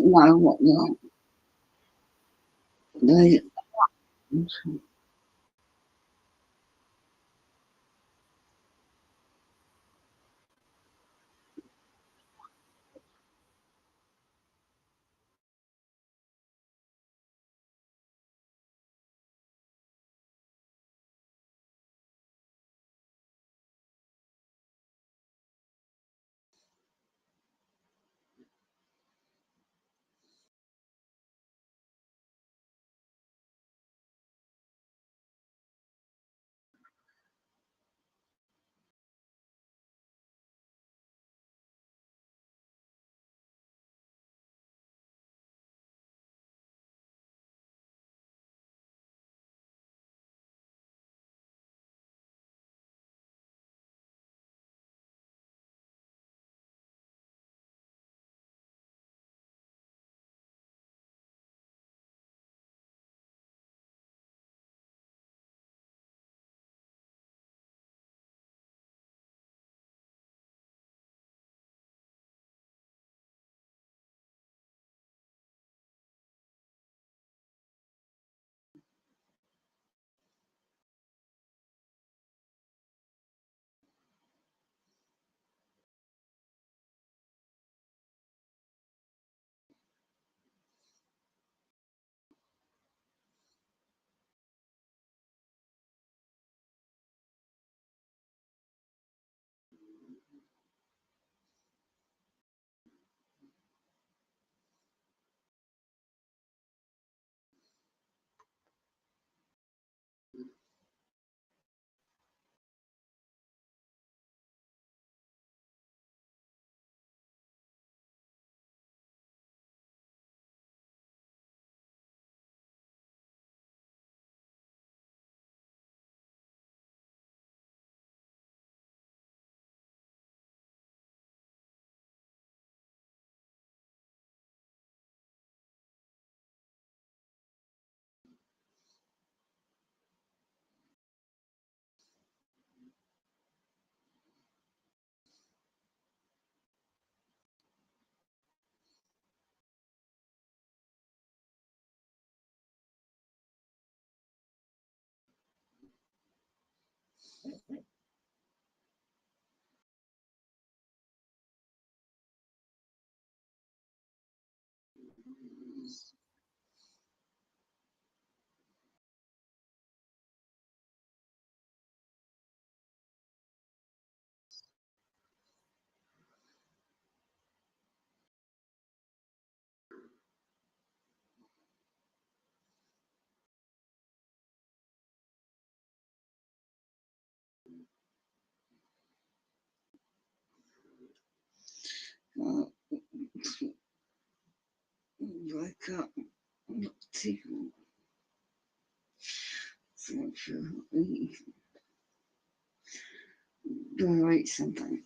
Know what they Wake up. Take do I write something?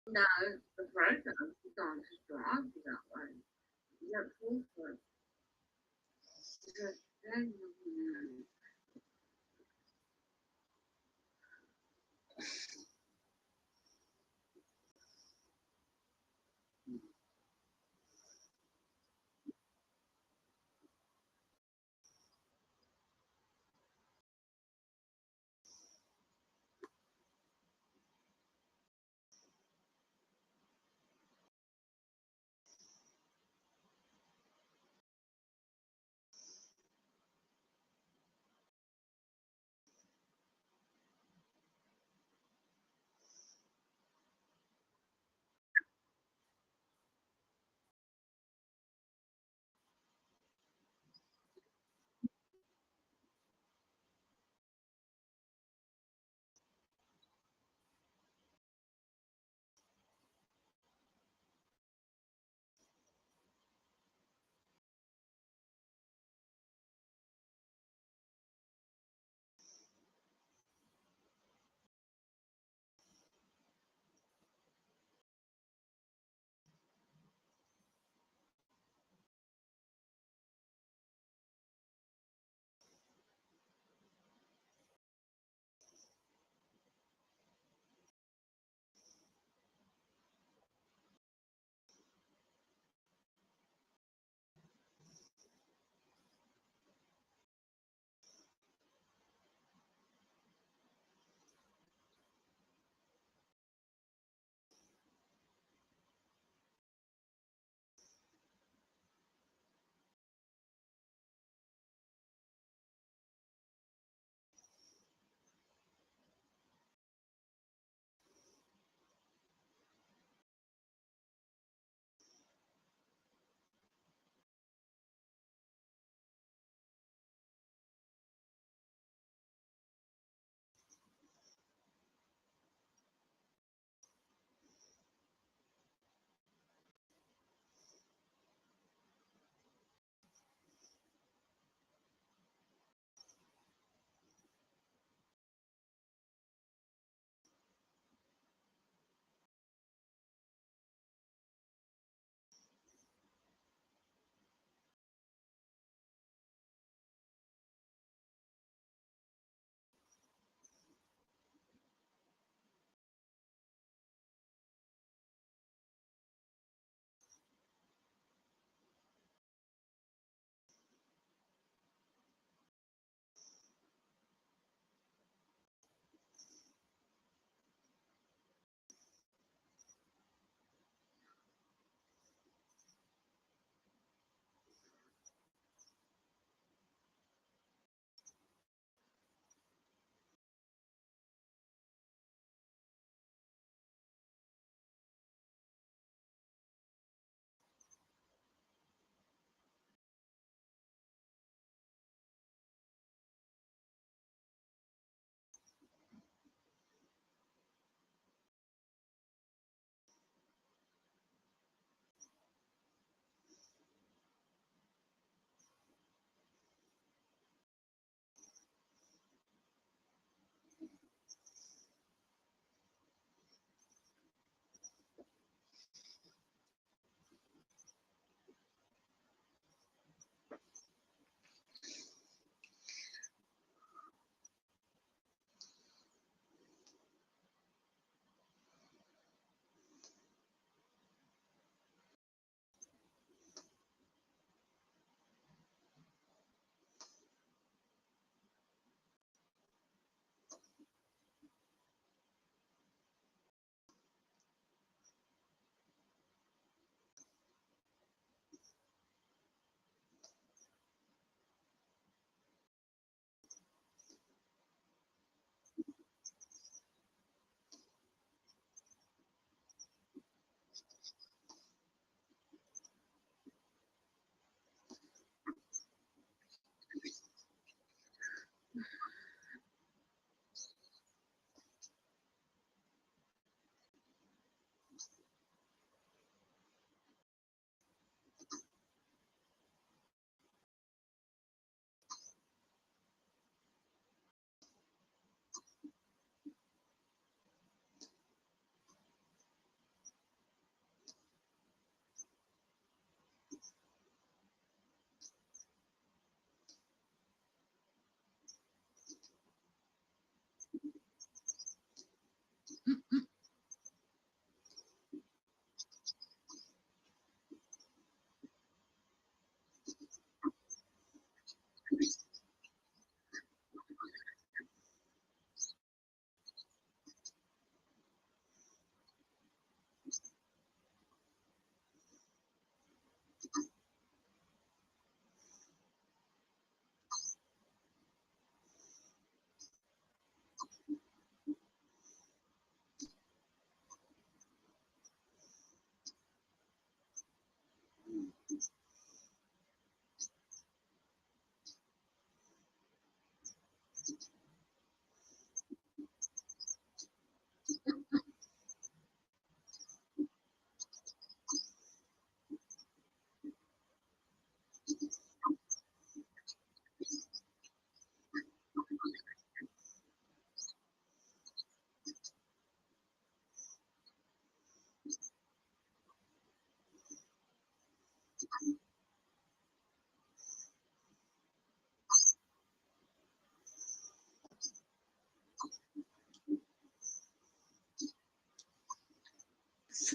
No, the program don't drive you that way. You don't fall for it. Because then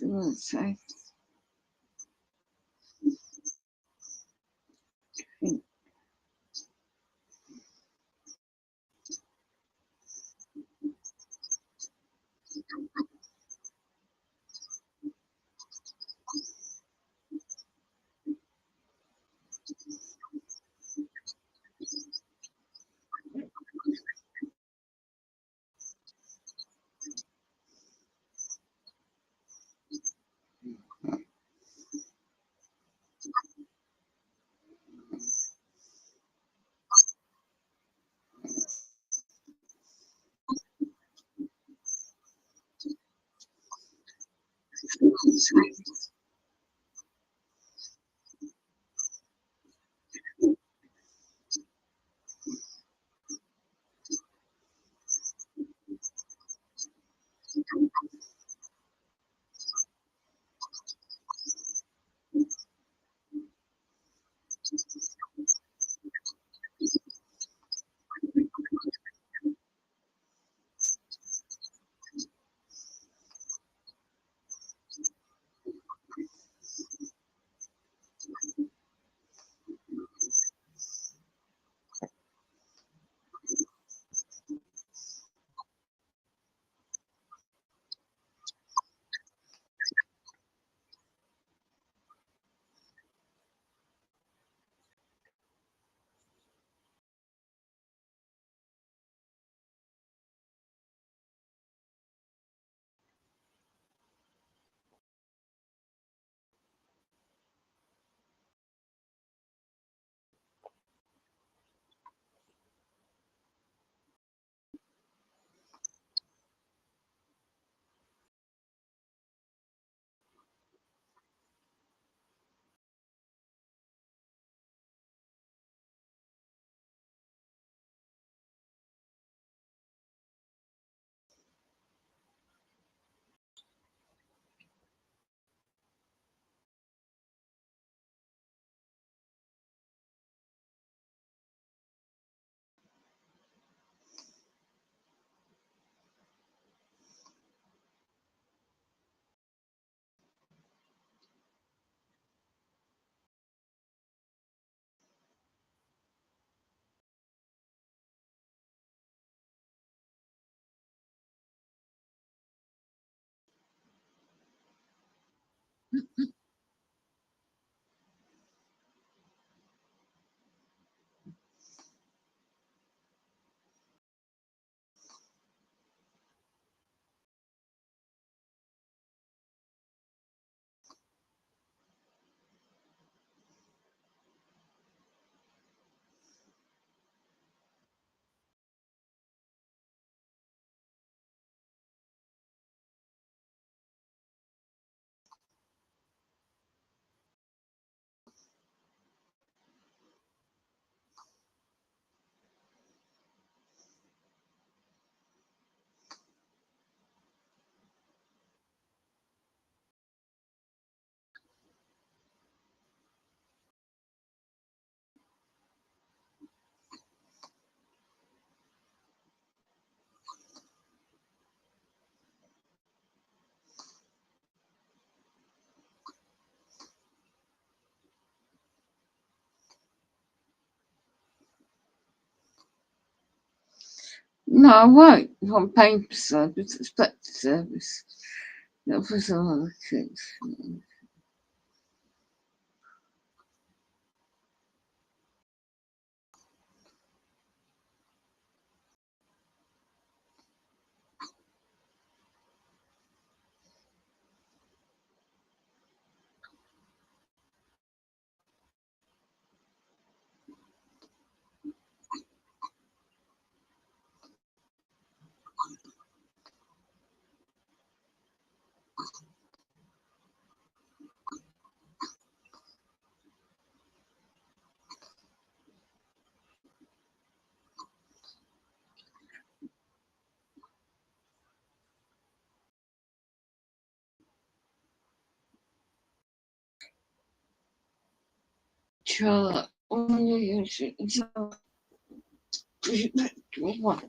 going to say? No, I won't. On paper service, expect service. That was all other things. Charlotte, what?